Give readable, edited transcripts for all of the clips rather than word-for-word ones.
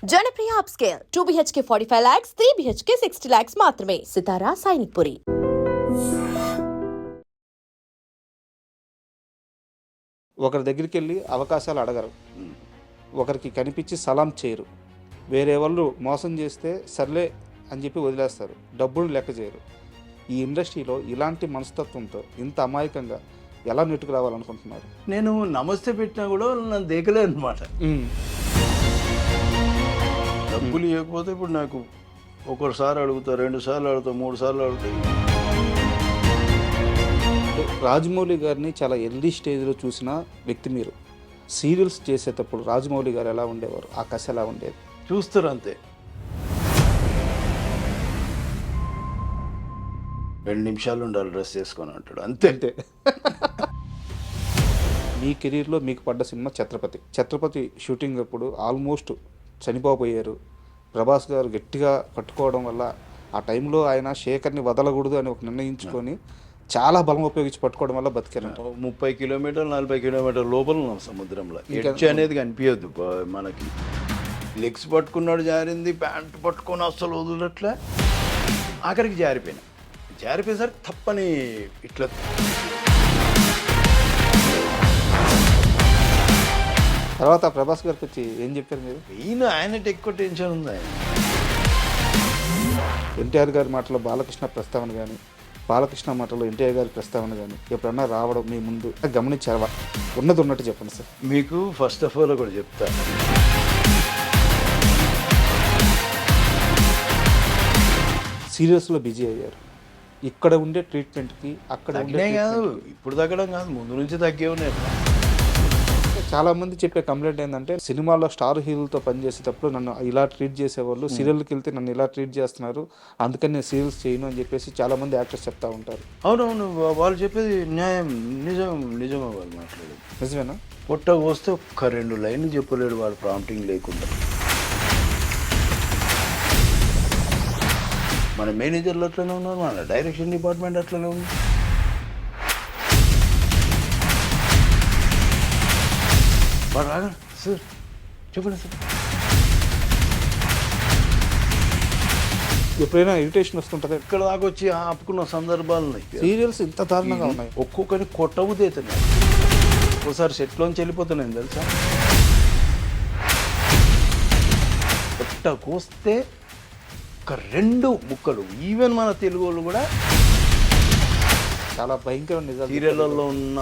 Janapriya upscale 2 BHK 45 lakhs, 3 BHK 60 lakhs మాత్రమే. సితారా సైనిక్పురి. ఒకరి దగ్గరికి వెళ్ళి అవకాశాలు అడగరు, ఒకరికి కనిపించి సలాం చేయరు, వేరే వాళ్ళు మోసం చేస్తే సర్లే అని చెప్పి వదిలేస్తారు, డబ్బులు లెక్క చేయరు. ఈ ఇండస్ట్రీలో ఇలాంటి మనస్తత్వంతో ఇంత అమాయకంగా ఎలా నెట్టుకు రావాలనుకుంటున్నారు? నేను నమస్తే పెట్టినా కూడా నన్ను దేకలే అనమాట. డబ్బులు ఇవ్వకపోతే ఇప్పుడు నాకు ఒకసారి అడుగుతా, 2 సార్లు అడుగుతా, 3 సార్లు అడుగుతా. రాజమౌళి గారిని చాలా ఎర్లీ స్టేజ్లో చూసిన వ్యక్తి మీరు. సీరియల్స్ చేసేటప్పుడు రాజమౌళి గారు ఎలా ఉండేవారు, ఆ కథ ఎలా ఉండేది? చూస్తారు అంతే. 2 నిమిషాలు ఉండాలి డ్రెస్ చేసుకొని అంటాడు, అంతే అంతే. మీ కెరీర్లో మీకు పడ్డ సినిమా ఛత్రపతి షూటింగ్ అప్పుడు ఆల్మోస్ట్ చనిపోయారు. ప్రభాస్ గారు గట్టిగా పట్టుకోవడం వల్ల ఆ టైంలో ఆయన శేఖర్ని వదలకూడదు అని ఒక నిర్ణయించుకొని చాలా బలం ఉపయోగించి పట్టుకోవడం వల్ల బతికారు. 30 కిలోమీటర్లు 40 కిలోమీటర్ల లోపల ఉన్నాం సముద్రంలో. ఎడ్జ్ అనేది కనిపించద్దు మనకి. లెగ్స్ పట్టుకున్నాడు, జారింది, ప్యాంట్ పట్టుకొని అస్సలు వదలట్లే. ఆఖరికి జారిపోయేసరికి తప్పని ఇట్లా. తర్వాత ప్రభాస్ గారికి వచ్చి ఏం చెప్పారు మీరు? ఆయనకి ఎక్కువ టెన్షన్ ఉంది. ఎన్టీఆర్ గారి మాటలో బాలకృష్ణ ప్రస్తావన కానీ, బాలకృష్ణ మాటలో ఎన్టీఆర్ గారి ప్రస్తావన కానీ ఎప్పుడన్నా రావడం మీ ముందు గమనించారా? ఉన్నది ఉన్నట్టు చెప్పండి సార్. మీకు ఫస్ట్ ఆఫ్ ఆల్ కూడా చెప్తా, సీరియస్లో బిజీ అయ్యారు. ఇక్కడ ఉండే ట్రీట్మెంట్కి అక్కడ కాదు, ఇప్పుడు తగ్గడం కాదు, ముందు నుంచి తగ్గే ఉన్నాయి. చాలా మంది చెప్పే కంప్లైంట్ ఏంటంటే సినిమాలో స్టార్ హీరోలతో పనిచేసేటప్పుడు నన్ను ఇలా ట్రీట్ చేసేవాళ్ళు, సీరియల్కి వెళ్తే నన్ను ఇలా ట్రీట్ చేస్తున్నారు, అందుకని నేను సీరియల్స్ చేయను అని చెప్పేసి చాలా మంది యాక్టర్స్ చెప్తా ఉంటారు. అవునవును, వాళ్ళు చెప్పేది న్యాయం, నిజమే వాళ్ళు మాట్లాడేది. నిజమేనా? పొట్ట వస్తే ఒక్క 2 లైన్లు చెప్పలేడు వాడు ప్రాంప్టింగ్ లేకుండా. మన మేనేజర్లు అట్లనే ఉన్నారు, మన డైరెక్షన్ డిపార్ట్మెంట్ అట్లనే ఉంది. వాడు రాగా సార్ చెప్పండి సార్. ఎప్పుడైనా ఇరిటేషన్ వస్తుంటుంది? ఇక్కడ దాకా వచ్చి ఆపుకున్న సందర్భాలు ఉన్నాయి. సీరియల్స్ ఇంత దారుణంగా ఉన్నాయి. ఒక్కొక్కరిని కొట్టవుతున్నాయి. ఒకసారి సెట్లోంచి వెళ్ళిపోతున్నాయి తెలుసా. కొట్టకొస్తే ఒక 2 ముక్కలు. ఈవెన్ మన తెలుగు వాళ్ళు కూడా చాలా భయంకరమైన నిజాలు సీరియళ్ళల్లో ఉన్న.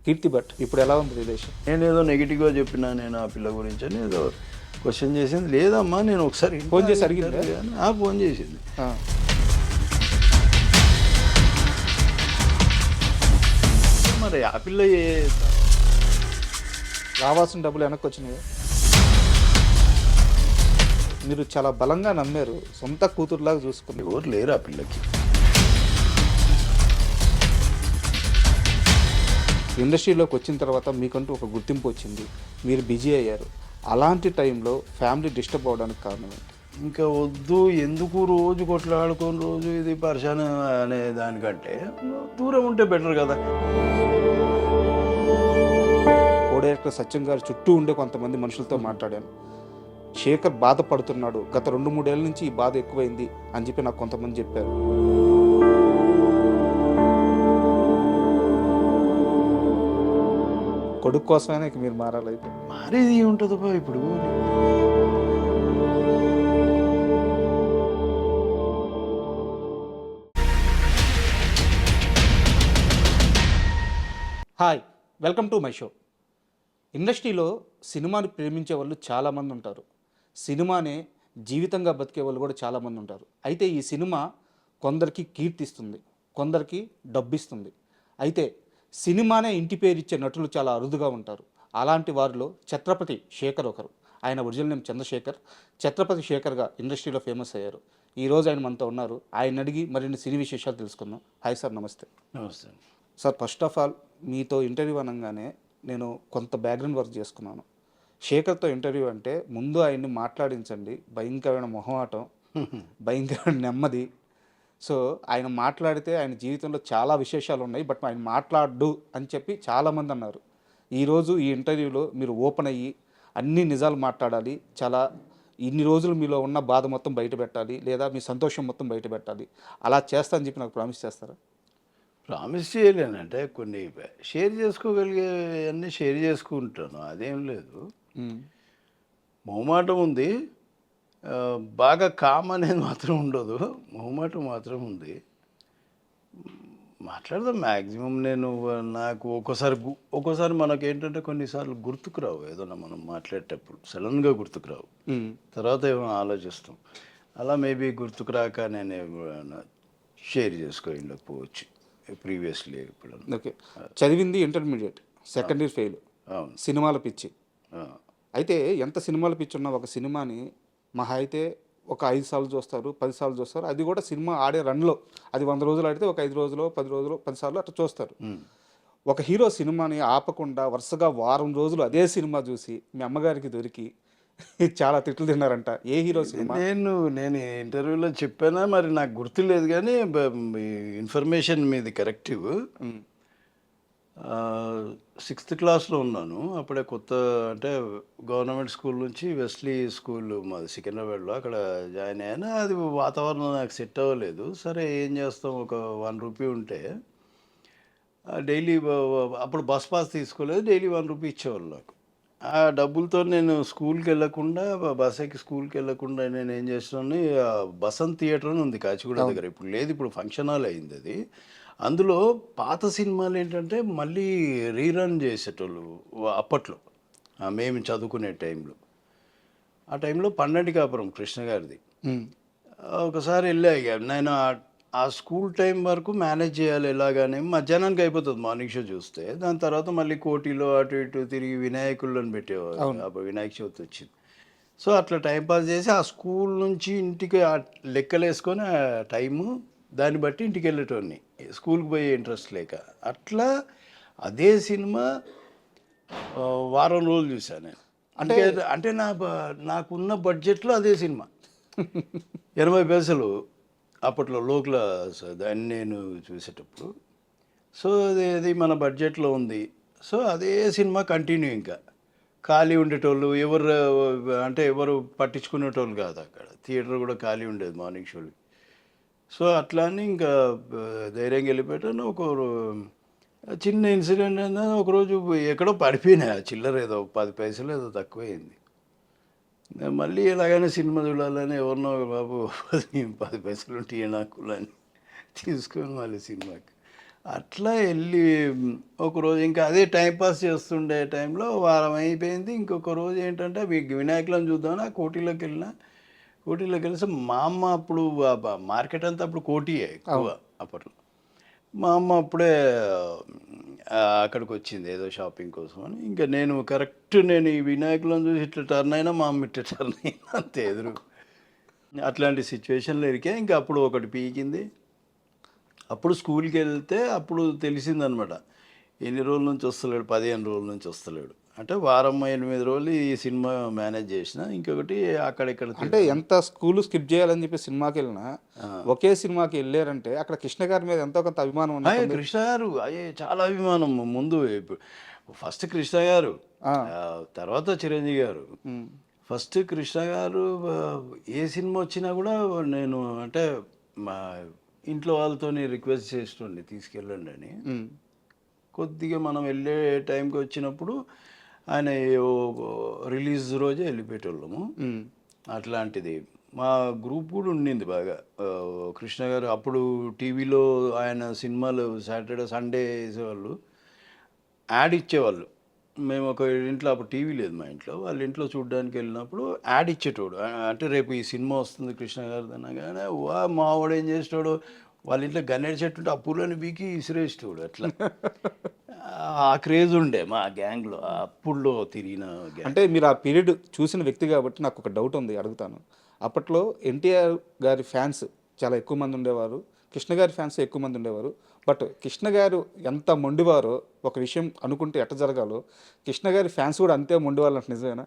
కీర్తి భట్ ఇప్పుడు ఎలా ఉంది రిలేషన్? నేనేదో నెగిటివ్గా చెప్పినా నేను ఆ పిల్ల గురించి అని ఏదో క్వశ్చన్ చేసింది. లేదమ్మా, నేను ఒకసారి ఫోన్ చేసి అడిగింది. ఫోన్ చేసింది. మరి ఆ పిల్ల రావాల్సిన డబ్బులు వెనక్కి వచ్చినాయి. మీరు చాలా బలంగా నమ్మారు, సొంత కూతురులాగా చూసుకున్నారు. ఎవరు లేరు ఆ పిల్లకి. ఇండస్ట్రీలోకి వచ్చిన తర్వాత మీకంటూ ఒక గుర్తింపు వచ్చింది, మీరు బిజీ అయ్యారు. అలాంటి టైంలో ఫ్యామిలీ డిస్టర్బ్ అవ్వడానికి కారణం ఏంటి? ఇంకా వద్దు, ఎందుకు రోజు కొట్లాడుకొని రోజు ఇది పరిశాన అనే దానికంటే దూరం ఉంటే బెటర్ కదా. కో డైరెక్టర్ సత్యం గారు చుట్టూ ఉండే కొంతమంది మనుషులతో మాట్లాడాను. శేఖర్ బాధపడుతున్నాడు, గత 2-3 ఏళ్ళ నుంచి ఈ బాధ ఎక్కువైంది అని చెప్పి నాకు కొంతమంది చెప్పారు. కొడుకు కోసమైనా ఇక మీరు మారాలైతే. మారేది ఉంటుంది ఇప్పుడు. Hi, welcome to my show. ఇండస్ట్రీలో సినిమాని ప్రేమించే వాళ్ళు చాలామంది ఉంటారు, సినిమానే జీవితంగా బతికే వాళ్ళు కూడా చాలామంది ఉంటారు. అయితే ఈ సినిమా కొందరికి కీర్తిస్తుంది, కొందరికి డబ్బిస్తుంది. అయితే సినిమానే ఇంటి పేరు ఇచ్చే నటులు చాలా అరుదుగా ఉంటారు. అలాంటి వారిలో ఛత్రపతి శేఖర్ ఒకరు. ఆయన ఒరిజినల్ నేమ్ చంద్రశేఖర్. ఛత్రపతి శేఖర్గా ఇండస్ట్రీలో ఫేమస్ అయ్యారు. ఈరోజు ఆయన మనతో ఉన్నారు. ఆయన అడిగి మరిన్ని సినీ విశేషాలు తెలుసుకుందాం. హాయ్ సార్, నమస్తే. నమస్తే సార్. ఫస్ట్ ఆఫ్ ఆల్ మీతో ఇంటర్వ్యూ అనగానే నేను కొంత బ్యాక్గ్రౌండ్ వర్క్ చేసుకున్నాను. శేఖర్తో ఇంటర్వ్యూ అంటే ముందు ఆయన్ని మాట్లాడించండి, భయంకరమైన మొహమాటం, భయంకరమైన నెమ్మది. సో ఆయన మాట్లాడితే ఆయన జీవితంలో చాలా విశేషాలు ఉన్నాయి, బట్ ఆయన మాట్లాడు అని చెప్పి చాలామంది అన్నారు. ఈరోజు ఈ ఇంటర్వ్యూలో మీరు ఓపెన్ అయ్యి అన్ని నిజాలు మాట్లాడాలి, చాలా ఇన్ని రోజులు మీలో ఉన్న బాధ మొత్తం బయట పెట్టాలి, లేదా మీ సంతోషం మొత్తం బయట పెట్టాలి, అలా చేస్తా అని చెప్పి నాకు ప్రామిస్ చేస్తారా? ప్రామిస్ చేయలేనంటే కొన్ని షేర్ చేసుకోగలిగే అన్నీ షేర్ చేసుకుంటాను, అదేం లేదు. మొహమాటం ఉంది, బాగా కామ్ అనేది మాత్రం ఉండదు, మొహమాటం మాత్రం ఉంది. మాట్లాడదాం మ్యాక్సిమం. నేను నాకు ఒక్కోసారి మనకు ఏంటంటే కొన్నిసార్లు గుర్తుకు రావు, ఏదన్నా మనం మాట్లాడేటప్పుడు సడన్గా గుర్తుకు రావు, తర్వాత ఏమో ఆలోచిస్తాం. అలా మేబీ గుర్తుకు రాక నేను షేర్ చేసుకోకపోవచ్చు ప్రీవియస్లీ. ఇప్పుడు ఓకే, చదివింది ఇంటర్మీడియట్, సెకండ్ ఇయర్ ఫెయిల్, అవును. సినిమాల పిచ్చి. అయితే ఎంత సినిమాల పిచ్చి ఉన్నా ఒక సినిమాని మహా అయితే ఒక 5 సార్లు చూస్తారు, 10 సార్లు చూస్తారు. అది కూడా సినిమా ఆడే రన్లో, అది 100 రోజులు ఆడితే ఒక 5 రోజులు, 10 రోజులు, 10 సార్లు అట్లా చూస్తారు. ఒక హీరో సినిమాని ఆపకుండా వరుసగా వారం రోజులు అదే సినిమా చూసి మీ అమ్మగారికి దొరికి చాలా తిట్లు తిన్నారంట. ఏ హీరో సినిమా? నేను ఇంటర్వ్యూలో చెప్పానా మరి నాకు గుర్తులేదు, కానీ ఇన్ఫర్మేషన్ మీది కరెక్టివ్. 6th క్లాస్లో ఉన్నాను అప్పుడే, కొత్త అంటే గవర్నమెంట్ స్కూల్ నుంచి వెస్లీ స్కూల్ మాది సికింద్రాబాద్లో, అక్కడ జాయిన్ అయ్యాను. అది వాతావరణం నాకు సెట్ అవ్వలేదు. సరే ఏం చేస్తాం, ఒక 1 రూపీ ఉంటే డైలీ, అప్పుడు బస్ పాస్ తీసుకోలేదు, డైలీ 1 రూపీ ఇచ్చేవాళ్ళు నాకు. ఆ డబ్బులతో నేను స్కూల్కి వెళ్ళకుండా, బస్ ఎక్కి స్కూల్కి వెళ్ళకుండా నేను ఏం చేస్తున్నాను, బసంత్ థియేటర్ అని ఉంది కాచిగూడ దగ్గర, ఇప్పుడు లేదు, ఇప్పుడు ఫంక్షన్ హాల్ అయింది అది. అందులో పాత సినిమాలు ఏంటంటే మళ్ళీ రీరన్ చేసేటోళ్ళు అప్పట్లో, మేము చదువుకునే టైంలో. ఆ టైంలో పన్నెండు కాపురం కృష్ణ గారిది. ఒకసారి వెళ్ళా, ఇక నేను ఆ స్కూల్ టైం వరకు మేనేజ్ చేయాలి ఎలాగానే, మధ్యాహ్నానికి అయిపోతుంది మార్నింగ్ షో చూస్తే. దాని తర్వాత మళ్ళీ కోటిలో అటు ఇటు తిరిగి వినాయకులను పెట్టేవారు, అప్పుడు వినాయక చవితి వచ్చింది. సో అట్లా టైంపాస్ చేసి ఆ స్కూల్ నుంచి ఇంటికి లెక్కలు వేసుకొని ఆ టైము దాన్ని బట్టి ఇంటికి వెళ్ళేటోడిని, స్కూల్కి పోయే ఇంట్రెస్ట్ లేక. అట్లా అదే సినిమా వారం రోజులు చూశాను నేను. అంటే నాకున్న బడ్జెట్లో అదే సినిమా 80 పైసలు అప్పట్లో లోకల్ దాన్ని నేను చూసేటప్పుడు. సో అది మన బడ్జెట్లో ఉంది. సో అదే సినిమా కంటిన్యూ. ఇంకా ఖాళీ ఉండేటోళ్ళు ఎవరు పట్టించుకునేటోళ్ళు కాదు, అక్కడ థియేటర్ కూడా ఖాళీ ఉండేది మార్నింగ్ షోలకి. సో అట్లా అని ఇంకా ధైర్యంగా వెళ్ళిపోయాను. ఒక చిన్న ఇన్సిడెంట్ అయినా, ఒకరోజు ఎక్కడో పడిపోయినా చిల్లర ఏదో 10 పైసలు ఏదో తక్కువైంది. మళ్ళీ ఎలాగైనా సినిమా చూడాలని ఎవరినో, బాబు 10 పైసలు ఉంటాయి నాకు అని తీసుకొని మళ్ళీ సినిమాకి అట్లా వెళ్ళి ఒకరోజు ఇంకా అదే టైంపాస్ చేస్తుండే టైంలో వారం అయిపోయింది. ఇంకొక రోజు ఏంటంటే వినాయకులను చూద్దామని ఆ కోటిలోకి వెళ్ళి మా అమ్మ అప్పుడు మార్కెట్ అంతా అప్పుడు కోటియే ఎక్కువ అప్పట్లో. మా అమ్మ అప్పుడే అక్కడికి వచ్చింది ఏదో షాపింగ్ కోసం అని. ఇంకా నేను ఈ వినాయకులను చూసి ఇట్లా టర్న్ అయినా, మా అమ్మ ఇట్లా టర్న్ అయినా, అంతే ఎదురు. అట్లాంటి సిచ్యువేషన్లో ఇరికే. ఇంకా అప్పుడు ఒకటి పీకింది. అప్పుడు స్కూల్కి వెళ్తే అప్పుడు తెలిసిందనమాట, ఎన్ని రోజుల నుంచి వస్తలేడు, 15 రోజుల నుంచి వస్తలేడు. అంటే వారం 8 రోజులు ఈ సినిమా మేనేజ్ చేసిన. ఇంకొకటి అక్కడిక్కడ, అంటే ఎంత స్కూల్ స్కిప్ చేయాలని చెప్పి సినిమాకి వెళ్ళినా ఒకే సినిమాకి వెళ్ళారంటే అక్కడ కృష్ణ గారి మీద ఎంతో కొంత అభిమానం ఉంది. కృష్ణ గారు చాలా అభిమానం. ముందు ఫస్ట్ కృష్ణ గారు, తర్వాత చిరంజీవి గారు. ఫస్ట్ కృష్ణ గారు ఏ సినిమా వచ్చినా కూడా నేను అంటే మా ఇంట్లో వాళ్ళతో రిక్వెస్ట్ చేస్తుండే తీసుకెళ్ళండి అని. కొద్దిగా మనం వెళ్ళే టైంకి వచ్చినప్పుడు ఆయన రిలీజ్ రోజే వెళ్ళిపోయేటోళ్ళము. అట్లాంటిది మా గ్రూప్ కూడా ఉండింది బాగా. కృష్ణ గారు అప్పుడు టీవీలో ఆయన సినిమాలు సాటర్డే సండే వేసేవాళ్ళు, యాడ్ ఇచ్చేవాళ్ళు. మేము ఒక ఇంట్లో, అప్పుడు టీవీ లేదు మా ఇంట్లో, వాళ్ళ ఇంట్లో చూడడానికి వెళ్ళినప్పుడు యాడ్ ఇచ్చేటోడు. అంటే రేపు ఈ సినిమా వస్తుంది కృష్ణ గారు అనగానే మా వాడు ఏం చేసేటోడు, వాళ్ళ ఇంట్లో గన్నేరు చెట్టు ఉంటే ఆ పూలని బీకి ఇసిరేసేటోడు. అట్లా ఆ క్రేజ్ ఉండే మా గ్యాంగ్లో అప్పుడులో తిరిగిన గ్యాంగ్. అంటే మీరు ఆ పీరియడ్ చూసిన వ్యక్తి కాబట్టి నాకు ఒక డౌట్ ఉంది, అడుగుతాను. అప్పట్లో ఎన్టీఆర్ గారి ఫ్యాన్స్ చాలా ఎక్కువ మంది ఉండేవారు, కృష్ణ గారి ఫ్యాన్స్ ఎక్కువ మంది ఉండేవారు. బట్ కృష్ణ గారు ఎంత మొండివారో, ఒక విషయం అనుకుంటే ఎట్ట జరగాలో, కృష్ణ గారి ఫ్యాన్స్ కూడా అంతే మొండివాళ్ళు అంటే నిజమేనా?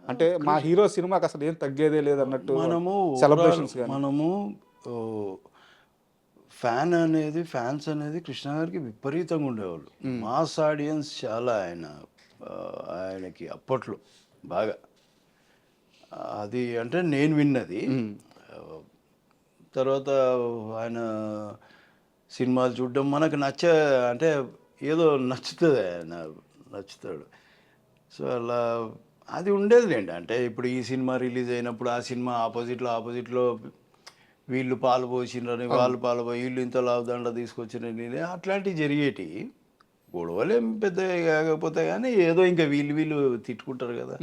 అంటే మా హీరో సినిమాకి అసలు ఏం తగ్గేదే లేదన్నట్టు మనము సెలబ్రేషన్స్. మనము ఫ్యాన్స్ అనేది కృష్ణ గారికి విపరీతంగా ఉండేవాళ్ళు. మాస్ ఆడియన్స్ చాలా ఆయనకి అప్పట్లో బాగా. అది అంటే నేను విన్నది. ఆ, తర్వాత ఆయన సినిమాలు చూడడం మనకు అంటే ఏదో నచ్చుతుంది, ఆయన నచ్చుతాడు. సో అలా అది ఉండేదిలేండి. అంటే ఇప్పుడు ఈ సినిమా రిలీజ్ అయినప్పుడు ఆ సినిమా ఆపోజిట్లో వీళ్ళు పాలు పోసిండ్రని, వాళ్ళు పాలు పోయి వీళ్ళు ఇంత లాభదండ తీసుకొచ్చిరని అట్లాంటివి జరిగేటి. గొడవలేం పెద్ద కాకపోతే కానీ ఏదో ఇంకా వీళ్ళు తిట్టుకుంటారు కదా.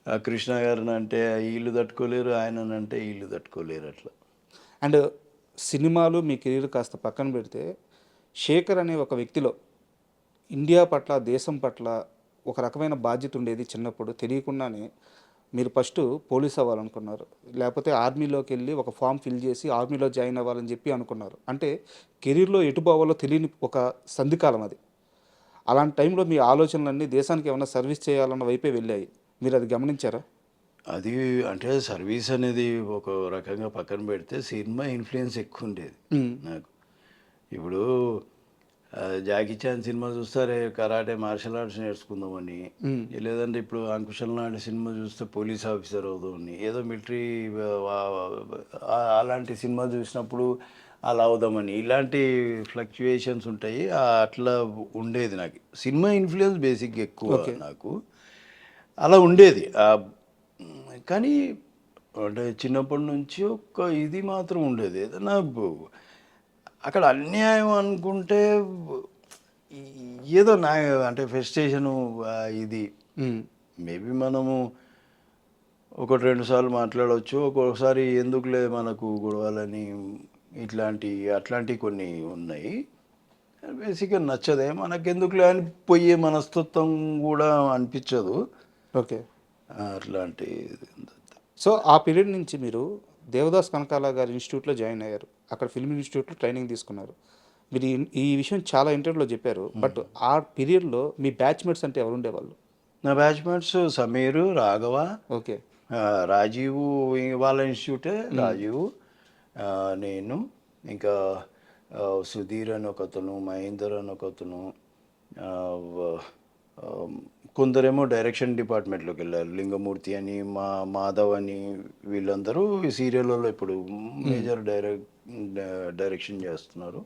ఆ కృష్ణ గారిని అంటే వీళ్ళు తట్టుకోలేరు, ఆయననంటే వీళ్ళు తట్టుకోలేరు అట్లా. అండ్ సినిమాలు మీ కెరీర్ కాస్త పక్కన పెడితే శేఖర్ అనే ఒక వ్యక్తిలో ఇండియా పట్ల, దేశం పట్ల ఒక రకమైన బాధ్యత ఉండేది. చిన్నప్పుడు తెలియకుండానే మీరు ఫస్ట్ పోలీస్ అవ్వాలనుకున్నారు, లేకపోతే ఆర్మీలోకి వెళ్ళి ఒక ఫామ్ ఫిల్ చేసి ఆర్మీలో జాయిన్ అవ్వాలని చెప్పి అనుకున్నారు. అంటే కెరీర్లో ఎటు పోవాలో తెలియని ఒక సంధికాలం అది. అలాంటి టైంలో మీ ఆలోచనలన్నీ దేశానికి ఏమైనా సర్వీస్ చేయాలన్న వైపే వెళ్ళాయి. మీరు అది గమనించారా? అది అంటే సర్వీస్ అనేది ఒక రకంగా పక్కన పెడితే సినిమా ఇన్ఫ్లుయెన్స్ ఎక్కువ ఉండేది నాకు. ఇప్పుడు జాకీ చాన్ సినిమా చూస్తారే కరాటే మార్షల్ ఆర్ట్స్ నేర్చుకుందామని, లేదంటే ఇప్పుడు అంకుశల్ నాయుడు సినిమా చూస్తే పోలీస్ ఆఫీసర్ అవుదామని, ఏదో మిలిటరీ అలాంటి సినిమా చూసినప్పుడు అలా అవుదామని, ఇలాంటి ఫ్లక్చుయేషన్స్ ఉంటాయి. అట్లా ఉండేది నాకు. సినిమా ఇన్ఫ్లుయెన్స్ బేసిక్గా ఎక్కువ నాకు అలా ఉండేది. కానీ అంటే చిన్నప్పటి నుంచి ఒక ఇది మాత్రం ఉండేది. ఏదైనా అక్కడ అన్యాయం అనుకుంటే ఏదో అంటే ఫ్రస్ట్రేషను ఇది మేబీ మనము ఒకటి రెండు సార్లు మాట్లాడవచ్చు, ఒక్కొక్కసారి ఎందుకులే మనకు గొడవలని అట్లాంటివి కొన్ని ఉన్నాయి. బేసిక్గా నచ్చదే, మనకెందుకులే అని పోయే మనస్తత్వం కూడా అనిపించదు. ఓకే. అట్లాంటి. సో ఆ పీరియడ్ నుంచి మీరు దేవదాస్ కనకాల గారి ఇన్స్టిట్యూట్లో జాయిన్ అయ్యారు. అక్కడ ఫిల్మ్ ఇన్స్టిట్యూట్లో ట్రైనింగ్ తీసుకున్నారు. మీరు ఈ విషయం చాలా ఇంటర్వ్యూలో చెప్పారు. బట్ ఆ పీరియడ్లో మీ బ్యాచ్మేట్స్ అంటే ఎవరు ఉండేవాళ్ళు? నా బ్యాచ్మేట్స్ సమీరు, రాఘవ, ఓకే, రాజీవు, వాళ్ళ ఇన్స్టిట్యూటే రాజీవు, నేను, ఇంకా సుధీర్ అని ఒకతను, మహేందర్ అని ఒకతను, కొందరేమో డైరెక్షన్ డిపార్ట్మెంట్లోకి వెళ్ళారు. లింగమూర్తి అని, మాధవ్ అని, వీళ్ళందరూ ఈ సీరియల్లో ఇప్పుడు మేజర్ డైరెక్షన్ చేస్తున్నారు.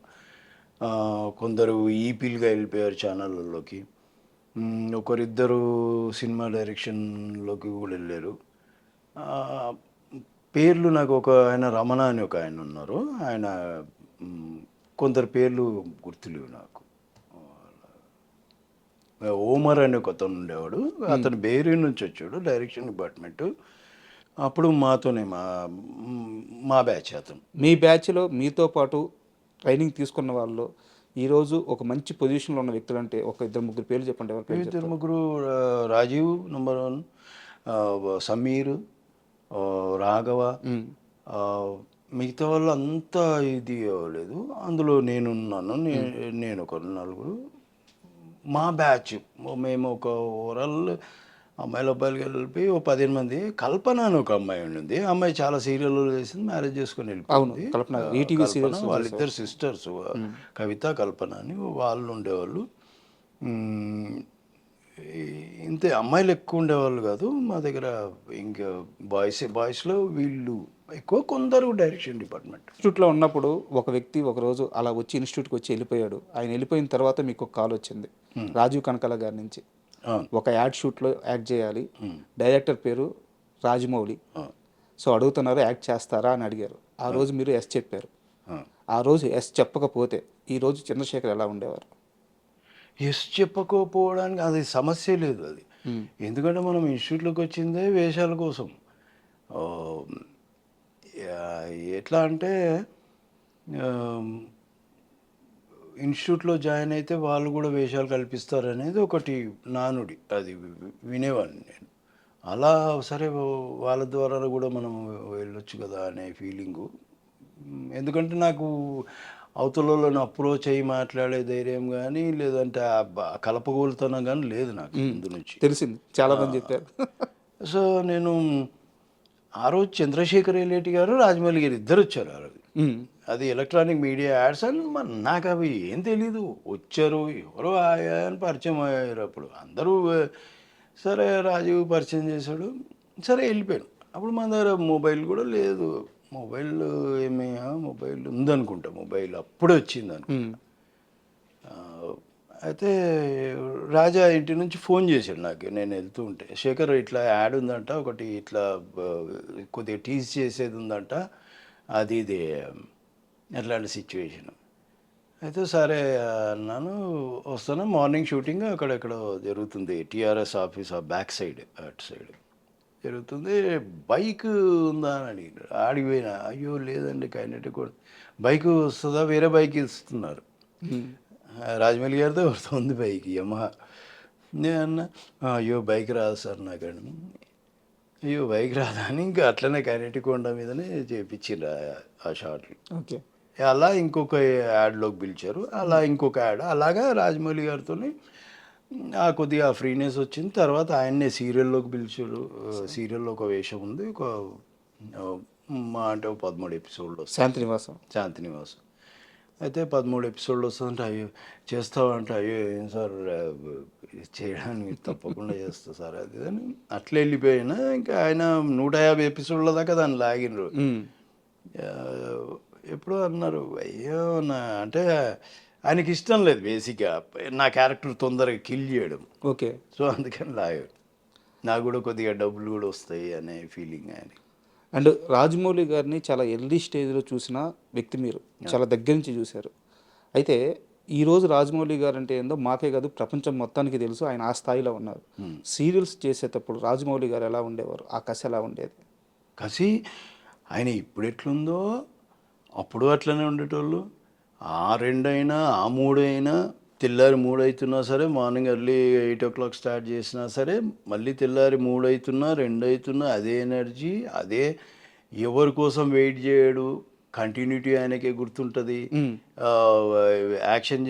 కొందరు ఈపీలుగా వెళ్ళిపోయారు ఛానళ్ళలోకి. ఒకరిద్దరు సినిమా డైరెక్షన్లోకి కూడా వెళ్ళారు. పేర్లు నాకు ఆయన రమణ అని ఒక ఆయన ఉన్నారు, ఆయన కొందరు పేర్లు గుర్తులేవు నాకు. ఓమర్ అని ఒక అతను ఉండేవాడు, అతను బేరీ నుంచి వచ్చాడు డైరెక్షన్ డిపార్ట్మెంట్. అప్పుడు మాతోనే మా బ్యాచ్ అతను. మీ బ్యాచ్లో మీతో పాటు ట్రైనింగ్ తీసుకున్న వాళ్ళు ఈరోజు ఒక మంచి పొజిషన్లో ఉన్న వ్యక్తులు అంటే ఒక ఇద్దరు ముగ్గురు పేర్లు చెప్పండి. ఎవరు? ఇద్దరు ముగ్గురు. రాజీవ్ నెంబర్ 1, సమీర్, రాఘవ, మిగతా వాళ్ళు అంతా ఇది అవ్వలేదు. అందులో నేనున్నాను. నేను ఒక నలుగురు. మా బ్యాచ్ మేము ఒక ఓవరాల్ అమ్మాయిలు అబ్బాయిలు కలిపి ఓ 15 మంది. కల్పన అని ఒక అమ్మాయి ఉండింది. అమ్మాయి చాలా సీరియల్లో చేసింది, మ్యారేజ్ చేసుకొని వెళ్ళిపోయింది. వాళ్ళిద్దరు సిస్టర్స్, కవిత, కల్పన అని వాళ్ళు ఉండేవాళ్ళు. ఇంతే, అమ్మాయిలు ఎక్కువ ఉండేవాళ్ళు కాదు మా దగ్గర. ఇంకా బాయ్స్లో వీళ్ళు ఎక్కువ, కొందరు డైరెక్షన్ డిపార్ట్మెంట్. ఇన్స్టిట్యూట్లో ఉన్నప్పుడు ఒక వ్యక్తి ఒకరోజు అలా వచ్చి ఇన్స్టిట్యూట్కి వచ్చి వెళ్ళిపోయాడు. ఆయన వెళ్ళిపోయిన తర్వాత మీకు ఒక కాల్ వచ్చింది రాజీవ్ కనకాల గారి నుంచి. ఒక యాడ్ షూట్లో యాక్ట్ చేయాలి, డైరెక్టర్ పేరు రాజమౌళి. సో అడుగుతున్నారు యాక్ట్ చేస్తారా అని అడిగారు. ఆ రోజు మీరు ఎస్ చెప్పారు. ఆ రోజు ఎస్ చెప్పకపోతే ఈరోజు చంద్రశేఖర్ ఎలా ఉండేవారు? ఎస్ చెప్పకపోవడానికి అది సమస్య లేదు. అది ఎందుకంటే మనం ఇన్స్టిట్యూట్లోకి వచ్చిందే వేషాల కోసం. ఎట్లా అంటే ఇన్స్టిట్యూట్లో జాయిన్ అయితే వాళ్ళు కూడా వేషాలు కల్పిస్తారు అనేది ఒకటి నానుడి. అది వినేవాడిని నేను. అలా సరే వాళ్ళ ద్వారా కూడా మనం వెళ్ళొచ్చు కదా అనే ఫీలింగు. ఎందుకంటే నాకు అవతలలో అప్రోచ్ అయ్యి మాట్లాడే ధైర్యం కానీ, లేదంటే కలపగోలుతనం కానీ లేదు నాకు ముందు నుంచి. తెలిసింది, చాలా మంది చెప్పారు. సో నేను ఆ రోజు చంద్రశేఖర్ ఎల్లేటి గారు, రాజమౌళి గారు ఇద్దరు వచ్చారు ఆ రోజు. అది ఎలక్ట్రానిక్ మీడియా యాడ్స్ అని నాకు అవి ఏం తెలీదు. వచ్చారు ఎవరో ఆయా అని పరిచయం అయ్యారు. అప్పుడు అందరూ సరే రాజీవ్ పరిచయం చేశాడు, సరే వెళ్ళిపోయాను. అప్పుడు మన దగ్గర మొబైల్ కూడా లేదు. మొబైల్ మొబైల్ ఉందనుకుంటా, మొబైల్ అప్పుడే వచ్చింది అనుకుంటా. అయితే రాజా ఇంటి నుంచి ఫోన్ చేశాడు నాకు, నేను వెళ్తూ ఉంటే, శేఖర్ ఇట్లా యాడ్ ఉందంట, ఒకటి ఇట్లా కొద్దిగా టీజ్ చేసేది ఉందంట, అది ఇది అట్లాంటి సిచ్యువేషన్. అయితే సరే అన్నాను, వస్తాను. మార్నింగ్ షూటింగ్ అక్కడెక్కడో జరుగుతుంది, టీఆర్ఎస్ ఆఫీస్ ఆ బ్యాక్ సైడ్ అటు సైడ్ జరుగుతుంది. బైక్ ఉందా అని అడిగారు. ఆడిపోయినా, అయ్యో లేదండి కైనెటిక్ కూడా. బైక్ వస్తుందా, వేరే బైక్ ఇస్తున్నారు రాజమౌళి గారితో ఉంది బైక్ యమహా. నేను అన్నా, అయ్యో బైక్ రాదు సార్ నాకండి. అయ్యో బైక్ రాదా అని ఇంకా అట్లనే కైనెటిక్ హోండా మీదనే చేయించారు ఆ షాట్లు. ఓకే. అలా ఇంకొక యాడ్లోకి పిలిచారు, అలా ఇంకొక యాడ్, అలాగా రాజమౌళి గారితో కొద్దిగా ఫ్రీనెస్ వచ్చింది. తర్వాత ఆయన్నే సీరియల్లోకి పిలిచారు. సీరియల్లో ఒక వేషం ఉంది, ఒక మా అంటే 13 ఎపిసోడ్లు వస్తాయి, శాంతినివాసం. అయితే 13 ఎపిసోడ్లు వస్తుందంటే, అయ్యో చేస్తావంటే, అయ్యో ఏం సార్ చేయడానికి తప్పకుండా చేస్తా సార్ అది అని అట్లా వెళ్ళిపోయినా. ఇంకా ఆయన 150 ఎపిసోడ్ల దాకా దాన్ని లాగినరు. ఎప్పుడో అన్నారు, అయ్యో నా అంటే ఆయనకి ఇష్టం లేదు బేసిక్గా నా క్యారెక్టర్ తొందరగా కిల్ చేయడం. ఓకే. సో అందుకని లాగాడు. నాకు కూడా కొద్దిగా డబ్బులు కూడా వస్తాయి అనే ఫీలింగ్ ఆయన. అండ్ రాజమౌళి గారిని చాలా ఎర్లీ స్టేజ్లో చూసిన వ్యక్తి మీరు, చాలా దగ్గర నుంచి చూశారు. అయితే ఈరోజు రాజమౌళి గారు అంటే ఏందో మాకే కాదు ప్రపంచం మొత్తానికి తెలుసు, ఆయన ఆ స్థాయిలో ఉన్నారు. సీరియల్స్ చేసేటప్పుడు రాజమౌళి గారు ఎలా ఉండేవారు, ఆ కసి ఎలా ఉండేది? కసి ఆయన ఇప్పుడు ఎట్లుందో అప్పుడు అట్లనే ఉండేటోళ్ళు. ఆ 2 అయినా ఆ 3 అయినా, తెల్లారి 3 అవుతున్నా సరే, మార్నింగ్ ఎర్లీ 8 o'clock స్టార్ట్ చేసినా సరే, మళ్ళీ తెల్లారి 3 అవుతున్నా 2 అవుతున్నా అదే ఎనర్జీ, అదే. ఎవరి కోసం వెయిట్ చేయడు, కంటిన్యూటీ ఆయనకే గుర్తుంటుంది. యాక్షన్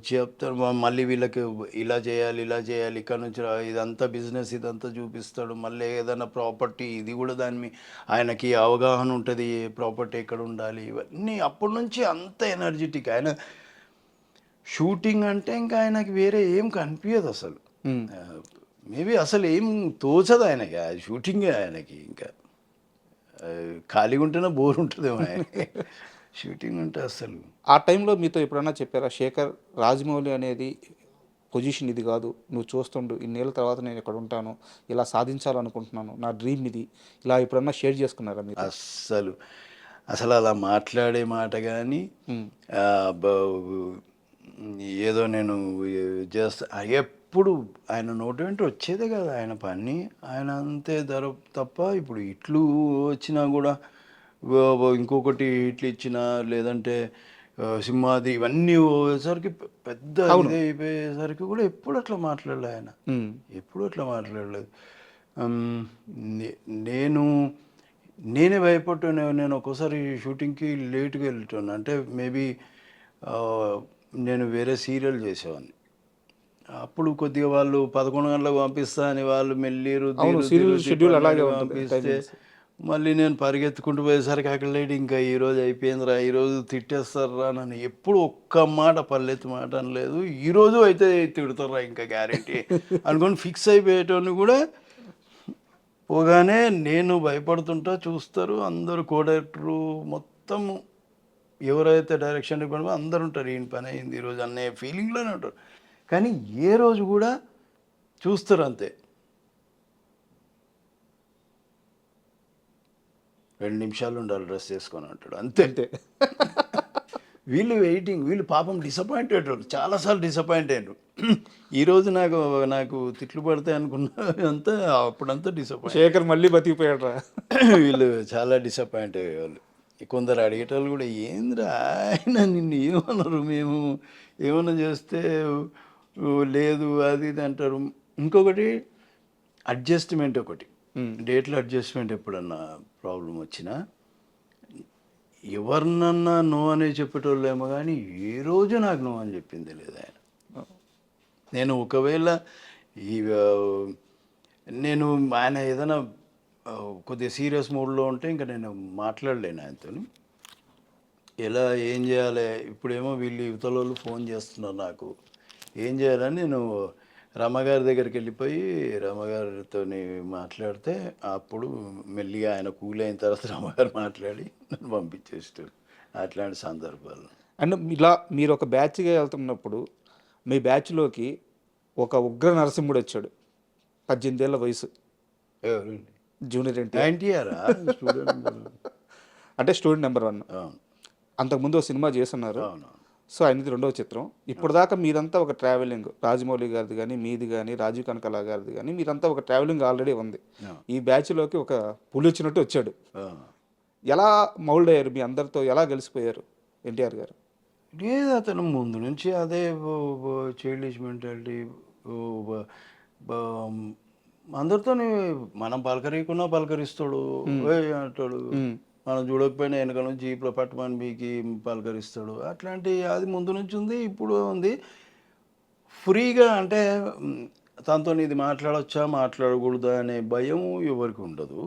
చెప్తారు, మళ్ళీ వీళ్ళకి ఇలా చేయాలి ఇలా చేయాలి, ఇక్కడ నుంచి ఇదంతా బిజినెస్ ఇదంతా చూపిస్తాడు. మళ్ళీ ఏదైనా ప్రాపర్టీ, ఇది కూడా ఆయనకి అవగాహన ఉంటుంది, ప్రాపర్టీ ఎక్కడ ఉండాలి, ఇవన్నీ అప్పటి నుంచి అంత ఎనర్జెటిక్. ఆయన షూటింగ్ అంటే ఇంకా ఆయనకి వేరే ఏం కనిపించదు అసలు. మేబీ అసలు ఏం తోచదు ఆయనకి, ఆ షూటింగే ఆయనకి. ఇంకా ఖాళీగా ఉంటేనే బోర్ ఉంటుందేమో ఆయన షూటింగ్ ఉంటే అసలు. ఆ టైంలో మీతో ఎప్పుడన్నా చెప్పారా, శేఖర్ రాజమౌళి అనేది పొజిషన్ ఇది కాదు, నువ్వు చూస్తుండు, ఇన్నేళ్ళ తర్వాత నేను ఇక్కడ ఉంటాను, ఇలా సాధించాలనుకుంటున్నాను, నా డ్రీమ్ ఇది, ఇలా ఎప్పుడన్నా షేర్ చేసుకున్నారా మీరు? అసలు అలా మాట్లాడే మాట కానీ ఏదో నేను చేస్తా ఎప్పుడు ఆయన నోటి వెంట వచ్చేదే కదా ఆయన పని. ఆయన అంతే తప్ప ఇప్పుడు ఇట్లు వచ్చినా కూడా, ఇంకొకటి ఇట్లు ఇచ్చినా, లేదంటే సింహాది ఇవన్నీ పోయేసరికి పెద్ద ఇదే అయిపోయేసరికి కూడా ఎప్పుడు అట్లా మాట్లాడలే ఆయన, ఎప్పుడు అట్లా మాట్లాడలేదు. నేనే భయపడ్డాను. నేను ఒక్కోసారి షూటింగ్కి లేట్గా వెళ్తాను, అంటే మేబీ నేను వేరే సీరియల్ చేసేవాడిని. అప్పుడు కొద్దిగా వాళ్ళు 11 గంటలకు పంపిస్తా అని వాళ్ళు మెల్లిరు పంపిస్తే, మళ్ళీ నేను పరిగెత్తుకుంటూ పోయేసరికి అక్కడ లేడు. ఇంకా ఈరోజు అయిపోయిందిరా, ఈరోజు తిట్టేస్తారా నన్ను. ఎప్పుడు ఒక్క మాట పల్లెత్తు మాట అనలేదు. ఈరోజు అయితే తిడతారా ఇంకా గ్యారెంటీ అనుకొని ఫిక్స్ అయిపోయేటోని కూడా పోగానే నేను భయపడుతుంటా, చూస్తారు అందరూ, కో డైరెక్టరు మొత్తం ఎవరైతే డైరెక్షన్ డిపార్ట్మెంట్ అందరు ఉంటారు, ఈయన పని అయింది ఈరోజు అనే ఫీలింగ్లోనే ఉంటారు. కానీ ఏ రోజు కూడా చూస్తారు అంతే, 2 నిమిషాలు ఉండాలి డ్రెస్ చేసుకొని అంటాడు అంతే అంతే. వీళ్ళు వెయిటింగ్, వీళ్ళు పాపం డిసప్పాయింట్ అయ్యేటోళ్ళు, చాలాసార్లు డిసప్పాయింట్ అయ్యారు. ఈరోజు నాకు తిట్లు పడతాయి అనుకున్నా అంతా, అప్పుడంతా డిసప్పాయింట్. శేఖర్ మళ్ళీ బతికిపోయాడు. వీళ్ళు చాలా డిసప్పాయింట్ అయ్యేవాళ్ళు. కొందరు అడిగేటోళ్ళు కూడా, ఏంద్రా ఆయన నిన్ను ఏమన్నారు, మేము ఏమన్నా చేస్తే లేదు అది ఇది అంటారు. ఇంకొకటి అడ్జస్ట్మెంట్, ఒకటి డేట్లో అడ్జస్ట్మెంట్. ఎప్పుడన్నా ప్రాబ్లం వచ్చినా ఎవరినన్నా నో అనే చెప్పేటోళ్ళేమో, కానీ ఏ రోజు నాకు నో అని చెప్పింది లేదు ఆయన. నేను ఒకవేళ ఆయన ఏదైనా కొద్దిగా సీరియస్ మూడ్లో ఉంటే ఇంకా నేను మాట్లాడలేను ఆయనతో. ఎలా ఏం చేయాలి ఇప్పుడేమో వీళ్ళు యువతల వాళ్ళు ఫోన్ చేస్తున్నారు నాకు ఏం చేయాలని నేను రమ్మగారి దగ్గరికి వెళ్ళిపోయి రమ్మగారితో మాట్లాడితే అప్పుడు మెల్లిగా ఆయన కూల్ అయిన తర్వాత రమ్మగారు మాట్లాడి నన్ను పంపించేస్తారు అట్లాంటి సందర్భాలు. అండ్ ఇలా మీరు ఒక బ్యాచ్గా వెళ్తున్నప్పుడు మీ బ్యాచ్లోకి ఒక ఉగ్ర నరసింహుడు వచ్చాడు, 18 ఏళ్ళ వయసు, ఎవరండి? జూనియర్ ఎన్టీఆర్. ఎన్టీఆర్ స్టూడెంట్. అంటే స్టూడెంట్ నెంబర్ 1. అవును అంతకుముందు ఒక సినిమా చేస్తున్నారు. అవును సో ఆయనది 2వ చిత్రం. ఇప్పుడు దాకా మీరంతా ఒక ట్రావెలింగ్, రాజమౌళి గారిది కానీ మీది కానీ రాజీవ్ కనకాల గారిది కానీ మీరంతా ఒక ట్రావెలింగ్ ఆల్రెడీ ఉంది. ఈ బ్యాచ్లోకి ఒక పులి వచ్చినట్టు వచ్చాడు. ఎలా మౌల్డ్ అయ్యారు, మీ అందరితో ఎలా కలిసిపోయారు ఎన్టీఆర్ గారు? లేదు అతను ముందు నుంచి అదే చైల్డిష్ మెంటాలిటీ. అందరితో మనం పలకరీకున్నా పలకరిస్తాడు, "ఏయ్" అంటాడు. మనం చూడకపోయినా వెనక నుంచి జీప్లో పట్టమని బీకి పలకరిస్తాడు. అట్లాంటి అది ముందు నుంచి ఉంది, ఇప్పుడు ఉంది. ఫ్రీగా అంటే తనతో ఇది మాట్లాడొచ్చా మాట్లాడకూడదా అనే భయం ఎవరికి ఉండదు,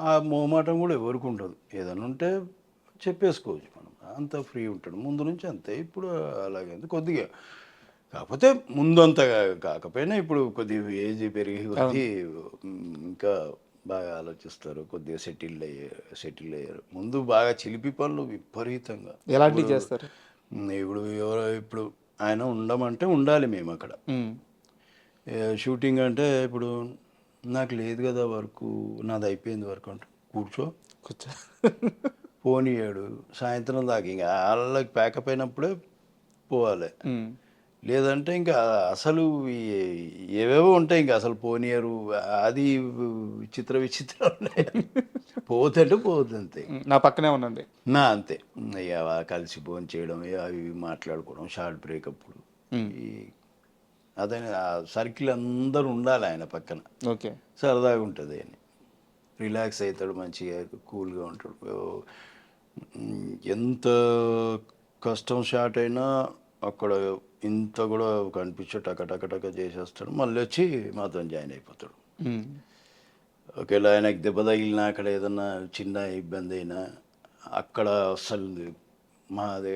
ఆ మోమాటం కూడా ఎవరికి ఉండదు. ఏదైనా ఉంటే చెప్పేసుకోవచ్చు మనం, అంత ఫ్రీ ఉంటాడు. ముందు నుంచి అంతే, ఇప్పుడు అలాగే ఉంది కొద్దిగా. కాకపోతే ముందంతగా కాకపోయినా ఇప్పుడు కొద్దిగా ఏజ్ పెరిగి కొద్దీ ఇంకా బాగా ఆలోచిస్తారు, కొద్దిగా సెటిల్ అయ్యారు. ముందు బాగా చిలిపి పనులు విపరీతంగా. ఎలాంటివి చేస్తారు? ఇప్పుడు ఆయన ఉండమంటే ఉండాలి మేము అక్కడ. షూటింగ్ అంటే ఇప్పుడు నాకు లేదు కదా వర్క్, నాది అయిపోయింది వర్క్ అంటే కూర్చో పోనీయాడు సాయంత్రం దాకా. ఇంకా వాళ్ళకి ప్యాకప్ అయినప్పుడే పోవాలి, లేదంటే ఇంకా అసలు ఏవేవో ఉంటాయి, ఇంకా అసలు పోనీయరు. అది విచిత్రం ఉన్నాయి. పోతుంటే పోతుంది, నా పక్కనే ఉండండి నా అంతే. ఇక కలిసి ఫోన్ చేయడం, అవి మాట్లాడుకోవడం, షార్ట్ బ్రేక్ అప్పుడు ఈ అదే ఆ సర్కిల్ అందరూ ఉండాలి ఆయన పక్కన. ఓకే, సరదాగా ఉంటుంది అని రిలాక్స్ అవుతాడు, మంచిగా కూల్గా ఉంటాడు. ఎంత కష్టం స్టార్ట్ అయినా అక్కడ ఇంత కూడా కనిపించే టక చేసేస్తాడు, మళ్ళీ వచ్చి మాతో జాయిన్ అయిపోతాడు. ఒకవేళ ఆయనకి దెబ్బ తగిలినా అక్కడ ఏదన్నా చిన్న ఇబ్బంది అయినా అక్కడ అస్సలు మాది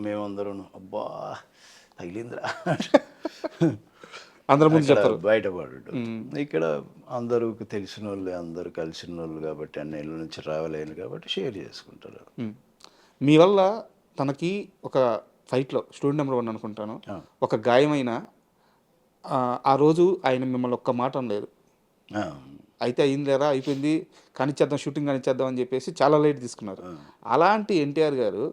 మేమందరం అబ్బా తగిలిందిరా అందరూ ముందు చెప్తారు, బయటపడు. ఇక్కడ అందరూ తెలిసిన వాళ్ళు, అందరూ కలిసిన వాళ్ళు కాబట్టి, అన్నేళ్ళ నుంచి ట్రావెల్ అయ్యారు కాబట్టి షేర్ చేసుకుంటారు. మీ వల్ల తనకి ఒక ఫైట్లో స్టూడెంట్ నెంబర్ 1 అనుకుంటాను, ఒక గాయమైన ఆ రోజు ఆయన మిమ్మల్ని ఒక్క మాట అనలేదు. అయితే అయిందేరా అయిపోయింది కానిచ్చేద్దాం, షూటింగ్ కానిచ్చేద్దాం అని చెప్పేసి చాలా లైట్ తీసుకున్నారు. అలాంటి ఎన్టీఆర్ గారు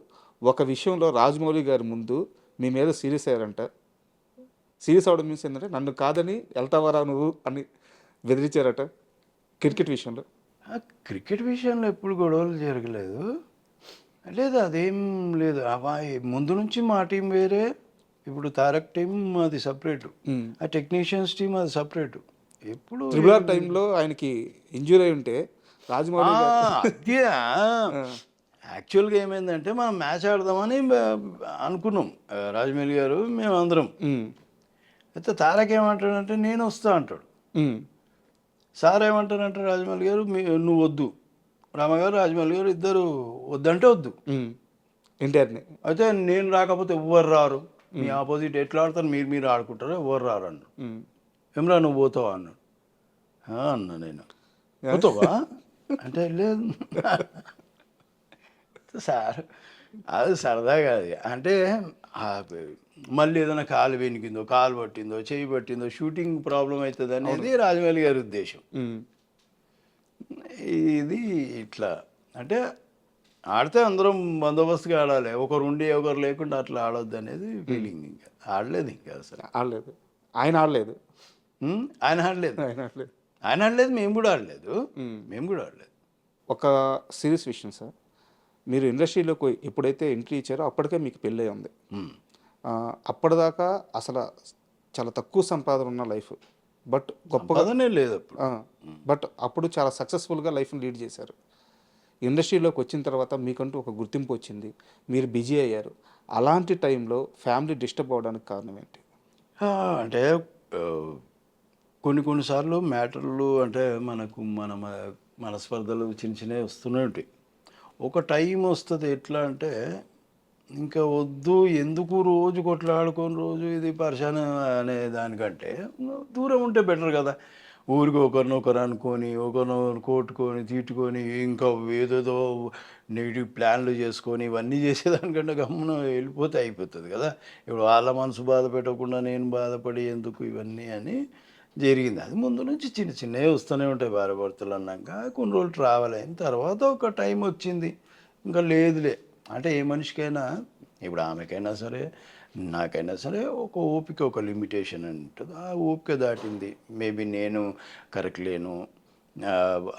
ఒక విషయంలో రాజమౌళి గారి ముందు మీ మీద సీరియస్ అయ్యారంట. సీరియస్ అవ్వడం మీన్స్ ఏంటంటే నన్ను కాదని వెళ్తావరా నువ్వు అని బెదిరించారట క్రికెట్ విషయంలో. క్రికెట్ విషయంలో ఎప్పుడు గొడవలు జరగలేదు, లేదు అదేం లేదు. ముందు నుంచి మా టీం వేరే, ఇప్పుడు తారక్ టీం అది సపరేటు, ఆ టెక్నీషియన్స్ టీం అది సపరేటు. ఎప్పుడు ట్రిబుల్ టైంలో ఆయనకి ఇంజూరీ అయి ఉంటే రాజమౌళి అదే యాక్చువల్గా ఏమైందంటే మనం మ్యాచ్ ఆడదామని అనుకున్నాం, రాజమౌళి గారు మేము అందరం. అయితే తారక్ ఏమంటాడంటే నేను వస్తా అంటాడు, సార్ ఏమంటారంటే రాజమౌళి గారు నువ్వు వద్దు, రామగారు రాజమౌళి గారు ఇద్దరు వద్దంటే వద్దు ఎన్టీఆర్ని. అయితే నేను రాకపోతే ఎవ్వరు రారు, మీ ఆపోజిట్ ఎట్లా ఆడతారు, మీరు ఆడుకుంటారు, ఎవ్వరు రారు అన్నాడు. ఏమరా నువ్వు పోతావా అన్నాడు. అన్నా నేను పోతావా అంటే లేదు సార్ అది సరదాగా అది అంటే మళ్ళీ ఏదైనా కాలు వెనికిందో, కాలు పట్టిందో, చేయి పట్టిందో షూటింగ్ ప్రాబ్లం అవుతుంది అనేది రాజమౌళి గారి ఉద్దేశం. ఇది ఇట్లా అంటే ఆడితే అందరం బందోబస్తుగా ఆడాలి, ఒకరు ఉండి ఒకరు లేకుండా అట్లా ఆడొద్దు అనేది ఫీలింగ్. ఇంకా ఆడలేదు, ఇంకా అసలు ఆడలేదు, ఆయన ఆడలేదు, ఆయన ఆడలేదు, మేము కూడా ఆడలేదు. ఒక సీరియస్ విషయం సార్, మీరు ఇండస్ట్రీలోకి ఎప్పుడైతే ఎంట్రీ ఇచ్చారో అప్పటికే మీకు పెళ్ళి ఉంది. అప్పటిదాకా అసలు చాలా తక్కువ సంపాదన ఉన్న లైఫ్, బట్ గొప్పగానే లేదు బట్ అప్పుడు చాలా సక్సెస్ఫుల్గా లైఫ్ని లీడ్ చేశారు. ఇండస్ట్రీలోకి వచ్చిన తర్వాత మీకంటూ ఒక గుర్తింపు వచ్చింది, మీరు బిజీ అయ్యారు. అలాంటి టైంలో ఫ్యామిలీ డిస్టర్బ్ అవ్వడానికి కారణం ఏంటి? అంటే కొన్నిసార్లు మ్యాటర్లు అంటే మనకు మన స్పర్ధలు చిన్నవి వస్తూనే ఉంటాయి. ఒక టైం వస్తుంది ఎట్లా అంటే ఇంకా వద్దు ఎందుకు రోజు కొట్లాడుకొని రోజు ఇది పరిశాన అనే దానికంటే దూరం ఉంటే బెటర్ కదా. ఊరికి ఒకరినొకరు అనుకొని ఒకరినొకరు కొట్టుకొని తిట్టుకొని ఇంకా ఏదేదో నెగిటివ్ ప్లాన్లు చేసుకొని ఇవన్నీ చేసేదానికంటే గమ్మున వెళ్ళిపోతే అయిపోతుంది కదా. ఇప్పుడు వాళ్ళ మనసు బాధ పెట్టకుండా నేను బాధపడి ఎందుకు ఇవన్నీ అని జరిగింది. అది ముందు నుంచి చిన్న చిన్నవి వస్తూనే ఉంటాయి భార్యాభర్తలు అన్నాక. కొన్ని రోజులు ట్రావెల్ అయిన తర్వాత ఒక టైం వచ్చింది ఇంకా లేదులే అంటే ఏ మనిషికైనా ఇప్పుడు ఆమెకైనా సరే నాకైనా సరే ఒక ఓపిక ఒక లిమిటేషన్ అని ఉంటుంది. ఆ ఓపిక దాటింది. మేబీ నేను కరెక్ట్ లేను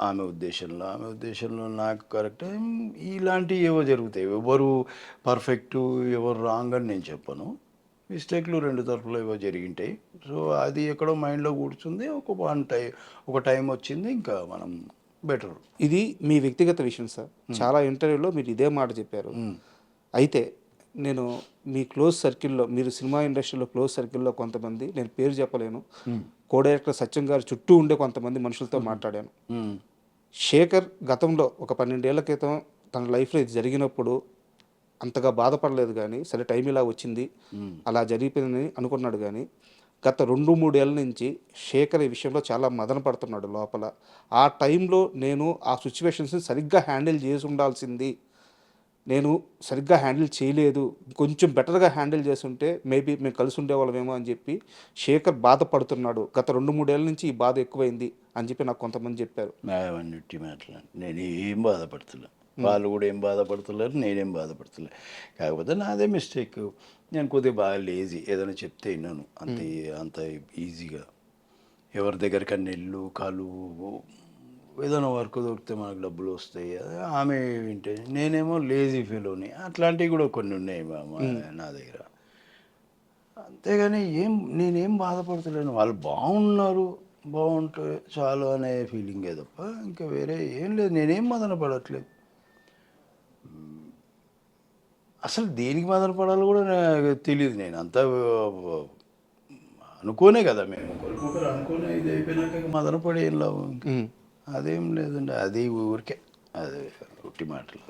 ఆమె ఉద్దేశంలో నాకు కరెక్ట్. ఇలాంటివి ఏవో జరుగుతాయి. ఎవరు పర్ఫెక్టు ఎవరు రాంగ్ అని నేను చెప్పను. మిస్టేక్లు రెండు తరఫులు ఏవో జరిగింటాయి. సో అది ఎక్కడో మైండ్లో కూర్చుంది. ఒక టైం వచ్చింది ఇంకా మనం బెటర్. ఇది మీ వ్యక్తిగత విషయం సార్. చాలా ఇంటర్వ్యూలో మీరు ఇదే మాట చెప్పారు. అయితే నేను మీ క్లోజ్ సర్కిల్లో, మీరు సినిమా ఇండస్ట్రీలో క్లోజ్ సర్కిల్లో కొంతమంది, నేను పేరు చెప్పలేను, కో డైరెక్టర్ సత్యం గారు చుట్టూ ఉండే కొంతమంది మనుషులతో మాట్లాడాను. శేఖర్ గతంలో ఒక 12 ఏళ్ల క్రితం తన లైఫ్లో ఇది జరిగినప్పుడు అంతగా బాధపడలేదు, కానీ సరే టైం ఇలా వచ్చింది అలా జరిగిపోయిందని అనుకున్నాడు. కానీ గత 2-3 ఏళ్ళ నుంచి శేఖర్ ఈ విషయంలో చాలా మదన పడుతున్నాడు లోపల. ఆ టైంలో నేను ఆ సిచ్యువేషన్స్ని సరిగ్గా హ్యాండిల్ చేసి ఉండాల్సింది, నేను సరిగ్గా హ్యాండిల్ చేయలేదు, కొంచెం బెటర్గా హ్యాండిల్ చేస్తుంటే మేబీ మేము కలిసి ఉండేవాళ్ళమేమో అని చెప్పి శేఖర్ బాధపడుతున్నాడు. గత 2-3 ఏళ్ళ నుంచి ఈ బాధ ఎక్కువైంది అని చెప్పి నాకు కొంతమంది చెప్పారు. అవన్నీ మాట్లాడి నేను ఏం బాధపడుతున్నా, వాళ్ళు కూడా ఏం బాధపడుతున్నారు, నేనేం బాధపడుతున్నా. కాకపోతే నాదే మిస్టేక్. నేను కొద్దిగా బాగా లేజీ, ఏదైనా చెప్తే విన్నాను అంత ఈజీగా. ఎవరి దగ్గరికన్నా వెళ్ళు కాలు ఏదైనా వర్క్ దొరికితే మనకు డబ్బులు వస్తాయి, ఆమె వింటే నేనేమో లేజీ ఫీల్ని. అట్లాంటివి కూడా కొన్ని ఉన్నాయి నా దగ్గర. అంతేగాని నేనేం బాధపడతలేను. వాళ్ళు బాగుంటే చాలు అనే ఫీలింగే తప్ప ఇంకా వేరే ఏం లేదు. నేనేం మదన పడట్లేదు. అసలు దేనికి మదన పడాలో కూడా నాకు తెలియదు. నేను అంతా అనుకోనే కదా, మేము ఒకరికొకరు అనుకోనే ఇది అయిపోయినాక మదన పడి ఏం లాభం. అదేం లేదండి, అది ఊరికే అది ఉట్టి మాటలు.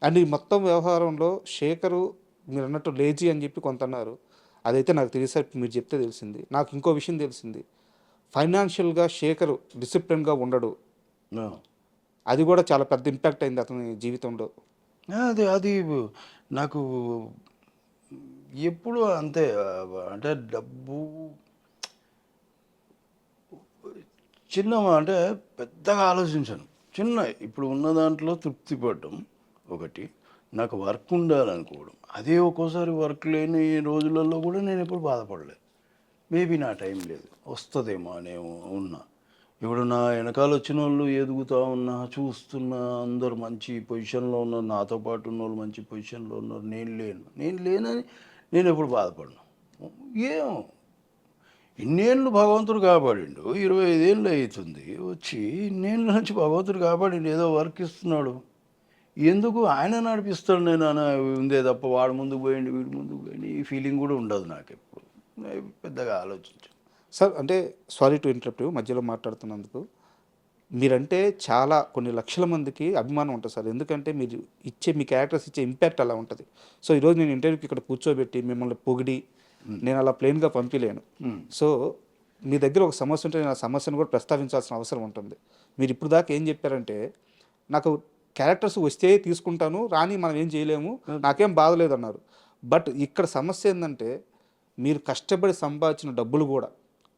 అండ్ ఈ మొత్తం వ్యవహారంలో శేఖరు మీరు అన్నట్టు లేజీ అని చెప్పి కొంత అన్నారు. అదైతే నాకు తెలిసేట్టు మీరు చెప్తే తెలిసింది. నాకు ఇంకో విషయం తెలిసింది, ఫైనాన్షియల్గా శేఖరు డిసిప్లిన్గా ఉండడు. అది కూడా చాలా పెద్ద ఇంపాక్ట్ అయింది అతని జీవితంలో. అది నాకు ఎప్పుడు అంతే. అంటే డబ్బు అంటే పెద్దగా ఆలోచించాను. ఇప్పుడు ఉన్న దాంట్లో తృప్తి పడడం ఒకటి, నాకు వర్క్ ఉండాలనుకోవడం. అదే ఒక్కోసారి వర్క్ లేని రోజులలో కూడా నేను ఎప్పుడు బాధపడలేదు. మేబీ నా టైం లేదు, వస్తుందేమో అనే ఉన్నా. ఇప్పుడు నా వెనకాల వచ్చిన వాళ్ళు ఎదుగుతూ ఉన్నా చూస్తున్నా, అందరు మంచి పొజిషన్లో ఉన్నారు, నాతో పాటు ఉన్న వాళ్ళు మంచి పొజిషన్లో ఉన్నారు, నేను లేనని నేను ఎప్పుడు బాధపడను. ఏమో ఇన్నేళ్ళు భగవంతుడు కాపాడిండు, 25 ఏళ్ళు అవుతుంది వచ్చి, ఇన్నేళ్ళ నుంచి భగవంతుడు కాపాడిండు, ఏదో వర్క్ ఇస్తున్నాడు, ఎందుకు ఆయన నడిపిస్తాడు నేను అని ఉందే తప్ప వాడు ముందుకు పోయిండు వీడు ముందుకు పోయిండు ఈ ఫీలింగ్ కూడా ఉండదు నాకు ఎప్పుడు. పెద్దగా ఆలోచించాను సార్. అంటే సారీ టు ఇంటరప్ట్, మధ్యలో మాట్లాడుతున్నందుకు. మీరంటే చాలా కొన్ని లక్షల మందికి అభిమానం ఉంటుంది సార్. ఎందుకంటే మీరు మీ క్యారెక్టర్స్ ఇచ్చే ఇంపాక్ట్ అలా ఉంటుంది. సో ఈరోజు నేను ఇంటర్వ్యూకి ఇక్కడ కూర్చోబెట్టి మిమ్మల్ని పొగిడి నేను అలా ప్లెయిన్గా పంపించలేను. సో మీ దగ్గర ఒక సమస్య ఉంటే నేను ఆ సమస్యను కూడా ప్రస్తావించాల్సిన అవసరం ఉంటుంది. మీరు ఇప్పుడు దాకా ఏం చెప్పారంటే, నాకు క్యారెక్టర్స్ వస్తే తీసుకుంటాను, రాని మనం ఏం చేయలేము, నాకేం బాధ లేదన్నారు. బట్ ఇక్కడ సమస్య ఏంటంటే, మీరు కష్టపడి సంపాదించిన డబ్బులు కూడా,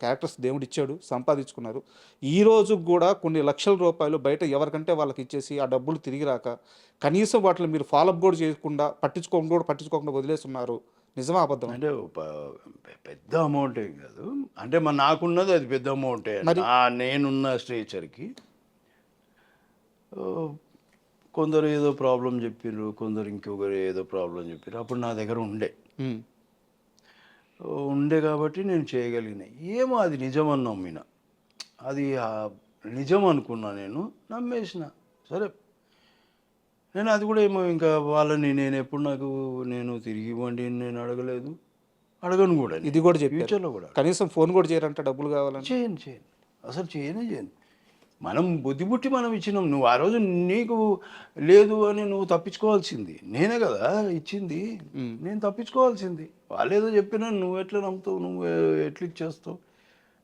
క్యారెక్టర్స్ దేవుడు ఇచ్చాడు, సంపాదించుకున్నారు, ఈ రోజు కూడా కొన్ని లక్షల రూపాయలు బయట ఎవరికంటే వాళ్ళకి ఇచ్చేసి ఆ డబ్బులు తిరిగి రాక కనీసం వాటిని మీరు ఫాలోఅప్ కూడా చేయకుండా పట్టించుకోకుండా వదిలేస్తున్నారు. నిజమా అబద్ధం? అంటే పెద్ద అమౌంట్ ఏం కాదు, అంటే నాకున్నది అది పెద్ద అమౌంటే. నేనున్న స్ట్రేచర్కి కొందరు ఏదో ప్రాబ్లం చెప్పారు, కొందరు ఇంకొకరు ఏదో ప్రాబ్లం చెప్పారు. అప్పుడు నా దగ్గర ఉండే కాబట్టి నేను చేయగలిగిన. ఏమో అది నిజమని నమ్మిన, అది నిజం అనుకున్నా, నేను నమ్మేసిన. సరే నేను అది కూడా ఏమో ఇంకా వాళ్ళని నేను ఎప్పుడు నేను తిరిగి ఇవ్వండి నేను అడగను కూడా. ఇది కూడా చెప్పి ఫ్యూచర్లో కూడా కనీసం ఫోన్ కూడా చేయరంట డబ్బులు కావాలని. చేయను అసలు చేయను. మనం బుద్ధి పుట్టి మనం ఇచ్చినాం. నువ్వు ఆ రోజు నీకు లేదు అని నువ్వు తప్పించుకోవాల్సింది నేనే కదా ఇచ్చింది. నేను తప్పించుకోవాల్సింది. వాళ్ళేదో చెప్పినా నువ్వు ఎట్లా నమ్ముతావు, నువ్వు ఎట్లా ఇచ్చేస్తావు?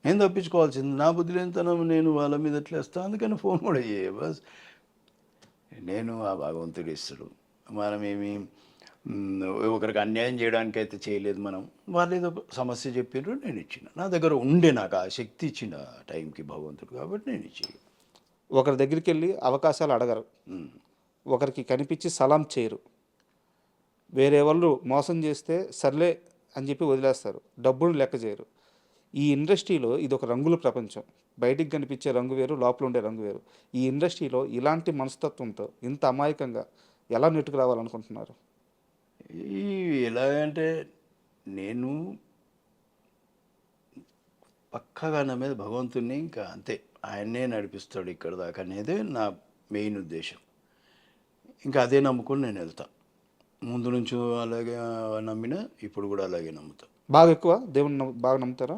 నేను తప్పించుకోవాల్సింది. నా బుద్ధి లేనితనం నేను వాళ్ళ మీద ఎట్లా వేస్తాను. అందుకని ఫోన్ కూడా చేయ బస్. నేను ఆ భగవంతుడు ఇస్తాడు. మనమేమి ఒకరికి అన్యాయం చేయడానికి అయితే చేయలేదు. మనం వాళ్ళు ఏదో సమస్య చెప్పారు, నేను ఇచ్చిన. నా దగ్గర ఉండే నాకు ఆ శక్తి ఇచ్చిన టైంకి భగవంతుడు, కాబట్టి నేను ఇచ్చి. ఒకరి దగ్గరికి వెళ్ళి అవకాశాలు అడగరు, ఒకరికి కనిపించి సలాం చేయరు, వేరే వాళ్ళు మోసం చేస్తే సర్లే అని చెప్పి వదిలేస్తారు, డబ్బులు లెక్క చేయరు. ఈ ఇండస్ట్రీలో ఇది ఒక రంగుల ప్రపంచం. బయటికి కనిపించే రంగు వేరు, లోపల ఉండే రంగు వేరు. ఈ ఇండస్ట్రీలో ఇలాంటి మనస్తత్వంతో ఇంత అమాయకంగా ఎలా నెట్టుకు రావాలనుకుంటున్నారు? ఈ ఎలాగంటే నేను పక్కగా నా మీద భగవంతుడిని ఇంకా అంతే, ఆయన్నే నడిపిస్తాడు ఇక్కడ దాకా అనేది నా మెయిన్ ఉద్దేశం. ఇంకా అదే నమ్ముకొని నేను వెళ్తా. ముందు నుంచి అలాగే నమ్మినా ఇప్పుడు కూడా అలాగే నమ్ముతా. బాగా ఎక్కువ దేవుని బాగా నమ్ముతారా?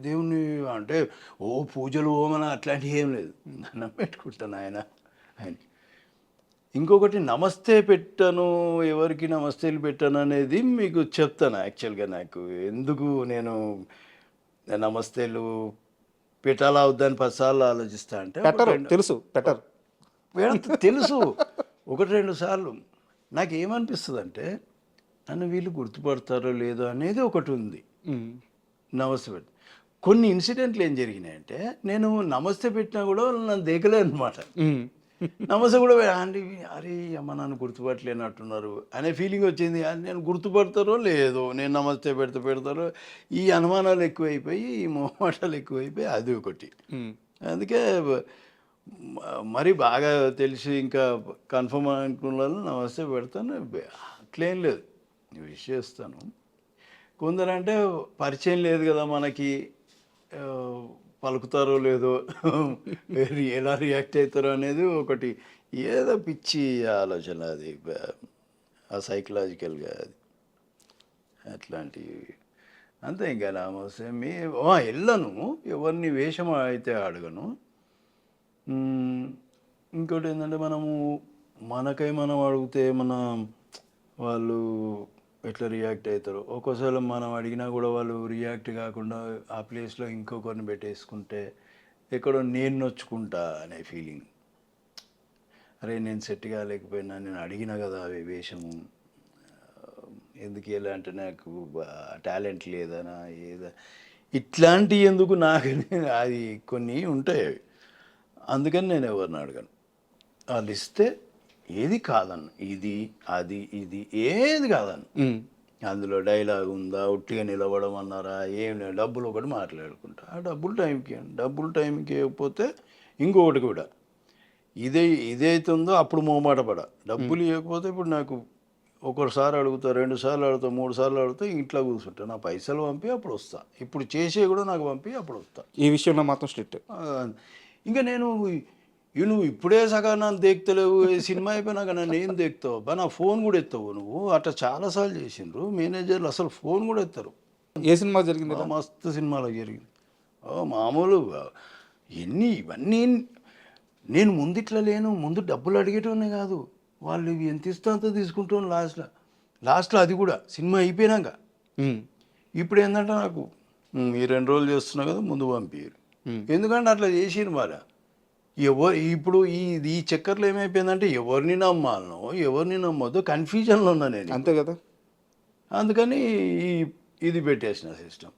దేవుని అంటే ఓ పూజలు ఓమన అట్లాంటివి ఏం లేదు. నమ్మెట్టుకుంటాను ఆయన. ఇంకొకటి నమస్తే పెట్టాను, ఎవరికి నమస్తేలు పెట్టాను అనేది మీకు చెప్తాను. యాక్చువల్గా నాకు ఎందుకు నేను నమస్తేలు పెట్టాలా వద్దని 10 సార్లు ఆలోచిస్తా అంటే తెలుసు పెట్టరు, తెలుసు. 1-2 సార్లు నాకు ఏమనిపిస్తుంది అంటే నన్ను వీళ్ళు గుర్తుపడతారో లేదో అనేది ఒకటి ఉంది. నమస్తే పెట్టి కొన్ని ఇన్సిడెంట్లు ఏం జరిగినాయంటే నేను నమస్తే పెట్టినా కూడా నన్ను దేకలే అనమాట. నమస్తే కూడా అండి అరే అమ్మ నన్ను గుర్తుపట్టలేనట్టున్నారు అనే ఫీలింగ్ వచ్చింది. నేను గుర్తుపడతారో లేదో, నేను నమస్తే పెడతారో, ఈ అనుమానాలు ఎక్కువైపోయి, ఈ మొహమాటాలు ఎక్కువైపోయి, అది ఒకటి. అందుకే మరి బాగా తెలిసి ఇంకా కన్ఫర్మ్ అనుకున్నాను నమస్తే పెడతాను, అట్లేం లేదు, విష్ చేస్తాను. కొందరంటే పరిచయం లేదు కదా మనకి, పలుకుతారో లేదో, ఎలా రియాక్ట్ అవుతారో అనేది ఒకటి, ఏదో పిచ్చి ఆలోచన అది, ఆ సైకలాజికల్గా అది అట్లాంటివి. అంతే. ఇంకా నమస్తే వెళ్ళను, ఎవరిని వేషం అయితే అడగను. ఇంకోటి ఏంటంటే మనము మనకై మనం అడిగితే వాళ్ళు ఎట్లా రియాక్ట్ అవుతారు. ఒక్కోసారి మనం అడిగినా కూడా వాళ్ళు రియాక్ట్ కాకుండా ఆ ప్లేస్లో ఇంకొకరిని పెట్టేసుకుంటే ఎక్కడో నేను నొచ్చుకుంటా అనే ఫీలింగ్. అరే నేను సెట్ కాలేకపోయినా, నేను అడిగినా కదా అవి వేషము, ఎందుకు ఎలా అంటే నాకు టాలెంట్ లేదనా ఏదా, ఇట్లాంటివి ఎందుకు నాకు అది కొన్ని ఉంటాయి అవి. అందుకని నేను ఎవరిని అడగను. వాళ్ళు ఇస్తే ఏది కాదన్ను, ఇది అది ఇది ఏది కాదన్ను. అందులో డైలాగ్ ఉందా, ఉట్టిగా నిలబడం అన్నారా, ఏం లేదు, డబ్బులు ఒకటి మాట్లాడుకుంటా. ఆ డబ్బులు టైంకి ఇవ్వండి. డబ్బులు టైంకి ఇవ్వకపోతే ఇంకొకటి కూడా ఇదైతుందో అప్పుడు మొహమాట పడ. డబ్బులు ఇవ్వకపోతే ఇప్పుడు నాకు ఒకసారి అడుగుతా, 2 సార్లు అడుగుతా, 3 సార్లు అడుగుతా, ఇంట్లో కూర్చుంటా. నా పైసలు పంపి అప్పుడు వస్తా. ఇప్పుడు చేసే కూడా నాకు పంపి అప్పుడు వస్తా. ఈ విషయంలో మాత్రం స్ట్రిక్ట్. ఇంకా నేను నువ్వు ఇప్పుడే సగం నన్ను దేక్తలేవు, సినిమా అయిపోయినాక నన్ను ఏం దేక్తావు బా, నా ఫోన్ కూడా ఎత్తావు నువ్వు. అట్లా చాలాసార్లు చేసిండ్రు మేనేజర్లు, అసలు ఫోన్ కూడా ఎత్తారు. ఏ సినిమా జరిగింది? మస్తు సినిమాలో జరిగింది. మామూలు ఇవన్నీ నేను ముందు ఇట్లా లేను. ముందు డబ్బులు అడిగేటోనే కాదు, వాళ్ళు ఎంత ఇస్తే అంత తీసుకుంటాను లాస్ట్లో అది కూడా సినిమా అయిపోయినాక. ఇప్పుడు ఏంటంటే నాకు ఈ 2 రోజులు చేస్తున్నా కదా, ముందు పంపించారు. ఎందుకంటే అట్లా చేసిరు మరి. ఇప్పుడు ఈ చక్కర్లో ఏమైపోయిందంటే ఎవరిని నమ్మాలనో ఎవరిని నమ్మొద్దో కన్ఫ్యూజన్లో ఉన్నా నేను. అంతే కదా. అందుకని ఇది పెట్టేసిన సిస్టమ్.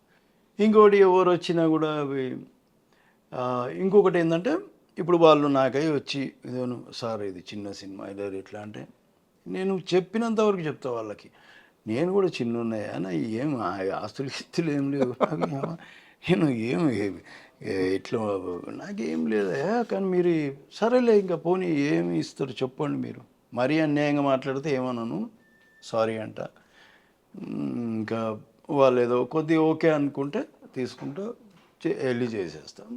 ఇంకోటి ఎవరు వచ్చినా కూడా ఇంకొకటి ఏంటంటే ఇప్పుడు వాళ్ళు నాకై వచ్చి ఇదేను సార్ ఇది చిన్న సినిమా ఇలా ఎట్లా అంటే నేను చెప్పినంతవరకు చెప్తా వాళ్ళకి. నేను కూడా చిన్న ఉన్నాయా ఏం ఆస్తులు గిస్తులు ఏం లేవు, నేను ఇట్లా నాకేం లేదా, కానీ మీరు సరేలే ఇంకా పోనీ ఏమి ఇస్తారు చెప్పండి, మీరు మరీ అన్యాయంగా మాట్లాడితే ఏమన్నాను సారీ అంట. ఇంకా వాళ్ళు ఏదో కొద్దిగా ఓకే అనుకుంటే తీసుకుంటూ వెళ్ళి చేసేస్తాం.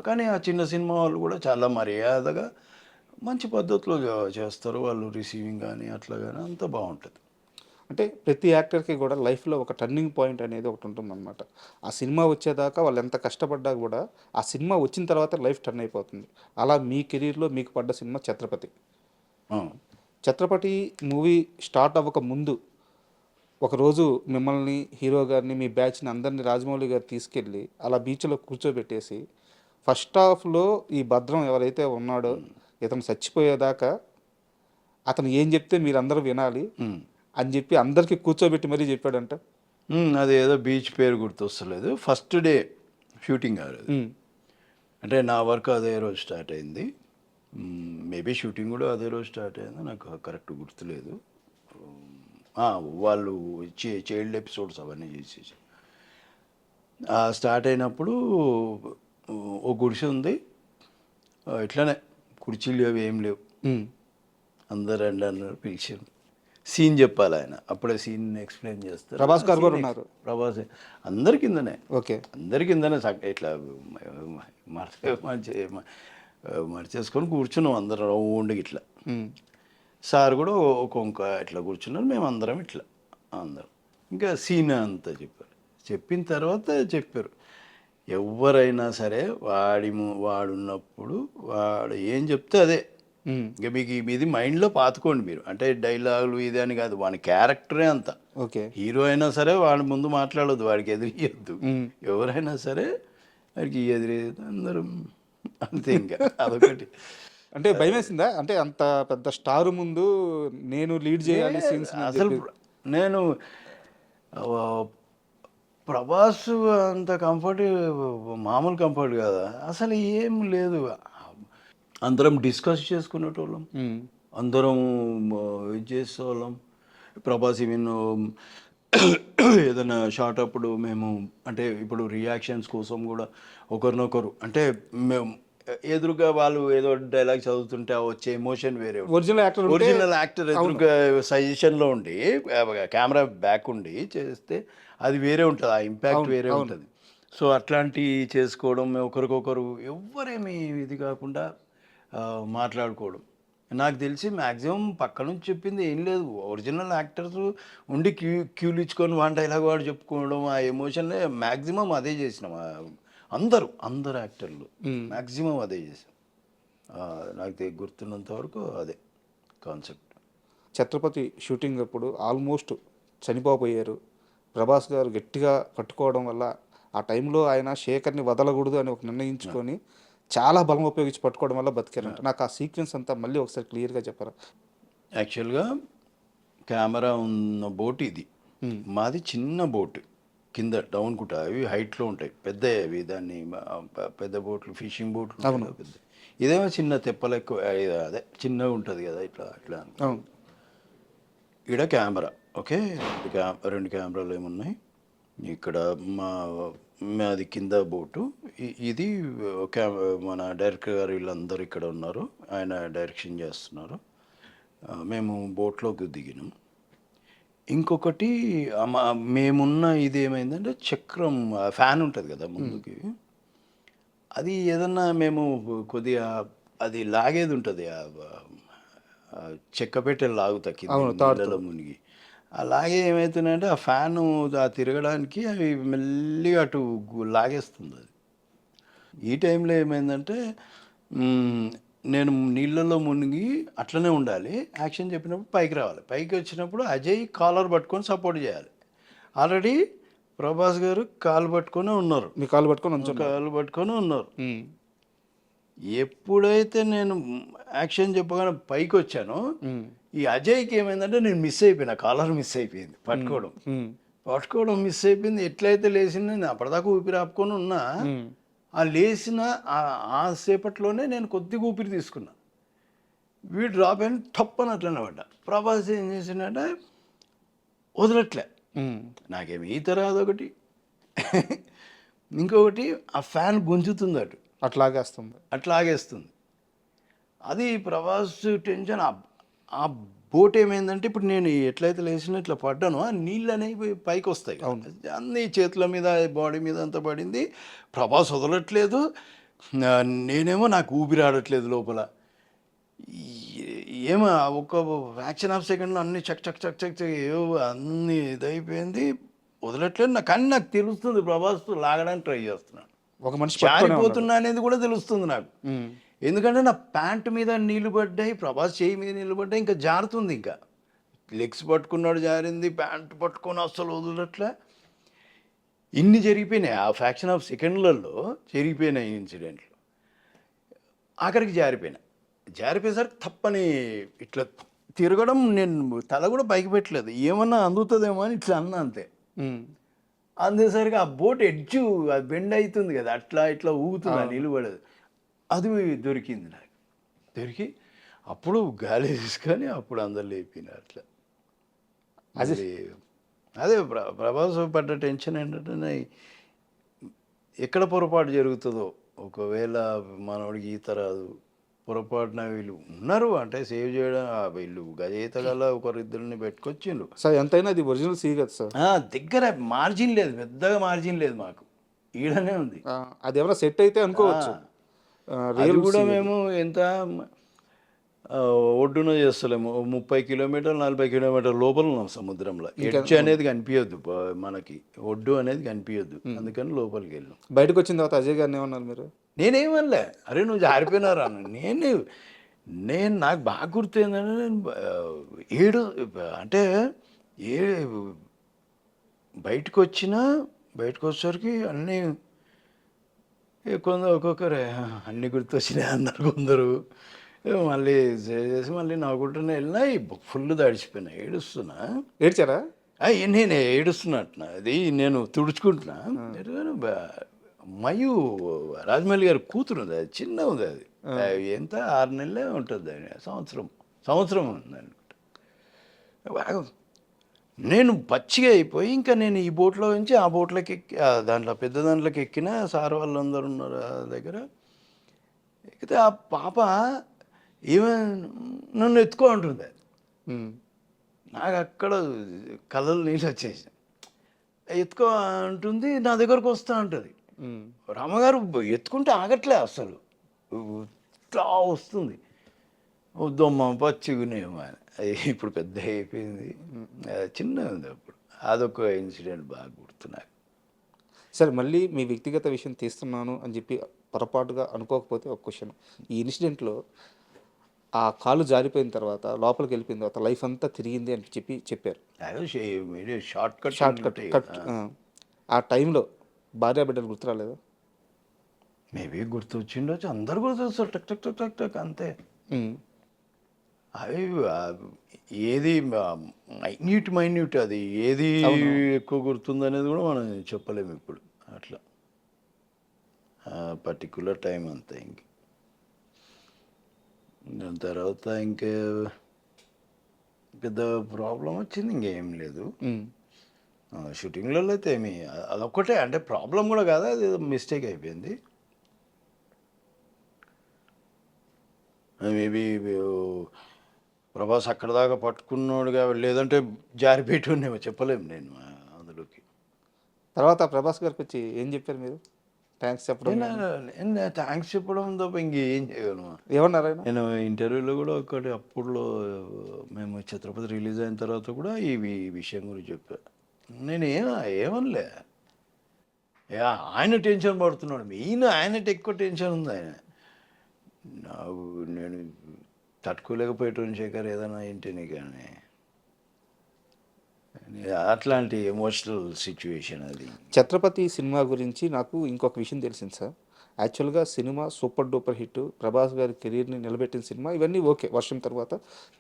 కానీ ఆ చిన్న సినిమా వాళ్ళు కూడా చాలా మర్యాదగా మంచి పద్ధతిలో చేస్తారు. వాళ్ళు రిసీవింగ్ కానీ అట్లా కానీ అంతా బాగుంటుంది. అంటే ప్రతి యాక్టర్కి కూడా లైఫ్లో ఒక టర్నింగ్ పాయింట్ అనేది ఒకటి ఉంటుందన్నమాట. ఆ సినిమా వచ్చేదాకా వాళ్ళు ఎంత కష్టపడ్డా కూడా ఆ సినిమా వచ్చిన తర్వాత లైఫ్ టర్న్ అయిపోతుంది. అలా మీ కెరీర్లో మీకు పడ్డ సినిమా 'ఛత్రపతి'. ఆ. 'ఛత్రపతి' మూవీ స్టార్ట్ అవ్వక ముందు ఒకరోజు మిమ్మల్ని, హీరో గారిని, మీ బ్యాచ్ని అందరినీ రాజమౌళి గారు తీసుకెళ్ళి అలా బీచ్లో కూర్చోబెట్టేసి ఫస్ట్ హాఫ్లో ఈ భద్రం ఎవరైతే ఉన్నాడో ఇతను చచ్చిపోయేదాకా అతను ఏం చెప్తే మీరందరూ వినాలి అని చెప్పి అందరికీ కూర్చోబెట్టి మరీ చెప్పాడంట. అది ఏదో బీచ్ పేరు గుర్తొస్తలేదు. ఫస్ట్ డే షూటింగ్ అది. అంటే నా వర్క్ అదే రోజు స్టార్ట్ అయింది. మేబీ షూటింగ్ కూడా అదే రోజు స్టార్ట్ అయింది, నాకు కరెక్ట్ గుర్తులేదు. వాళ్ళు చైల్డ్ ఎపిసోడ్స్ అవన్నీ చేసేసి స్టార్ట్ అయినప్పుడు ఓ గుడిసె ఉంది, ఇట్లానే కుర్చీలు అవి ఏం లేవు. అందరు రండి అన్నారు, పిలిచారు. సీన్ చెప్పాలి ఆయన, అప్పుడే సీన్ ఎక్స్ప్లెయిన్ చేస్తారు. ప్రభాస్ గారు కూడా ఉన్నారు. ప్రభాస్ అందరి కిందనే, ఓకే, అందరి కిందనే ఇట్లా మర్చేసుకొని కూర్చున్నాం అందరం రౌండ్కి ఇట్లా. సార్ కూడా ఒక ఇట్లా కూర్చున్నారు, మేము అందరం ఇట్లా అందరం. ఇంకా సీన్ అంతా చెప్పారు. చెప్పిన తర్వాత చెప్పారు, ఎవరైనా సరే వాడున్నప్పుడు వాడు ఏం చెప్తే అదే. ఇంకా మీకు ఇది మైండ్లో పాతుకోండి మీరు. అంటే డైలాగులు ఇది అని కాదు, వాడి క్యారెక్టరే అంత. ఓకే, హీరో అయినా సరే వాడి ముందు మాట్లాడొద్దు, వాడికి ఎదిరియద్దు. ఎవరైనా సరే వాడికి ఎదిరియద్దు, అందరం అంతే. ఇంకా అదొకటి. అంటే భయం వేసిందా? అంటే అంత పెద్ద స్టార్ ముందు నేను లీడ్ చేయాలి సీన్స్? అసలు నేను ప్రభాస్ అంత కంఫర్ట్ మామూలు కంఫర్ట్ కదా, అసలు ఏం లేదు. అందరం డిస్కస్ చేసుకునేటోళ్ళం, అందరం ఇది చేసేవాళ్ళం. ప్రభాస్ ఈవెన్ ఏదైనా షార్ట్ అప్పుడు మేము అంటే ఇప్పుడు రియాక్షన్స్ కోసం కూడా ఒకరినొకరు అంటే మేము ఎదురుగా వాళ్ళు ఏదో డైలాగ్ చదువుతుంటే వచ్చే ఎమోషన్ వేరే. ఒరిజినల్ యాక్టర్ ఎదురుగా సజెషన్లో ఉండి కెమెరా బ్యాక్ ఉండి చేస్తే అది వేరే ఉంటుంది, ఆ ఇంపాక్ట్ వేరే ఉంటుంది. సో అట్లాంటివి చేసుకోవడం, ఒకరికొకరు ఎవరేమి ఇది కాకుండా మాట్లాడుకోవడం. నాకు తెలిసి మ్యాక్సిమం పక్క నుంచి చెప్పింది ఏం లేదు. ఒరిజినల్ యాక్టర్స్ ఉండి క్యూలు ఇచ్చుకొని వన్ డైలాగ్ వాడు చెప్పుకోవడం, ఆ ఎమోషన్ మ్యాక్సిమం అదే చేసినాం. అందరు యాక్టర్లు మ్యాక్సిమం అదే చేసాం. నాకు గుర్తున్నంత వరకు అదే కాన్సెప్ట్. 'ఛత్రపతి' షూటింగ్ అప్పుడు ఆల్మోస్ట్ చనిపోయారు. ప్రభాస్ గారు గట్టిగా పట్టుకోవడం వల్ల ఆ టైంలో ఆయన శేఖర్ని వదలకూడదు అని ఒక నిర్ణయించుకొని చాలా బలం ఉపయోగించి పట్టుకోవడం వల్ల బతికారంట. నాకు ఆ సీక్వెన్స్ అంతా మళ్ళీ ఒకసారి క్లియర్గా చెప్పారా? యాక్చువల్గా కెమెరా ఉన్న బోట్ ఇది, మాది చిన్న బోట్, కింద డౌన్ కుట, అవి హైట్లో ఉంటాయి, పెద్ద అవి. దాన్ని పెద్ద బోట్లు, ఫిషింగ్ బోట్లు పెద్ద. ఇదేమో చిన్న తెప్పలు ఎక్కువ, అదే చిన్నగా ఉంటుంది కదా ఇట్లా అట్లా. ఇక్కడ కెమెరా ఓకే, రెండు కెమెరాలు ఏమున్నాయి ఇక్కడ. మాది కింద బోటు, ఇది మన డైరెక్టర్ గారు వీళ్ళందరూ ఇక్కడ ఉన్నారు, ఆయన డైరెక్షన్ చేస్తున్నారు. మేము బోట్లోకి దిగినాం. ఇంకొకటి మేమున్న ఇది ఏమైందంటే చక్రం ఫ్యాన్ ఉంటుంది కదా ముందుకి, అది ఏదన్నా మేము కొద్దిగా అది లాగేది ఉంటుంది, చెక్క పెట్టెలు లాగుతా కింద మునిగి. అలాగే ఏమవుతుందంటే ఆ ఫ్యాను తిరగడానికి అవి మెల్లిగా అటు లాగేస్తుంది అది. ఈ టైంలో ఏమైందంటే నేను నీళ్ళలో మునిగి అట్లనే ఉండాలి, యాక్షన్ చెప్పినప్పుడు పైకి రావాలి. పైకి వచ్చినప్పుడు అజయ్ కాలర్ పట్టుకొని సపోర్ట్ చేయాలి. ఆల్రెడీ ప్రభాస్ గారు కాలు పట్టుకొని ఉన్నారు, మీ కాలు పట్టుకొని ఉన్నారు. ఎప్పుడైతే నేను యాక్షన్ చెప్పగానే పైకి వచ్చానో ఈ అజయ్కి ఏమైందంటే నేను మిస్ అయిపోయినా, కాలర్ మిస్ అయిపోయింది, పట్టుకోవడం మిస్ అయిపోయింది. ఎట్లయితే లేచింది, నేను అప్పటిదాకా ఊపిరి ఆపుకొని ఉన్నా, ఆ లేచిన ఆ సేపట్లోనే నేను కొద్దిగా ఊపిరి తీసుకున్నా. వీడు డ్రాప్ అయిన తప్పని అట్లనే పడ్డా. ప్రభాస్ ఏం చేసిందంటే వదలట్లే, నాకేమి ఈత రాదు ఒకటి, ఇంకొకటి ఆ ఫ్యాన్ గుంజుతుంది అటు, అట్లాగేస్తుంది. అది ప్రభాస్ టెన్షన్. ఆ బోట్ ఏమైందంటే ఇప్పుడు నేను ఎట్లయితే లేచినా ఇట్లా పడ్డానో ఆ నీళ్ళు అనేవి పైకి వస్తాయి, అన్నీ చేతుల మీద బాడీ మీద అంతా పడింది. ప్రభాస్ వదలట్లేదు, నేనేమో నాకు ఊపిరి ఆడట్లేదు లోపల. ఏమో ఒక ఫ్రాక్షన్ ఆఫ్ సెకండ్లో అన్ని చక్ చక్ చక్ చక్ చక్ ఏవో అన్ని ఇదైపోయింది. వదలట్లేదు నాకు, కానీ నాకు తెలుస్తుంది ప్రభాస్ లాగడానికి ట్రై చేస్తున్నాను, ఒక మనిషి పట్టుకునే ఉన్నాడు. జారిపోతున్నా అనేది కూడా తెలుస్తుంది నాకు. ఎందుకంటే నా ప్యాంట్ మీద నీళ్లు పడ్డాయి, ప్రభాస్ చేయి మీద నీళ్లు పడ్డాయి, ఇంకా జారుతుంది. ఇంకా లెగ్స్ పట్టుకున్నాడు జారింది, ప్యాంట్ పట్టుకొని అస్సలు వదలట్లే. ఇన్ని జరిగిపోయినాయి ఆ ఫ్రాక్షన్ ఆఫ్ సెకండ్లలో, జరిగిపోయినాయి ఇన్సిడెంట్లు. ఆఖరికి జారిపోయేసరికి తప్పని ఇట్లా తిరగడం, నేను తల కూడా పైకి పెట్టలేదు, ఏమన్నా అందుతుందేమో అని ఇట్లా అన్నా అంతే. అందేసరికి ఆ బోట్ ఎడ్జు అది బెండ్ అవుతుంది కదా, అట్లా ఇట్లా ఊగుతుంది, నిలబడదు. అది దొరికింది నాకు. దొరికి అప్పుడు గాలి తీసుకొని అప్పుడు అందరు లేపినారు అట్లా. అదే ప్రభాస్ పడ్డ టెన్షన్ ఏంటంటే, ఎక్కడ పొరపాటు జరుగుతుందో, ఒకవేళ మనోడికి ఈత రాదు, పొరపాటున వీళ్ళు ఉన్నారు అంటే సేవ్ చేయడం, వీళ్ళు గజయిత గల ఒకరిద్దరిని పెట్టుకొచ్చిండ్రు సార్. ఎంతైనా అది ఒరిజినల్ సీ కదా సార్, దగ్గర మార్జిన్ లేదు, పెద్దగా మార్జిన్ లేదు మాకు, ఈడనే ఉంది. అది ఏమైనా సెట్ అయితే అనుకోవచ్చు. అది కూడా మేము ఎంత ఒడ్డున చేస్తలేము, 30 కిలోమీటర్లు 40 కిలోమీటర్ల లోపల ఉన్నాం సముద్రంలో. ఎడ్జ్ అనేది కనిపించద్దు మనకి, ఒడ్డు అనేది కనిపించద్దు, అందుకని లోపలికి వెళ్ళాం. బయటకు వచ్చిన తర్వాత అజయ్ గారిని ఏమన్నారు మీరు? నేనేమనలే, అరే నువ్వు జారిపోయినారా నేను నాకు బాగా గుర్తు ఏంటంటే, నేను అంటే బయటకు వచ్చేసరికి అన్నీ కొందరు ఒక్కొక్కరే అన్నీ గుర్తొచ్చినాయి అన్నారు కొందరు. మళ్ళీ చేసి మళ్ళీ నవ్వుకుంటూనే వెళ్ళినా, ఫుల్ తడిచిపోయినా, ఏడ్చారా? నేను ఏడుస్తున్నట్టున్నా, అది నేను తుడుచుకుంటున్నా. మయూ రాజమౌళి గారి కూతురు ఉంది, అది చిన్న ఉంది, అది ఎంత 6 నెలలే ఉంటుంది, అది సంవత్సరం ఉంది అనుకుంటా. నేను పచ్చిగా అయిపోయి ఇంకా నేను ఈ బోట్లో నుంచి ఆ బోట్లోకి ఎక్కి, దాంట్లో పెద్ద దాంట్లోకి ఎక్కిన, సార్ వాళ్ళందరూ ఉన్నారు ఆ దగ్గర. ఎక్కితే ఆ పాప నన్ను ఎత్తుకో అంటుంది. నాకు అక్కడ కళ్ళలు నీళ్ళు వచ్చేసి, ఎత్తుకో అంటుంది, నా దగ్గరకు వస్తా ఉంటుంది. రామగారు ఎత్తుకుంటే ఆగట్లే అసలు, ఇట్లా వస్తుంది. వద్దమ్మా పచ్చిగునేమో అని. ఇప్పుడు పెద్ద అయిపోయింది, చిన్న ఉంది అప్పుడు. అదొక ఇన్సిడెంట్ బాగా గుర్తున్నాను. సరే, మళ్ళీ మీ వ్యక్తిగత విషయం తీస్తున్నాను అని చెప్పి పొరపాటుగా అనుకోకపోతే ఒక క్వశ్చన్. ఈ ఇన్సిడెంట్లో ఆ కాలు జారిపోయిన తర్వాత, లోపలికి వెళ్ళిపోయిన తర్వాత లైఫ్ అంతా తిరిగింది అని చెప్పారు. Short cut. ఆ టైంలో భార్య బిడ్డలు గుర్తు రాలేదా? మేబీ గుర్తు వచ్చిండొచ్చు, అందరు గుర్తొస్తారు, టక్ టక్ టక్ టక్ టక్ అంతే. అవి ఏది మైన్యూట్ అది ఏది ఎక్కువ గుర్తుంది అనేది కూడా మనం చెప్పలేము ఇప్పుడు. అట్లా పర్టికులర్ టైం అంతే. దాని తర్వాత ఇంకా పెద్ద ప్రాబ్లం వచ్చింది, ఇంకేం లేదు. షూటింగ్లలో అయితే అదొక్కటే, అంటే ప్రాబ్లం కూడా కాదు, అది మిస్టేక్ అయిపోయింది. మేబీ ప్రభాస్ అక్కడ దాకా పట్టుకున్నాడుగా, లేదంటే జారిపెట్టునేమో, చెప్పలేము నేను అందులోకి. తర్వాత ప్రభాస్ గారికి వచ్చి ఏం చెప్పారు మీరు? థ్యాంక్స్ చెప్పడం? థ్యాంక్స్ చెప్పడం తప్ప ఇంకేం చేయగలను. ఏమన్నారు? నేను ఇంటర్వ్యూలో కూడా ఒకటి, అప్పుడులో మేము ఛత్రపతి రిలీజ్ అయిన తర్వాత కూడా ఈ విషయం గురించి చెప్పాను. నేను ఏమనలే, ఆయన టెన్షన్ పడుతున్నాడు, ఆయనకి ఎక్కువ టెన్షన్ ఉంది. నేను తట్టుకోలేకపోయేటోని శేఖర్ ఏదైనా ఏంటని, కానీ అట్లాంటి ఎమోషనల్ సిచ్యువేషన్ అది. ఛత్రపతి సినిమా గురించి నాకు ఇంకొక విషయం తెలిసింది సార్. యాక్చువల్గా cinema super duper hit, Prabhas గారి కెరీర్ని నిలబెట్టిన సినిమా, ఇవన్నీ ఓకే. వర్షం తర్వాత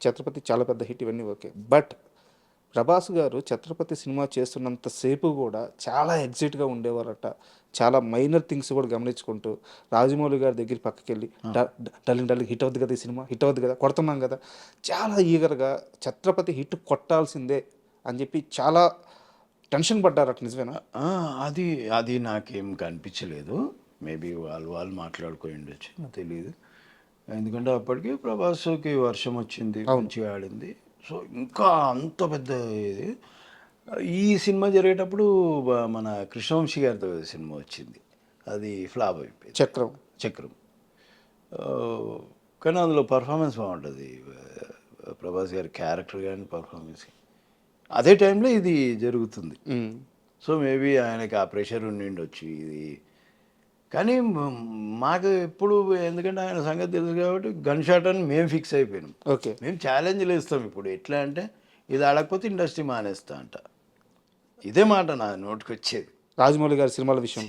ఛత్రపతి చాలా పెద్ద హిట్, ఇవన్నీ ఓకే. బట్ ప్రభాస్ గారు ఛత్రపతి సినిమా చేస్తున్నంతసేపు కూడా చాలా ఎగ్జైట్గా ఉండేవారట. చాలా మైనర్ థింగ్స్ కూడా గమనించుకుంటూ రాజమౌళి గారి దగ్గర పక్కకి వెళ్ళి, డార్లింగ్ హిట్ అవుద్ది కదా, ఈ సినిమా హిట్ అవుద్ది కదా, కొడుతున్నాం కదా, చాలా ఈగర్గా ఛత్రపతి హిట్ కొట్టాల్సిందే అని చెప్పి చాలా టెన్షన్ పడ్డారట. నిజమేనా? అది నాకేం కనిపించలేదు. మేబీ వాళ్ళు మాట్లాడుకొని ఉండొచ్చు, నాకు తెలియదు. ఎందుకంటే అప్పటికి ప్రభాస్కి వర్షం వచ్చింది, మంచిగా ఆడింది. సో ఇంకా అంత పెద్ద ఇది. ఈ సినిమా జరిగేటప్పుడు మన కృష్ణవంశీ గారితో సినిమా వచ్చింది, అది ఫ్లాప్ అయిపోయింది, చక్రం. కానీ అందులో పర్ఫార్మెన్స్ బాగుంటుంది, ప్రభాస్ గారి క్యారెక్టర్ కానీ పర్ఫార్మెన్స్. అదే టైంలో ఇది జరుగుతుంది. సో మేబీ ఆయనకి ఆ ప్రెషర్ ఉండిండొచ్చు ఇది. కానీ మాకు ఎప్పుడు, ఎందుకంటే ఆయన సంగతి తెలుసు కాబట్టి గన్ షాట్ అని మేము ఫిక్స్ అయిపోయినాం. ఓకే. మేము ఛాలెంజ్లు ఇస్తాం ఇప్పుడు. ఎట్లా అంటే ఇది ఆడకపోతే ఇండస్ట్రీ మానేస్తా అంట. ఇదే మాట నా నోటికి వచ్చేది. రాజమౌళి గారి సినిమాల విషయం.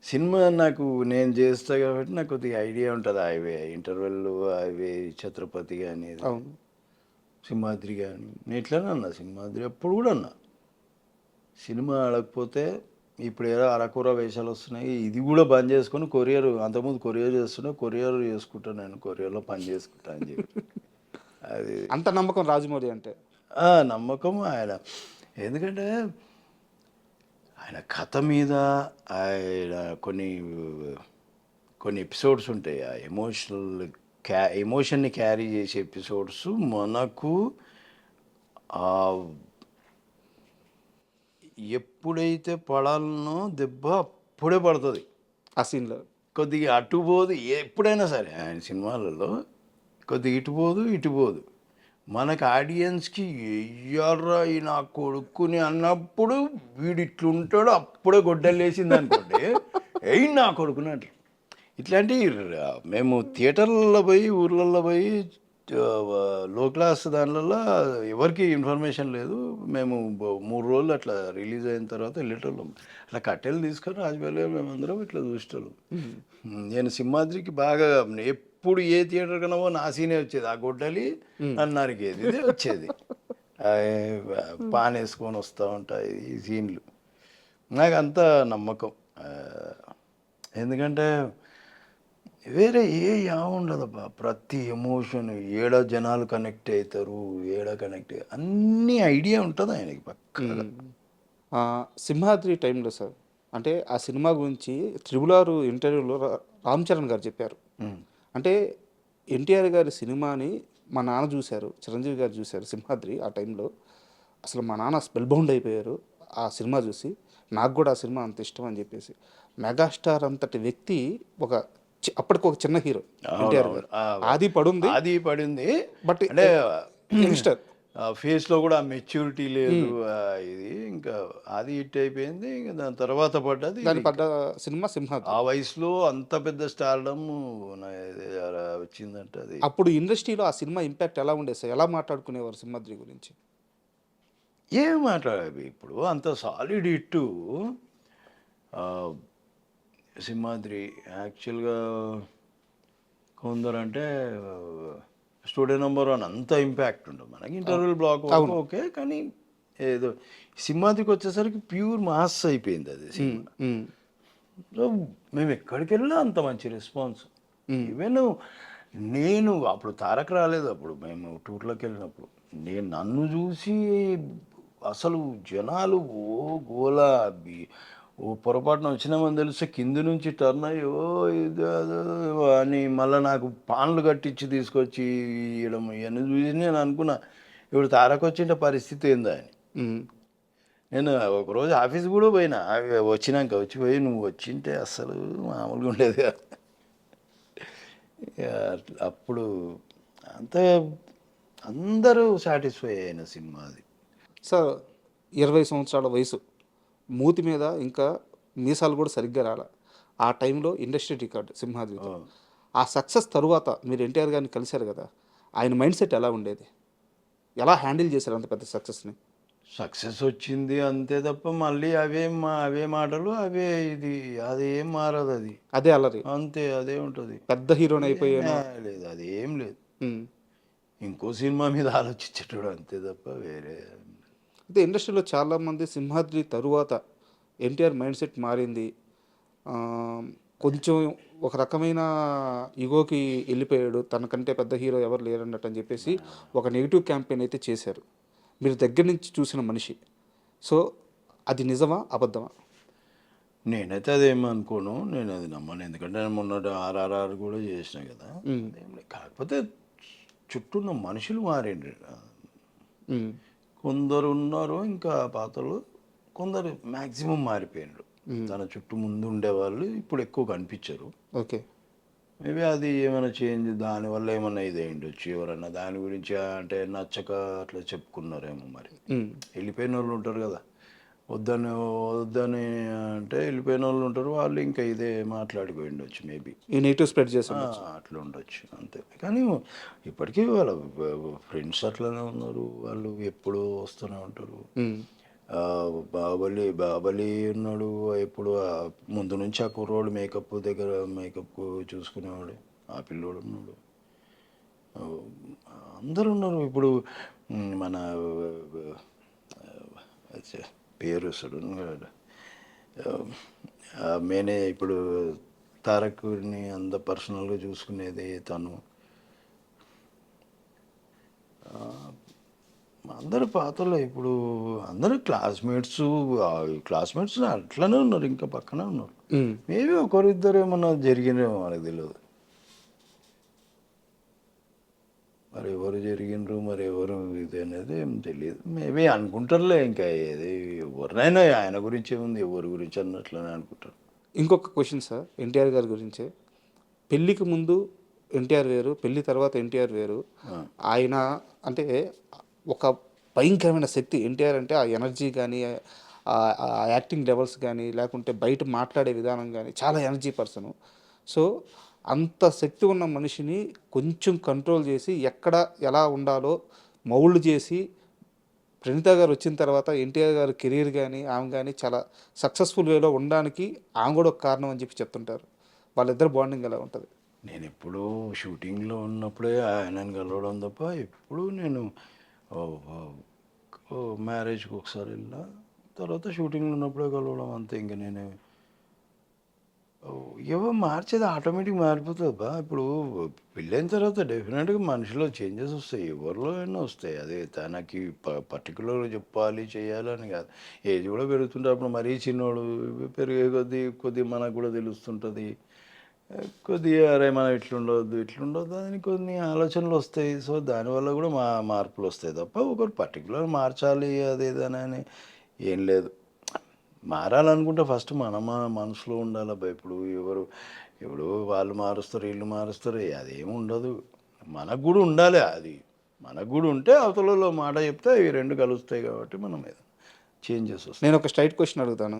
సినిమా నాకు నేను చేస్తా కాబట్టి నాకు కొద్దిగా ఐడియా ఉంటుంది. అవే ఇంటర్వెల్, అవే ఛత్రపతి కానీ, సింహాద్రి కానీ. నేను ఇట్లానే అన్నా సింహాద్రి అప్పుడు కూడా అన్నా, సినిమా ఆడకపోతే ఇప్పుడు ఏదో అరకూర వేషాలు వస్తున్నాయి, ఇది కూడా బంద్ చేసుకొని కొరియర్, అంతకుముందు కొరియర్ చేస్తున్నా, కొరియర్ చేసుకుంటాను, నేను కొరియర్లో పని చేసుకుంటా అని చెప్పి. అది అంత నమ్మకం రాజమౌళి అంటే. నమ్మకం ఆయన. ఎందుకంటే ఆయన కథ మీద ఆయన కొన్ని ఎపిసోడ్స్ ఉంటాయి, ఆ ఎమోషన్ని క్యారీ చేసే ఎపిసోడ్స్ మనకు ఎప్పుడైతే పడాలనో దెబ్బ అప్పుడే పడుతుంది ఆ సీన్లో. కొద్దిగా అటుపోదు ఎప్పుడైనా సరే ఆయన సినిమాలలో, కొద్దిగా ఇటుపోదు. మనకు ఆడియన్స్కి ఎయ్యర్రా ఈ నా కొడుకుని అన్నప్పుడు వీడు ఇట్లుంటాడు, అప్పుడే గొడ్డలేసింది అనుకోండి, ఎయ్యి నా కొడుకుని అంటారు. ఇట్లాంటి మేము థియేటర్లలో పోయి, ఊర్లలో పోయి, లో క్లాస్ దానిలలో ఎవరికి ఇన్ఫర్మేషన్ లేదు. మేము 3 రోజులు అట్లా రిలీజ్ అయిన తర్వాత వెళ్ళేటోళ్ళం. అట్లా కట్టెలు తీసుకొని రాజమౌళి మేమందరం ఇట్లా చూసేటోళ్ళం. నేను సింహాద్రికి బాగా ఎప్పుడు ఏ థియేటర్ కన్నా నా సీనే వచ్చేది, ఆ గొడ్డలి అన్నారికేది ఇదే వచ్చేది. పాన్ వేసుకొని వస్తూ ఉంటాయి ఈ సీన్లు. నాకు అంత నమ్మకం. ఎందుకంటే వేరే ఉండదబ్బా. ప్రతి ఎమోషన్ ఏడ జనాలు కనెక్ట్ అవుతారు, అన్ని ఐడియా ఉంటుంది ఆయనకి పక్కగా. సింహాద్రి టైంలో సార్, అంటే ఆ సినిమా గురించి త్రిబుల్ ఇంటర్వ్యూలో రామ్ చరణ్ గారు చెప్పారు. అంటే ఎన్టీఆర్ గారి సినిమాని మా నాన్న చూశారు, చిరంజీవి గారు చూశారు సింహాద్రి. ఆ టైంలో అసలు మా నాన్న స్పెల్ బౌండ్ అయిపోయారు ఆ సినిమా చూసి. నాకు కూడా ఆ సినిమా అంత ఇష్టం అని చెప్పేసి. మెగాస్టార్ అంతటి వ్యక్తి అప్పటికి ఒక చిన్న హీరో ఎన్టీఆర్ గారు. ఆది పడింది బట్ అంటే యంగ్స్టర్ ఫేస్లో కూడా మెచ్యూరిటీ లేదు. ఇది ఇంకా అది హిట్ అయిపోయింది. ఇంకా దాని తర్వాత పడ్డ సినిమా సింహాద్రి. ఆ వయసులో అంత పెద్ద స్టార్డమ్ వచ్చిందంటే అది. అప్పుడు ఇండస్ట్రీలో ఆ సినిమా ఇంపాక్ట్ ఎలా ఉండేది సార్? ఎలా మాట్లాడుకునేవారు సింహాద్రి గురించి? ఏం మాట్లాడేవి ఇప్పుడు అంత సాలిడ్ హిట్ సింహాద్రి. యాక్చువల్గా కొందరంటే స్టూడియో నెంబర్ 1 అంత ఇంపాక్ట్ ఉండదు మనకి. ఇంటర్వెల్ బ్లాక్ ఓకే, కానీ ఏదో సింహాద్రికి వచ్చేసరికి ప్యూర్ మాస్ అయిపోయింది అది సినిమా. సో మేము ఎక్కడికి వెళ్ళినా అంత మంచి రెస్పాన్స్. ఈవెన్ నేను అప్పుడు తారక్ రాలేదు, అప్పుడు మేము టూర్లోకి వెళ్ళినప్పుడు నన్ను చూసి అసలు జనాలు గోలా, పొరపాటున వచ్చినామని తెలిస్తే కింది నుంచి టర్న్ అయ్యి ఇది అని మళ్ళీ నాకు పాన్లు కట్టించి తీసుకొచ్చి ఇవ్వడం ఇవన్నీ చూసి నేను అనుకున్నా, ఇప్పుడు తారక్ వచ్చింటే పరిస్థితి ఏందా అని. నేను ఒకరోజు ఆఫీస్ కూడా పోయినా, వచ్చిపోయి నువ్వు వచ్చింటే అస్సలు మామూలుగా ఉండేది కాదు. అప్పుడు అంత అందరూ సాటిస్ఫై అయిన సినిమా అది. సార్ 20 సంవత్సరాల వయసు, మూతి మీద ఇంకా మీసాలు కూడా సరిగ్గా రాలా. ఆ టైంలో ఇండస్ట్రీ రికార్డ్ సింహాద్రితో. ఆ సక్సెస్ తరువాత మీరు ఎన్టీఆర్ గారిని కలిశారు కదా, ఆయన మైండ్ సెట్ ఎలా ఉండేది? ఎలా హ్యాండిల్ చేశారు అంత పెద్ద సక్సెస్ని? సక్సెస్ వచ్చింది అంతే తప్ప మళ్ళీ అవే మాటలు అదేం మారదు. అది అదే అల్లరి అంతే, అదే ఉంటుంది. పెద్ద హీరోని అయిపోయాను లేదు, అది ఏం లేదు. ఇంకో సినిమా మీద ఆలోచించేటోడు అంతే తప్ప వేరే. అయితే ఇండస్ట్రీలో చాలామంది సింహాద్రి తరువాత ఎన్టీఆర్ మైండ్ సెట్ మారింది, కొంచెం ఒక రకమైన ఈగోకి వెళ్ళిపోయాడు, తనకంటే పెద్ద హీరో ఎవరు లేరన్నట్టు అని చెప్పేసి ఒక నెగిటివ్ క్యాంపెయిన్ అయితే చేశారు. మీరు దగ్గర నుంచి చూసిన మనిషి, సో అది నిజమా అబద్ధమా? నేనైతే అదేమనుకోను, నేను అది నమ్మను. ఎందుకంటే నేను మొన్న RRR కూడా చేసిన కదా. కాకపోతే చుట్టూ ఉన్న మనుషులు మారిండ్రు. కొందరు ఉన్నారు ఇంకా పాతలు, కొందరు మ్యాక్సిమం మారిపోయినారు. తన చుట్టూ ముందు ఉండేవాళ్ళు ఇప్పుడు ఎక్కువ కనిపించరు. ఓకే. మేబీ అది ఏమైనా చేంజ్ దానివల్ల ఏమైనా ఇది అయ్యుండొచ్చు. ఎవరన్నా దాని గురించి అంటే నచ్చక అట్లా చెప్పుకున్నారేమో మరి. వెళ్ళిపోయిన వాళ్ళు ఉంటారు కదా! వద్దని వద్దని అంటే వెళ్ళిపోయిన వాళ్ళు ఉంటారు. వాళ్ళు ఇంకా ఇదే మాట్లాడుకొని ఉండొచ్చు మేబీ. ఈ నెగిటివ్ స్ప్రెడ్ చేసాను. అట్లా ఉండొచ్చు అంతే. కానీ ఇప్పటికీ వాళ్ళ ఫ్రెండ్స్ అట్లనే ఉన్నారు. వాళ్ళు ఎప్పుడూ వస్తూనే ఉంటారు. బాహుబలి ఉన్నాడు ఎప్పుడు ముందు నుంచి ఆ కుర్రోడు మేకప్ చూసుకునేవాడు. ఆ పిల్లోడు ఉన్నాడు. ఆ, అందరూ ఉన్నారు ఇప్పుడు. మన పేరు సడన్ మేనే ఇప్పుడు తారక్ని అంత పర్సనల్గా చూసుకునేది తను. అందరూ పాతలే ఇప్పుడు. అందరూ క్లాస్మేట్స్ అట్లనే ఉన్నారు, ఇంకా పక్కనే ఉన్నారు. మేబీ ఒకరిద్దరు ఏమన్నా జరిగినేమో మనకు తెలియదు. మరి ఎవరు జరిగినరు మరి ఎవరు ఇది అనేది ఏం తెలియదు. మేబీ అనుకుంటారులే, ఇంకా ఏది ఎవరినైనా ఆయన గురించి ఏముంది, ఎవరి గురించి అన్నట్లనే అనుకుంటారు. ఇంకొక క్వశ్చన్ సార్, ఎన్టీఆర్ గారి గురించే. పెళ్ళికి ముందు ఎన్టీఆర్ వేరు, పెళ్ళి తర్వాత ఎన్టీఆర్ వేరు. ఆయన అంటే ఒక భయంకరమైన శక్తి. ఎన్టీఆర్ అంటే ఆ ఎనర్జీ కానీ, ఆ యాక్టింగ్ లెవెల్స్ కానీ, లేకుంటే బయట మాట్లాడే విధానం కానీ చాలా ఎనర్జీ పర్సను. సో అంత శక్తి ఉన్న మనిషిని కొంచెం కంట్రోల్ చేసి ఎక్కడ ఎలా ఉండాలో మౌల్డ్ చేసి ప్రణీత గారు వచ్చిన తర్వాత ఎన్టీఆర్ గారి కెరీర్ కానీ ఆమె కానీ చాలా సక్సెస్ఫుల్ వేలో ఉండడానికి ఆమె కూడా ఒక కారణం అని చెప్పి చెప్తుంటారు. వాళ్ళిద్దరు బాండింగ్ ఎలా ఉంటుంది? నేను ఎప్పుడూ షూటింగ్లో ఉన్నప్పుడే ఆయనని కలవడం తప్ప ఎప్పుడూ నేను మ్యారేజ్కి ఒకసారి వెళ్ళినా, తర్వాత షూటింగ్లో ఉన్నప్పుడే కలవడం అంతే. ఇంక నేను ఏవో మార్చేది ఆటోమేటిక్ మారిపోతుంది బా. ఇప్పుడు పెళ్ళైన తర్వాత డెఫినెట్గా మనిషిలో చేంజెస్ వస్తాయి, ఎవరిలో అయినా వస్తాయి. అదే తనకి పర్టికులర్గా చెప్పాలి చేయాలని కాదు. ఏజ్ కూడా పెరుగుతుంటే అప్పుడు మరీ చిన్నోడు పెరిగే కొద్ది మనకు కూడా తెలుస్తుంటుంది. కొద్దిగా అరే మనం ఇట్లుండొద్దు అని కొన్ని ఆలోచనలు వస్తాయి. సో దానివల్ల కూడా మార్పులు వస్తాయి తప్ప ఒకరు పర్టికులర్ మార్చాలి అదేదని ఏం లేదు. మారాలనుకుంటే ఫస్ట్ మన మనసులో ఉండాలబ్బా. ఇప్పుడు వాళ్ళు మారుస్తారు, వీళ్ళు మారుస్తారు, అదేమి ఉండదు. మనకు కూడా ఉండాలి. అది మనకు కూడా ఉంటే అవతలలో మాట చెప్తే ఇవి రెండు కలుస్తాయి కాబట్టి మనం మీద చేంజెస్ వస్తాయి. నేను ఒక స్ట్రైట్ క్వశ్చన్ అడుగుతాను.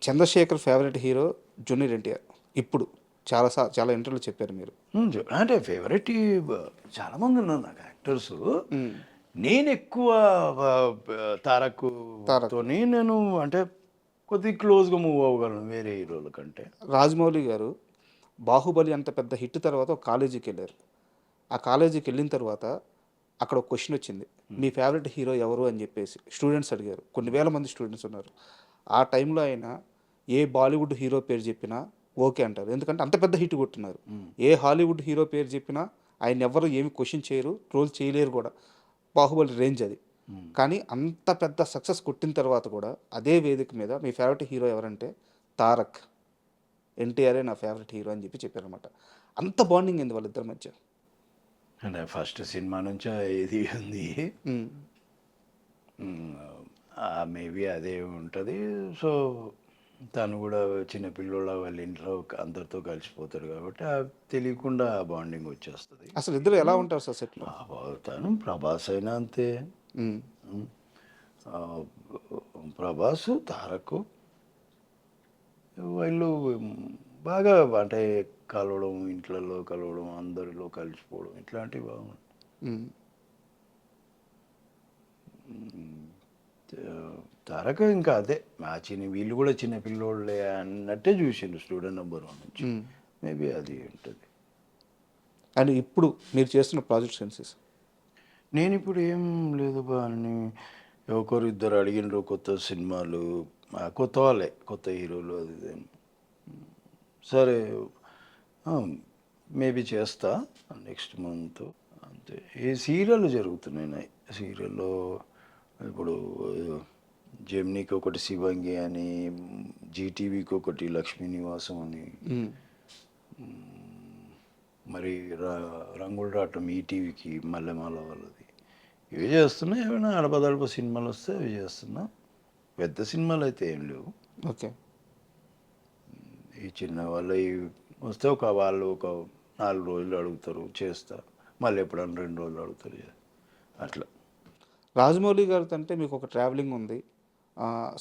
Chandrashekar favourite hero junior NTR. ఇప్పుడు చాలా ఇంటర్వ్యూలో చెప్పారు మీరు. అంటే ఫేవరెట్ చాలామంది ఉన్నారు నాకు యాక్టర్స్. నేను ఎక్కువ తారక్తోని నేను అంటే కొద్దిగా క్లోజ్గా మూవ్ అవ్వగలను వేరే హీరోల కంటే. రాజమౌళి గారు బాహుబలి అంత పెద్ద హిట్ తర్వాత ఒక కాలేజీకి వెళ్ళారు. ఆ కాలేజీకి వెళ్ళిన తర్వాత అక్కడ ఒక క్వశ్చన్ వచ్చింది, మీ ఫేవరెట్ హీరో ఎవరు అని చెప్పేసి స్టూడెంట్స్ అడిగారు. కొన్ని వేల మంది స్టూడెంట్స్ ఉన్నారు. ఆ టైంలో ఆయన ఏ బాలీవుడ్ హీరో పేరు చెప్పినా ఓకే అంటారు, ఎందుకంటే అంత పెద్ద హిట్ కొట్టున్నారు. ఏ హాలీవుడ్ హీరో పేరు చెప్పినా ఆయన ఎవరు ఏమి క్వశ్చన్ చేయరు, ట్రోల్ చేయలేరు కూడా. బాహుబలి రేంజ్ అది. కానీ అంత పెద్ద సక్సెస్ కొట్టిన తర్వాత కూడా అదే వేదిక మీద మీ ఫేవరెట్ హీరో ఎవరంటే తారక్, ఎన్టీఆర్ఏ నా ఫేవరెట్ హీరో అని చెప్పి చెప్పారనమాట. అంత బాండింగ్ ఏంది వాళ్ళిద్దరి మధ్య? అంటే ఫస్ట్ సినిమా నుంచి ఏది ఉంది, మేబీ అదే ఉంటుంది. సో తను కూడా చిన్నపిల్లోళ్ళ వాళ్ళ ఇంట్లో అందరితో కలిసిపోతాడు కాబట్టి తెలియకుండా బాండింగ్ వచ్చేస్తుంది. అసలు ఇద్దరు ఎలా ఉంటారు సార్ సెట్లో? తను ప్రభాస్ అయినా అంతే. ప్రభాస్ తారక్ వీళ్ళు బాగా అంటే కలవడం, ఇంట్లలో కలవడం, అందరిలో కలిసిపోవడం ఇట్లాంటివి బాగుంటాయి. తారక ఇంకా అదే వీళ్ళు కూడా చిన్న పిల్లోళ్ళే అన్నట్టే చూసిండు స్టూడెంట్ నెంబర్ 1 నుంచి. మేబీ అది ఉంటుంది. అండ్ ఇప్పుడు మీరు చేస్తున్న ప్రాజెక్ట్ సెన్సెస్? నేను ఇప్పుడు ఏం లేదు బా అని ఒకరు ఇద్దరు అడిగినారు కొత్త సినిమాలు, కొత్త వాళ్ళే, కొత్త హీరోలు, అది సరే మేబీ చేస్తా నెక్స్ట్ మంత్ అంతే. ఏ సీరియల్ జరుగుతున్నాయి. సీరియల్లో ఇప్పుడు జెమినీకి ఒకటి శివంగి అని, జీటీవీకి ఒకటి లక్ష్మీ నివాసం అని, మరి రంగుల రాటం ఈటీవీకి మల్లెమాల వాళ్ళది. ఇవి చేస్తున్నా. ఏమైనా అడపదడప సినిమాలు వస్తే అవి చేస్తున్నా. పెద్ద సినిమాలు అయితే ఏం లేవు. ఓకే. ఈ చిన్న వాళ్ళ వస్తే వాళ్ళు ఒక 4 రోజులు అడుగుతారు, చేస్తా, మళ్ళీ ఎప్పుడన్నా 2 రోజులు అడుగుతారు, అట్లా. రాజమౌళి గారితో అంటే మీకు ఒక ట్రావెలింగ్ ఉంది.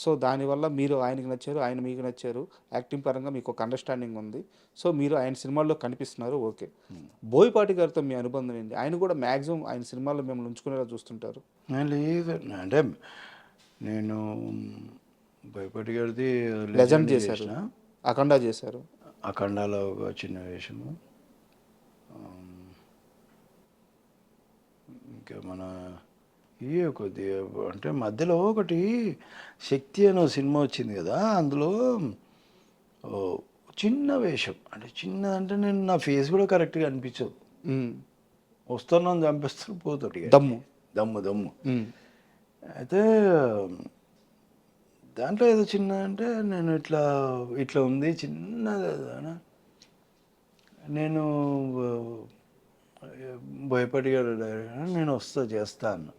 సో దానివల్ల మీరు ఆయనకి నచ్చారు, ఆయన మీకు నచ్చారు. యాక్టింగ్ పరంగా మీకు ఒక అండర్స్టాండింగ్ ఉంది. సో మీరు ఆయన సినిమాల్లో కనిపిస్తున్నారు, ఓకే. బోయపాటి గారితో మీ అనుబంధం ఏంటి? ఆయన కూడా మ్యాక్సిమం ఆయన సినిమాల్లో మిమ్మల్ని ఉంచుకునేలా చూస్తుంటారు. లేదు అంటే నేను భయపడి గారిది లెజెండ్ చేశారు, అఖండ చేశారు, అఖండాలో ఒక చిన్న వేషము, ఇంకా మన ఇవే కొద్దిగా అంటే మధ్యలో ఒకటి శక్తి అనే సినిమా వచ్చింది కదా, అందులో ఓ చిన్న వేషం, అంటే చిన్నదంటే నేను నా ఫేస్ కూడా కరెక్ట్గా అనిపించదు, వస్తున్నాను చంపేస్తాను పోతాడు, దమ్ము దమ్ము దమ్ము. అయితే దాంట్లో ఏదో చిన్న అంటే నేను ఇట్లా ఇట్లా ఉంది చిన్నది, నేను భయపడిగాడు నేను వస్తా చేస్తా అన్న.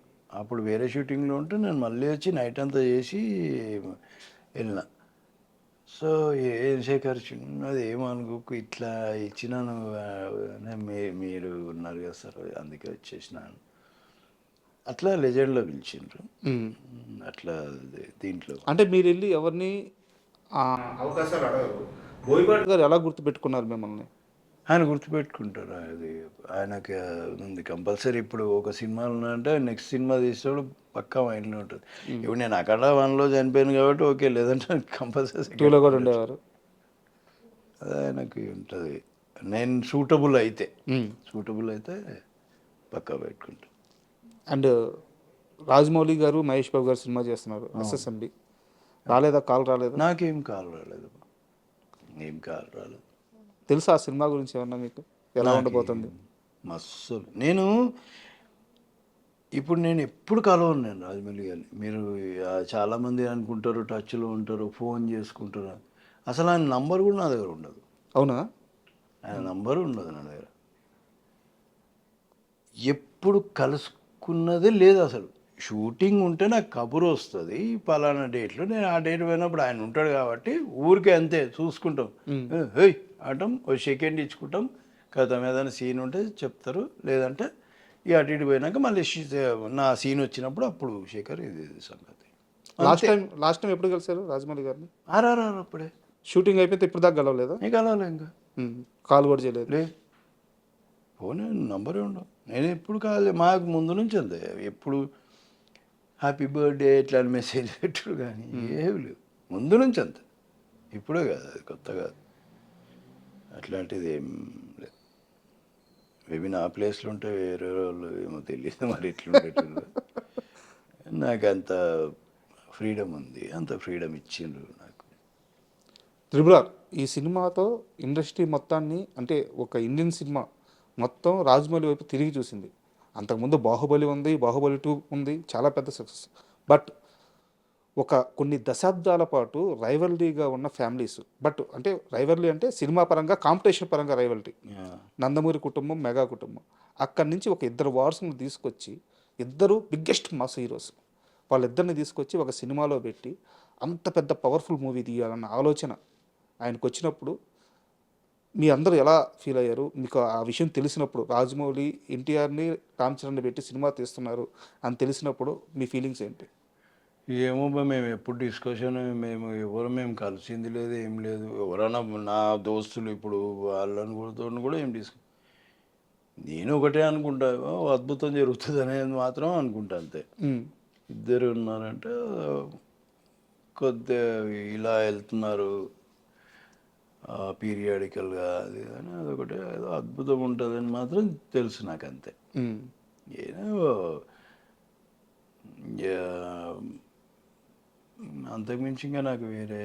అప్పుడు వేరే షూటింగ్లో ఉంటే నేను మళ్ళీ వచ్చి నైట్ అంతా చేసి వెళ్ళిన. సో ఏం శేఖర్ చిన్నది ఏమనుకోకు ఇట్లా ఇచ్చినాను, మీరు ఉన్నారు కదా సార్ అందుకే వచ్చేసినాను. అట్లా లెజెండ్లో పిలిచిండ్రు, అట్లా దీంట్లో. అంటే మీరు వెళ్ళి ఎవరిని అవకాశాలు అడగరు, బోయపాటి గారు ఎలా గుర్తుపెట్టుకున్నారు మిమ్మల్ని? ఆయన గుర్తుపెట్టుకుంటారు, అది ఆయనకి ఉంది కంపల్సరీ. ఇప్పుడు ఒక సినిమా ఉన్నాయంటే నెక్స్ట్ సినిమా తీసేవాడు పక్కా మైండ్లో ఉంటుంది. ఇప్పుడు నేను అక్కడ 1లో చనిపోయాను కాబట్టి ఓకే, లేదంటే కంపల్సరీ 2లో కూడా ఉండేవారు. అది ఆయనకి ఉంటుంది. నేను సూటబుల్ అయితే పక్కా పెట్టుకుంటాను. అండ్ రాజమౌళి గారు మహేష్ బాబు గారు సినిమా చేస్తున్నారు, ఎస్ఎస్ఎంబి. రాలేదా? కాల్ రాలేదా? నాకేం కాల్ రాలేదు, ఏం కాల్ రాలేదు. తెలుసా ఆ సినిమా గురించి ఏమన్నా మీకు? ఎలా ఉండబోతుంది? మస్తు. నేను ఎప్పుడు కలవను నేను రాజమౌళి గారిని. మీరు చాలామంది అనుకుంటారు టచ్లో ఉంటారు, ఫోన్ చేసుకుంటారు. అసలు ఆయన నంబర్ కూడా నా దగ్గర ఉండదు. అవునా? ఆయన నంబరు ఉండదు నా దగ్గర. ఎప్పుడు కలుసుకున్నదే లేదు అసలు. షూటింగ్ ఉంటే నాకు కబురు వస్తుంది, పలానా డేట్లో నేను ఆ డేట్ పోయినప్పుడు ఆయన ఉంటాడు కాబట్టి ఊరికే అంతే చూసుకుంటాం, హేయ్ ఆటం ఓ సెకండ్ ఇచ్చుకుంటాం, కథ ఏదైనా సీన్ ఉంటే చెప్తారు, లేదంటే ఇక అటు ఇటు పోయినాక మళ్ళీ నా సీన్ వచ్చినప్పుడు అప్పుడు శేఖర్ ఇది సంగతి. లాస్ట్ టైం ఎప్పుడు కలిసారు రాజమౌళి గారిని? ఆర్ఆర్ఆర్ అప్పుడే. షూటింగ్ అయిపోతే ఇప్పుడు దాకా కలవలేదా? నీకు కలవలే ఇంకా కాల్ కూడా చేయలేదు? లే, ఫోన్ నంబరే ఉండవు. నేను ఎప్పుడు కాలే, మాకు ముందు నుంచి అంతే, ఎప్పుడు హ్యాపీ బర్త్డే ఇట్లా మెసేజ్ పెట్టుడు కానీ ఏమి లేవు ముందు నుంచి అంత. ఇప్పుడే కాదు, అది కొత్త కాదు, అట్లాంటిది ఏం లేదు. మేబీ నా ప్లేస్లో ఉంటే వేరే వాళ్ళు ఏమో తెలియదు మరి ఇట్లుండేటప్పుడు. నాకు అంత ఫ్రీడమ్ ఉంది, అంత ఫ్రీడమ్ ఇచ్చిండ్రు నాకు. త్రిబుల్ ఈ సినిమాతో ఇండస్ట్రీ మొత్తాన్ని, అంటే ఒక ఇండియన్ సినిమా మొత్తం రాజమౌళి వైపు తిరిగి చూసింది. అంతకుముందు బాహుబలి ఉంది, బాహుబలి 2 ఉంది, చాలా పెద్ద సక్సెస్. బట్ కొన్ని దశాబ్దాల పాటు రైవల్రీగా ఉన్న ఫ్యామిలీస్, బట్ అంటే రైవల్రీ అంటే సినిమా పరంగా కాంపిటీషన్ పరంగా రైవల్రీ. నందమూరి కుటుంబం, మెగా కుటుంబం. అక్కడి నుంచి ఒక ఇద్దరు వారసులను తీసుకొచ్చి, ఇద్దరు బిగ్గెస్ట్ మాస్ హీరోస్, వాళ్ళిద్దరిని తీసుకొచ్చి ఒక సినిమాలో పెట్టి అంత పెద్ద పవర్ఫుల్ మూవీ తీయాలన్న ఆలోచన ఆయనకు వచ్చినప్పుడు మీ అందరూ ఎలా ఫీల్ అయ్యారు? మీకు ఆ విషయం తెలిసినప్పుడు, రాజమౌళి ఎన్టీఆర్ని రామ్ చరణ్ని పెట్టి సినిమా తీస్తున్నారు అని తెలిసినప్పుడు మీ ఫీలింగ్స్ ఏంటి? ఏమో మేము ఎప్పుడు డిస్కషన్, మేము కలిసింది లేదు, ఏం లేదు. ఎవరైనా నా దోస్తులు ఇప్పుడు వాళ్ళని కూడా ఏం నేను ఒకటే అనుకుంటా, అద్భుతం జరుగుతుంది అనేది మాత్రం అనుకుంటా అంతే. ఇద్దరు ఉన్నారంటే కొద్దిగా ఇలా వెళ్తున్నారు పీరియాడికల్గా, అది అని అదొకటి ఏదో అద్భుతం ఉంటుందని మాత్రం తెలుసు నాకు అంతే. ఏదో అంతకుమించి ఇంకా నాకు వేరే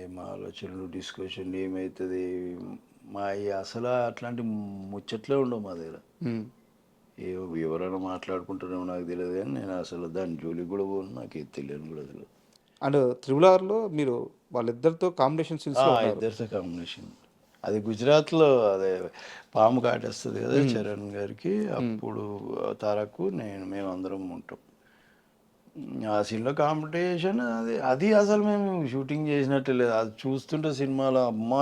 ఏం ఆలోచనలు, డిస్కషన్లు ఏమవుతుంది మా అసలు అట్లాంటి ముచ్చట్లే ఉండవు మా దగ్గర. ఎవరైనా మాట్లాడుకుంటారేమో నాకు తెలియదు, కానీ నేను అసలు దాని జోలికి కూడా పోను, నాకు ఏది తెలియని కూడా తెలియదు. అండ్ త్రిబుల్ లో వాళ్ళిద్దరితో కాంబినేషన్ ఇద్దరితో కాంబినేషన్ అది గుజరాత్లో, అదే పాము కాటేస్తుంది కదా చరణ్ గారికి, అప్పుడు తారకు మేమందరం ఉంటాం. ఆ సీన్లో కాంపిటీషన్ అది అసలు మేము షూటింగ్ చేసినట్టే లేదు. అది చూస్తుంటే సినిమాలో అమ్మా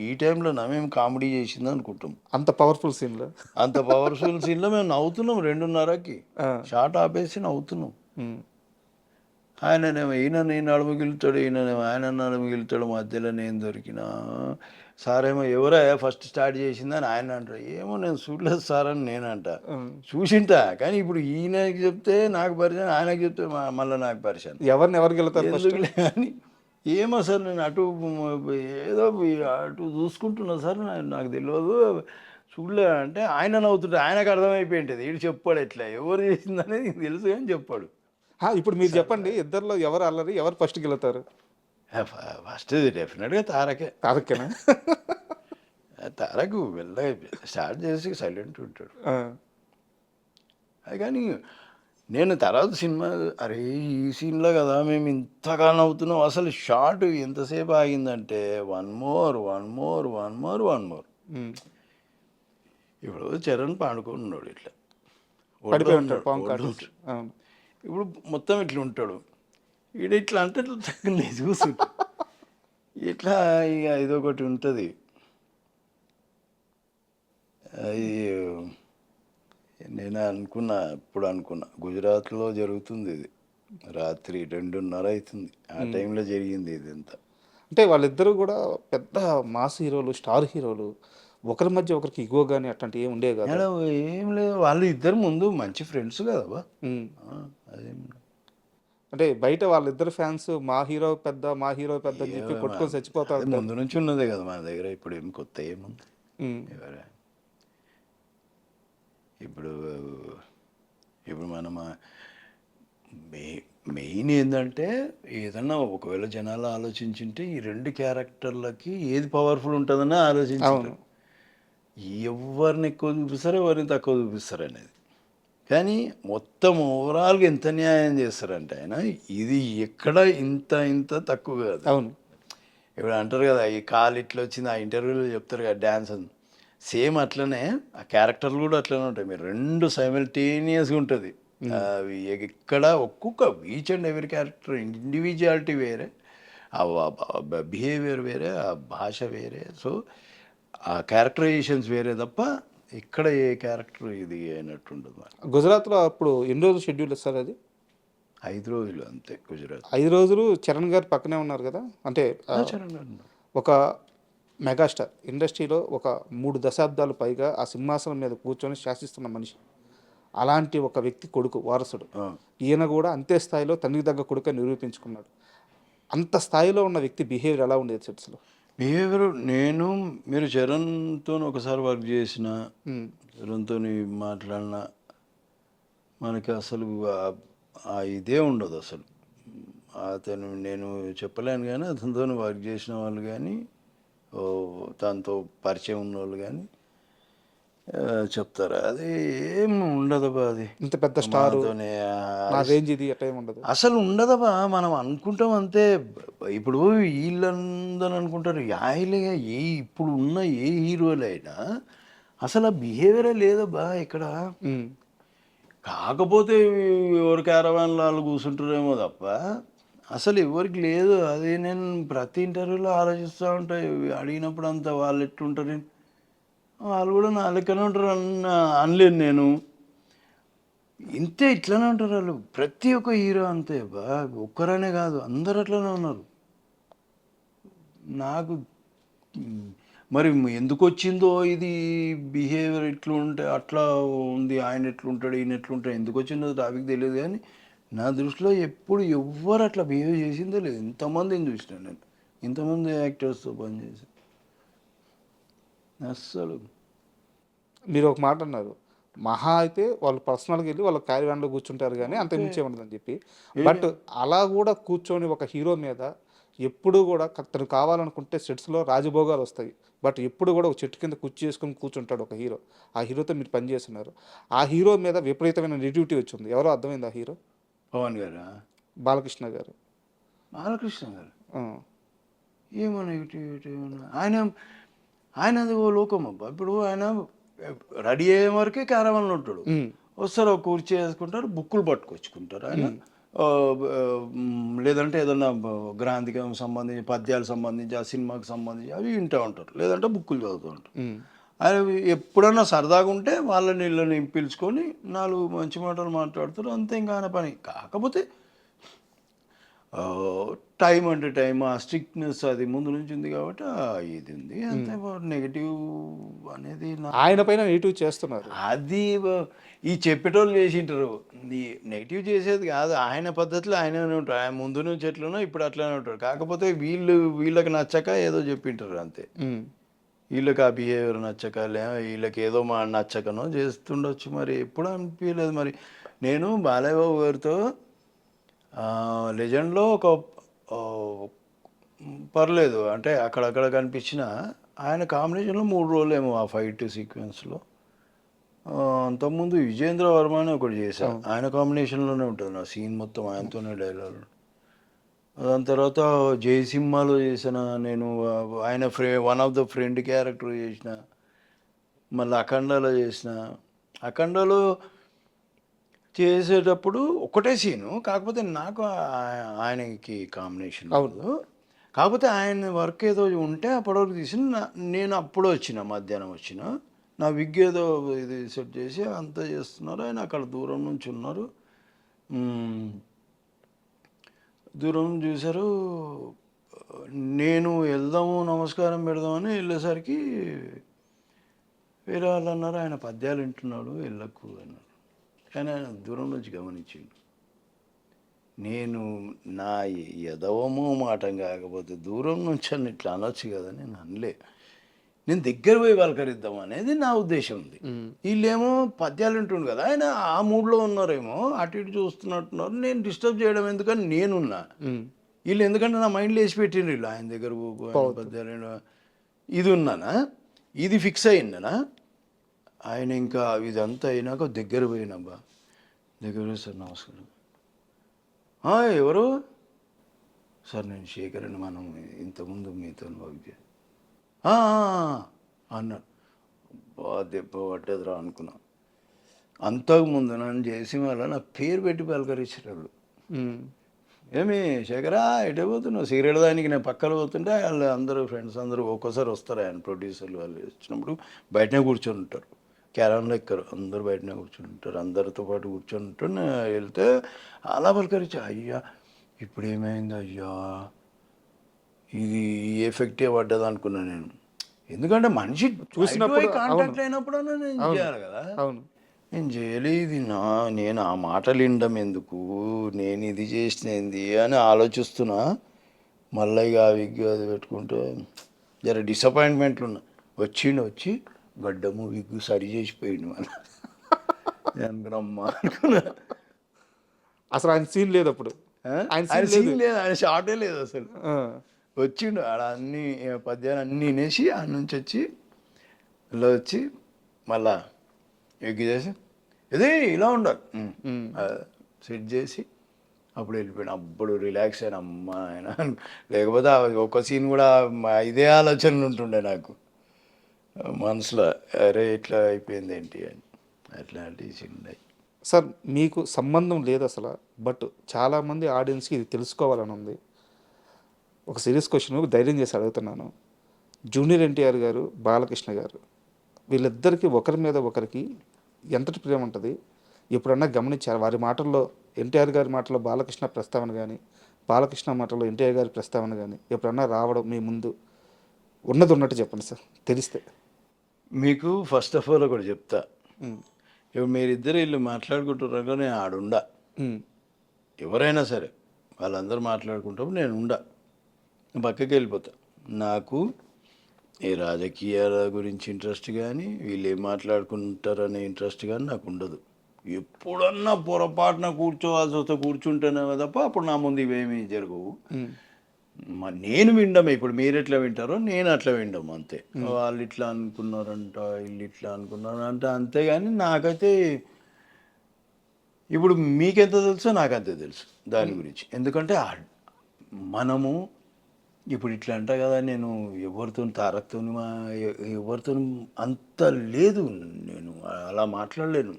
ఈ టైంలోనా మేము కామెడీ చేసింది అనుకుంటాం. అంత పవర్ఫుల్ సీన్లో. అంత పవర్ఫుల్ సీన్లో మేము నవ్వుతున్నాం 2:30కి షార్ట్ ఆపేసి నవ్వుతున్నాం. ఆయననేమో ఈయన నేను నడుము గిలుతాడు, ఈయననేమో ఆయన నడుము గిలుతాడు, మధ్యలో నేను దొరికినా. సార్ ఏమో ఎవరా ఫస్ట్ స్టార్ట్ చేసిందని ఆయన అంటారు. ఏమో నేను చూడలేదు సార్ అని నేనంట. చూసింటా కానీ ఇప్పుడు ఈయనకి చెప్తే నాకు పరిచయం, ఆయనకి చెప్తే మళ్ళీ నాకు పరిచయం. ఎవరు గెలుతారు ఎందుకులే కానీ ఏమో సార్ నేను ఏదో అటు చూసుకుంటున్నా సార్, నాకు తెలియదు చూడలే అంటే ఆయన నవ్వుతుంటే ఆయనకు అర్థమైపోయింటుంది. వీడు చెప్పాడు ఎట్లా ఎవరు చేసిందనేది తెలుసు కానీ చెప్పాడు. ఇప్పుడు మీరు చెప్పండి, ఇద్దరిలో ఎవరు అల్లరి, ఎవరు ఫస్ట్ గెలుతారు? ఫస్ట్ డెఫినెట్గా తారకేనా? తారకు వెళ్ళగా స్టార్ట్ చేసి సైలెంట్ ఉంటాడు. అది కానీ నేను తర్వాత సినిమా అరే ఈ సీన్లో కదా మేము ఇంతగా నవ్వుతున్నాం. అసలు షార్ట్ ఎంతసేపు ఆగిందంటే వన్ మోర్. ఇప్పుడు చరణ్ పాడుకున్నాడు ఇట్లా పడిపోయి ఉంటాడు ఇప్పుడు మొత్తం ఇట్లా ఉంటాడు. ఈడ ఇట్లా అంటే నేను చూస్తుంటా ఇట్లా ఇక ఇదొకటి ఉంటుంది. నేను అనుకున్నా గుజరాత్లో జరుగుతుంది ఇది, రాత్రి 2:30 అవుతుంది, ఆ టైంలో జరిగింది ఇది అంతా. అంటే వాళ్ళిద్దరూ కూడా పెద్ద మాస్ హీరోలు, స్టార్ హీరోలు, ఒకరి మధ్య ఒకరికి ఇగో కానీ అట్లాంటివి ఏమి ఉండేవి కదా? ఏం లేదు, వాళ్ళు ఇద్దరు ముందు మంచి ఫ్రెండ్స్ కదా. అదేం అంటే బయట వాళ్ళిద్దరు ఫ్యాన్స్ మా హీరో పెద్ద అని చెప్పి కొట్టుకొని చచ్చిపోతారు. ముందు నుంచి ఉన్నదే కదా మన దగ్గర. ఇప్పుడు ఏం కొత్త ఏముంది? ఎవరా ఇప్పుడు మనం మెయిన్ ఏంటంటే ఏదన్నా ఒకవేళ జనాలు ఆలోచించుంటే ఈ రెండు క్యారెక్టర్లకి ఏది పవర్ఫుల్ ఉంటుందని ఆలోచించారు. ఎవరిని ఎక్కువ చూపిస్తారు, ఎవరిని తక్కువ చూపిస్తారు అనేది. కానీ మొత్తం ఓవరాల్గా ఎంత న్యాయం చేస్తారంటే ఆయన ఇది ఎక్కడ ఇంత తక్కువ కాదు. అవును, ఇప్పుడు అంటారు కదా ఈ కాలు ఇట్లా వచ్చింది, ఆ ఇంటర్వ్యూలో చెప్తారు కదా డ్యాన్స్ అని. సేమ్ అట్లనే ఆ క్యారెక్టర్లు కూడా అట్లనే ఉంటాయి. మీరు రెండు సైమల్టేనియస్గా ఉంటుంది. అవి ఎక్కడ ఒక్కొక్క ఈచ్ అండ్ ఎవరి క్యారెక్టర్ ఇండివిజువాలిటీ వేరే, ఆ బిహేవియర్ వేరే, ఆ భాష వేరే, సో ఆ క్యారెక్టరైజేషన్స్ వేరే తప్ప ఇక్కడ ఏ క్యారెక్టర్ ఇది అయినట్టు ఉండదు. గుజరాత్లో అప్పుడు ఎన్ని రోజులు షెడ్యూల్ ఇస్తారు? అది 5 రోజులు అంతే. గుజరాత్ 5 రోజులు. చరణ్ గారు పక్కనే ఉన్నారు కదా, అంటే చరణ్ గారు ఒక మెగాస్టార్, ఇండస్ట్రీలో ఒక 3 దశాబ్దాలు పైగా ఆ సింహాసనం మీద కూర్చొని శాసిస్తున్న మనిషి. అలాంటి ఒక వ్యక్తి కొడుకు, వారసుడు. ఈయన కూడా అంతే స్థాయిలో తండ్రికి దగ్గర కొడుకు నిరూపించుకున్నాడు. అంత స్థాయిలో ఉన్న వ్యక్తి బిహేవియర్ ఎలా ఉండేది సెట్స్లో? బిహేవియర్ మీరు చరణ్తో ఒకసారి వర్క్ చేసిన, చరణ్తో మాట్లాడిన, మనకి అసలు ఆ ఇదే ఉండదు అసలు. అతను నేను చెప్పలేను కానీ అతనితో వర్క్ చేసిన వాళ్ళు కానీ దాంతో పరిచయం ఉన్న వాళ్ళు కానీ చెప్తారు అది ఏం ఉండదబ్బా. అది ఇంత పెద్ద స్టార్ రేంజ్ ఇది అట్లా ఏమి ఉండదు అసలు. ఉండదబ్బా, మనం అనుకుంటాం అంతే. ఇప్పుడు వీళ్ళందరూ అనుకుంటారు యాయిలేగా ఇప్పుడు ఉన్న ఏ హీరోలైనా అసలు ఆ బిహేవియరే లేదబ్బా ఇక్కడ. కాకపోతే ఎవరి క్యారవాన్లో వాళ్ళు కూర్చుంటారేమో తప్ప అసలు ఎవరికి లేదు. అది నేను ప్రతి ఇంటర్వ్యూలో ఆలోచిస్తూ ఉంటాయి. అడిగినప్పుడు అంతా వాళ్ళు ఎట్లుంటారు, వాళ్ళు కూడా నా లెక్కనే ఉంటారు అనలేను నేను. ఇంతే, ఇట్లనే ఉంటారు వాళ్ళు. ప్రతి ఒక్క హీరో అంతే బా, ఒక్కరనే కాదు అందరు అట్లనే ఉన్నారు. నాకు మరి ఎందుకు వచ్చిందో ఇది బిహేవియర్ ఇట్లా ఉంటే అట్లా ఉంది, ఆయన ఎట్లుంటాడు ఈయన ఎట్లుంటాడు, ఎందుకు వచ్చిందో టాపిక్ తెలియదు. కానీ నా దృష్టిలో ఎప్పుడు ఎవ్వరు అట్లా బిహేవ్ చేసిందో లేదు. ఇంతమందిని చూసినాను నేను, ఇంతమంది యాక్టర్స్తో పనిచేసి. అస్సలు మీరు ఒక మాట అన్నారు, మహా అయితే వాళ్ళు పర్సనల్గా వెళ్ళి వాళ్ళ క్యారీవాన్లో కూర్చుంటారు కానీ అంత మించే ఉండదని చెప్పి. బట్ అలా కూడా కూర్చొని ఒక హీరో మీద ఎప్పుడు కూడా తను కావాలనుకుంటే సెట్స్లో రాజభోగాలు వస్తాయి. బట్ ఎప్పుడు కూడా ఒక చెట్టు కింద కుర్చీ చేసుకొని కూర్చుంటాడు ఒక హీరో. ఆ హీరోతో మీరు పనిచేస్తున్నారు. ఆ హీరో మీద విపరీతమైన నెగిటివిటీ వచ్చింది. ఎవరో అర్థమైంది ఆ హీరో? పవన్ గారు, బాలకృష్ణ గారు. బాలకృష్ణ గారు ఏమో నెగిటివిటీ ఆయనది ఓ లోకం అబ్బా. ఇప్పుడు ఆయన రెడీ అయ్యే వరకే క్యారవాన్లో ఉంటాడు. వస్తారు ఒక కుర్చీ వేసుకుంటారు, బుక్కులు పట్టుకొచ్చుకుంటారు. ఆయన లేదంటే ఏదన్నా గ్రాంధికం సంబంధించి పద్యాలకు సంబంధించి ఆ సినిమాకి సంబంధించి అవి వింటూ ఉంటారు, లేదంటే బుక్కులు చదువుతూ ఉంటారు. అవి ఎప్పుడన్నా సరదాగా ఉంటే వాళ్ళని వీళ్ళని పిలుచుకొని 4 మంచి మాటలు మాట్లాడుతారు, అంతే. ఇంకా ఆయన పని. కాకపోతే టైం అంటే టైం, ఆ స్ట్రిక్ట్నెస్ అది ముందు నుంచి ఉంది కాబట్టి ఇది ఉంది అంతే. నెగిటివ్ అనేది ఆయన పైన నెగిటివ్ చేస్తున్నారు. అది ఈ చెప్పేటోళ్ళు చేసింటారు. ఈ నెగిటివ్ చేసేది కాదు, ఆయన పద్ధతిలో ఆయననే ఉంటాడు. ఆయన ముందు నుంచి ఎట్లనో ఇప్పుడు అట్లానే ఉంటాడు. కాకపోతే వీళ్ళకి నచ్చక ఏదో చెప్పింటారు అంతే. వీళ్ళకి ఆ బిహేవియర్ నచ్చక, వీళ్ళకి ఏదో నచ్చకనో చేస్తుండొచ్చు. మరి ఎప్పుడు అనిపించలేదు. మరి నేను బాలయ్య బాబు గారితో లెజెండ్లో ఒక పర్లేదు అంటే అక్కడక్కడ కనిపించిన ఆయన కాంబినేషన్లో 3 రోజులు ఏమో ఆ ఫైట్ సీక్వెన్స్లో. అంతకుముందు విజేంద్ర వర్మ అని ఒకటి చేశాను, ఆయన కాంబినేషన్లోనే ఉంటుంది నా సీన్ మొత్తం, ఆయనతోనే డైలాగ్. దాని తర్వాత జయసింహాలో చేసిన నేను, ఆయన one of the friend character చేసిన. మళ్ళీ అఖండాలో చేసిన. అఖండాలో చేసేటప్పుడు ఒకటే సీను, కాకపోతే నాకు ఆయనకి కాంబినేషన్ అవ్వదు. కాకపోతే ఆయన వర్క్ ఏదో ఉంటే అప్పటివరకు తీసిన. నేను అప్పుడు వచ్చిన, మధ్యాహ్నం వచ్చిన, నా విగ్ ఏదో ఇది సెట్ చేసి అంతా చేస్తున్నారు. ఆయన అక్కడ దూరం నుంచి ఉన్నారు, దూరం చూశారు. నేను వెళ్దాము నమస్కారం పెడదామని వెళ్ళేసరికి వేరే వాళ్ళు అన్నారు ఆయన పద్యాలు వింటున్నాడు వెళ్ళకు అన్నారు. కానీ ఆయన దూరం నుంచి గమనించిండు. నేను నా ఎదవమో మాటం కాకపోతే దూరం నుంచి అని ఇట్లా అనొచ్చు కదా, నేను అనలే. నేను దగ్గర పోయి పలకరిద్దాం అనేది నా ఉద్దేశం ఉంది. వీళ్ళేమో పద్యాలు వింటుండు కదా, ఆయన ఆ మూడ్లో ఉన్నారేమో, అటు ఇటు చూస్తున్నట్టున్నారు. నేను డిస్టర్బ్ చేయడం ఎందుకని నేనున్నా. వీళ్ళు ఎందుకంటే నా మైండ్లో వేసి పెట్టిండ్రు, వీళ్ళు ఆయన దగ్గర పద్యాలు ఇది ఉన్నానా, ఇది ఫిక్స్ అయిందనా. ఆయన ఇంకా ఇదంతా అయినాక దగ్గర పోయినబ్బా, దగ్గర పోయి సార్ నమస్కారం, ఎవరు సార్ నేను శేఖర్ అని, మనం ఇంతకుముందు మీతో వర్క్ అన్నాడు. దెబ్బ పట్టేదిరా అనుకున్నా. అంతకుముందు నన్ను చేసి మళ్ళీ నా పేరు పెట్టి పలకరించేటోళ్ళు. ఏమి శేఖరా ఎటే పోతున్నావు, సిగరెట్ దానికి నేను పక్కన పోతుంటే వాళ్ళు అందరూ ఫ్రెండ్స్ అందరూ ఒక్కోసారి వస్తారు, ఆయన ప్రొడ్యూసర్లు వాళ్ళు వచ్చినప్పుడు బయటనే కూర్చొని ఉంటారు, క్యారన్లో ఎక్కరు, అందరూ బయటనే కూర్చొని ఉంటారు, అందరితో పాటు కూర్చొని ఉంటారు. నేను వెళ్తే అలా పలకరించా, అయ్యా ఇప్పుడు ఏమైంది అయ్యా, ఇది ఎఫెక్టే పడ్డది అనుకున్నా నేను. ఎందుకంటే మనిషి చూసినప్పుడు కాంటాక్ట్ అయినప్పుడు నేను చేయాలి కదా. నేను చేయలేదు, నేను ఆ మాటలు వినడం ఎందుకు, నేను ఇది చేసినది అని ఆలోచిస్తున్నా. మళ్ళీ ఇక ఆ విగ్ అది పెట్టుకుంటే జర డిసప్పాయింట్మెంట్లు ఉన్నా. వచ్చి గడ్డము విగ్గు సరి చేసిపోయింది మన అనుకున్నమ్మా అనుకున్నా. అసలు ఆయన సీన్ లేదు అప్పుడు, ఆయన సీన్ లేదు, ఆయన షార్టే లేదు అసలు. వచ్చిండు ఆడ అన్ని పద్యాలు అన్నీ వినేసి ఆడ నుంచి వచ్చి ఇలా వచ్చి మళ్ళా ఎగ్గి చేసి ఇదే ఇలా ఉండాలి సెట్ చేసి అప్పుడు వెళ్ళిపోయాను. అప్పుడు రిలాక్స్ అయినా అమ్మ ఆయన. లేకపోతే ఒక సీన్ కూడా ఇదే ఆలోచనలు ఉంటుండే నాకు మనసులో, అరే ఇట్లా అయిపోయింది ఏంటి అని. అట్లాంటి సీన్ ఉన్నాయి. సార్ మీకు సంబంధం లేదు అసలు, బట్ చాలామంది ఆడియన్స్కి ఇది తెలుసుకోవాలని ఉంది. ఒక సీరియస్ క్వశ్చన్ ధైర్యం చేసి అడుగుతున్నాను. జూనియర్ ఎన్టీఆర్ గారు, బాలకృష్ణ గారు, వీళ్ళిద్దరికీ ఒకరి మీద ఒకరికి ఎంతటి ప్రేమ ఉంటుంది ఎప్పుడన్నా గమనించారు? వారి మాటల్లో ఎన్టీఆర్ గారి మాటల్లో బాలకృష్ణ ప్రస్తావన కానీ, బాలకృష్ణ మాటల్లో ఎన్టీఆర్ గారి ప్రస్తావన కానీ ఎప్పుడన్నా రావడం మీ ముందు ఉన్నది ఉన్నట్టు చెప్పండి సార్ తెలిస్తే. మీకు ఫస్ట్ ఆఫ్ ఆల్ ఒకటి చెప్తా, ఇప్పుడు మీరిద్దరు వీళ్ళు మాట్లాడుకుంటున్నారో నేను ఆడుండా, ఎవరైనా సరే వాళ్ళందరూ మాట్లాడుకుంటాము, నేను ఉండా, పక్కకి వెళ్ళిపోతా. నాకు ఏ రాజకీయాల గురించి ఇంట్రెస్ట్ కానీ, వీళ్ళు ఏం మాట్లాడుకుంటారనే ఇంట్రెస్ట్ కానీ నాకు ఉండదు. ఎప్పుడన్నా పొరపాటున కూర్చోవాల్సి వస్తే కూర్చుంటేనే తప్ప అప్పుడు నా ముందు ఇవేమీ జరగవు. నేను వినడం, ఇప్పుడు మీరు ఎట్లా వింటారో నేను అట్లా వినడం అంతే. వాళ్ళు ఇట్లా అనుకున్నారంట, వీళ్ళు ఇట్లా అనుకున్నారంట, అంతేగాని నాకైతే ఇప్పుడు మీకెంత తెలుసో నాకంతే తెలుసు దాని గురించి. ఎందుకంటే మనము ఇప్పుడు ఇట్లా అంట కదా, నేను ఎవరితో తారక్తో ఎవరితో అంత లేదు, నేను అలా మాట్లాడలేను.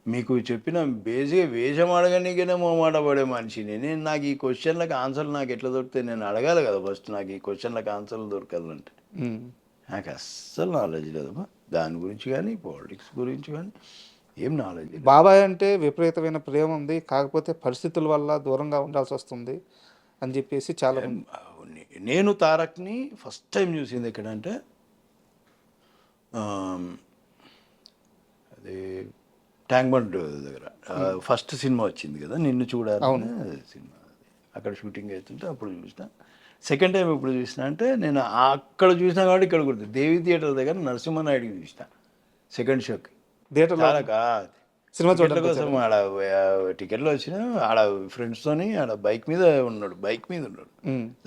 మీకు చెప్పిన బేసిక్గా వేషం అడగనీకనే మాట పడే మనిషిని నేను. నాకు ఈ క్వశ్చన్లకు ఆన్సర్లు నాకు ఎట్లా దొరుకుతాయి? నేను అడగాలి కదా ఫస్ట్. నాకు ఈ క్వశ్చన్లకు ఆన్సర్లు దొరకాలంటే నాకు అస్సలు నాలెడ్జ్ లేదమ్మా దాని గురించి కానీ, పాలిటిక్స్ గురించి కానీ ఏం నాలెడ్జ్ లేదు. బాబాయ్ అంటే విపరీతమైన ప్రేమ ఉంది, కాకపోతే పరిస్థితుల వల్ల దూరంగా ఉండాల్సి వస్తుంది అని చెప్పేసి చాలా మంది. నేను తారక్ని ఫస్ట్ టైం చూసింది ఎక్కడంటే అది ట్యాంక్ బండ్ దగ్గర ఫస్ట్ సినిమా వచ్చింది కదా నిన్ను చూడాలి సినిమా, అక్కడ షూటింగ్ అవుతుంటే అప్పుడు చూసిన. సెకండ్ టైం ఎప్పుడు చూసిన అంటే నేను అక్కడ చూసినా కాబట్టి ఇక్కడ గుర్తు దేవి థియేటర్ దగ్గర నరసింహనాయుడికి చూసిన సెకండ్ షోకి. థియేటర్లో సినిమా చూడడం కోసం ఆడ టికెట్లు వచ్చిన ఆడ ఫ్రెండ్స్తోని ఆడ బైక్ మీద ఉన్నాడు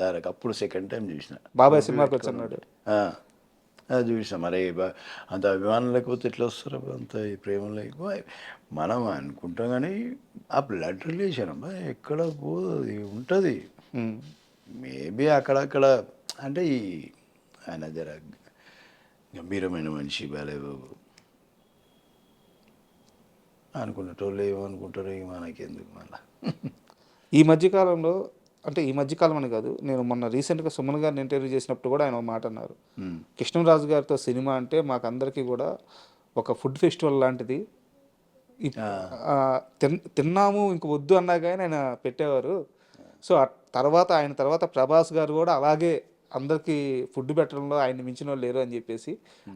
దానికి. అప్పుడు సెకండ్ టైం చూసిన బాబాయ్ సినిమాకి వచ్చాడు. అది చూసాం. మరి అంత అభిమానం లేకపోతే ఎట్లా వస్తారు అంత ఈ ప్రేమ లేకపోతే మనం అనుకుంటాం కానీ ఆ బ్లడ్ రిలేషన్ అబ్బా ఎక్కడ పోదు, అది ఉంటుంది. మేబీ అక్కడక్కడ అంటే ఈ ఆయన జర గంభీరమైన మనిషి బాలేబాబు అనుకున్నటోళ్ళు ఏమనుకుంటారు ఇక మనకెందుకు మళ్ళా. ఈ మధ్యకాలంలో అంటే ఈ మధ్యకాలం అని కాదు, నేను మొన్న రీసెంట్గా సుమన్ గారిని ఇంటర్వ్యూ చేసినప్పుడు కూడా ఆయన ఒక మాట అన్నారు. కృష్ణరాజు గారితో సినిమా అంటే మాకందరికీ కూడా ఒక ఫుడ్ ఫెస్టివల్ లాంటిది. తిన్నాము ఇంక వద్దు అన్నా కానీ ఆయన పెట్టేవారు. సో ఆయన తర్వాత ప్రభాస్ గారు కూడా అలాగే అందరికీ ఫుడ్ పెట్టడంలో ఆయన మించిన వాళ్ళు లేరు అని చెప్పేసి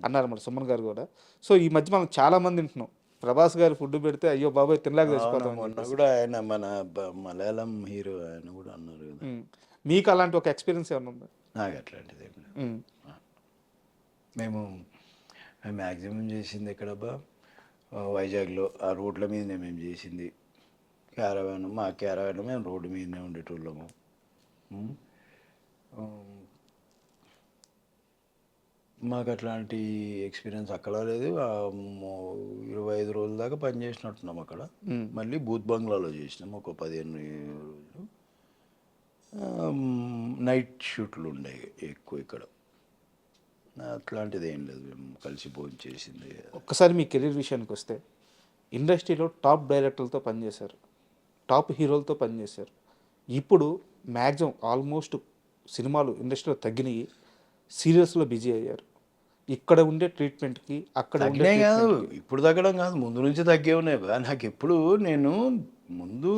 అన్నారు మరి సుమన్ గారు కూడా. సో ఈ మధ్య మనం చాలామంది వింటున్నాం ప్రభాస్ గారు ఫుడ్ పెడితే అయ్యో బాబాయ్ తినలేక తెచ్చిపోతాం. మొన్న కూడా ఆయన మన మలయాళం హీరో ఆయన కూడా అన్నారు కదా. మీకు అలాంటి ఒక ఎక్స్పీరియన్స్ ఏమైనా ఉందా? నాకు అట్లాంటిది ఏం లేదు. మేము మ్యాక్సిమం చేసింది ఎక్కడబ్బా వైజాగ్లో ఆ రోడ్ల మీదనే మేము చేసింది. క్యారవాన్ మా క్యారవాన్ మేము రోడ్డు మీదనే ఉండేటోళ్ళము. మాకు అట్లాంటి ఎక్స్పీరియన్స్ అక్కడ లేదు. 25 రోజుల దాకా పని చేసినట్టున్నాం అక్కడ. మళ్ళీ బూత్ బంగ్లాలో చేసినాం ఒక 15 రోజులు. నైట్ షూట్లు ఉండేవి ఎక్కువ ఇక్కడ. అట్లాంటిది ఏం లేదు, మేము కలిసి భోజనం చేసింది. ఒక్కసారి మీ కెరీర్ విషయానికి వస్తే ఇండస్ట్రీలో టాప్ డైరెక్టర్లతో పనిచేశారు, టాప్ హీరోలతో పనిచేశారు. ఇప్పుడు మ్యాక్సిమం ఆల్మోస్ట్ సినిమాలు ఇండస్ట్రీలో తగ్గినాయి, సీరియల్స్లో బిజీ అయ్యారు. ఇక్కడ ఉండే ట్రీట్మెంట్కి అక్కడ తగ్గినే కాదు, ఇప్పుడు తగ్గడం కాదు, ముందు నుంచి తగ్గే ఉన్నాయి. నాకు ఎప్పుడు నేను ముందు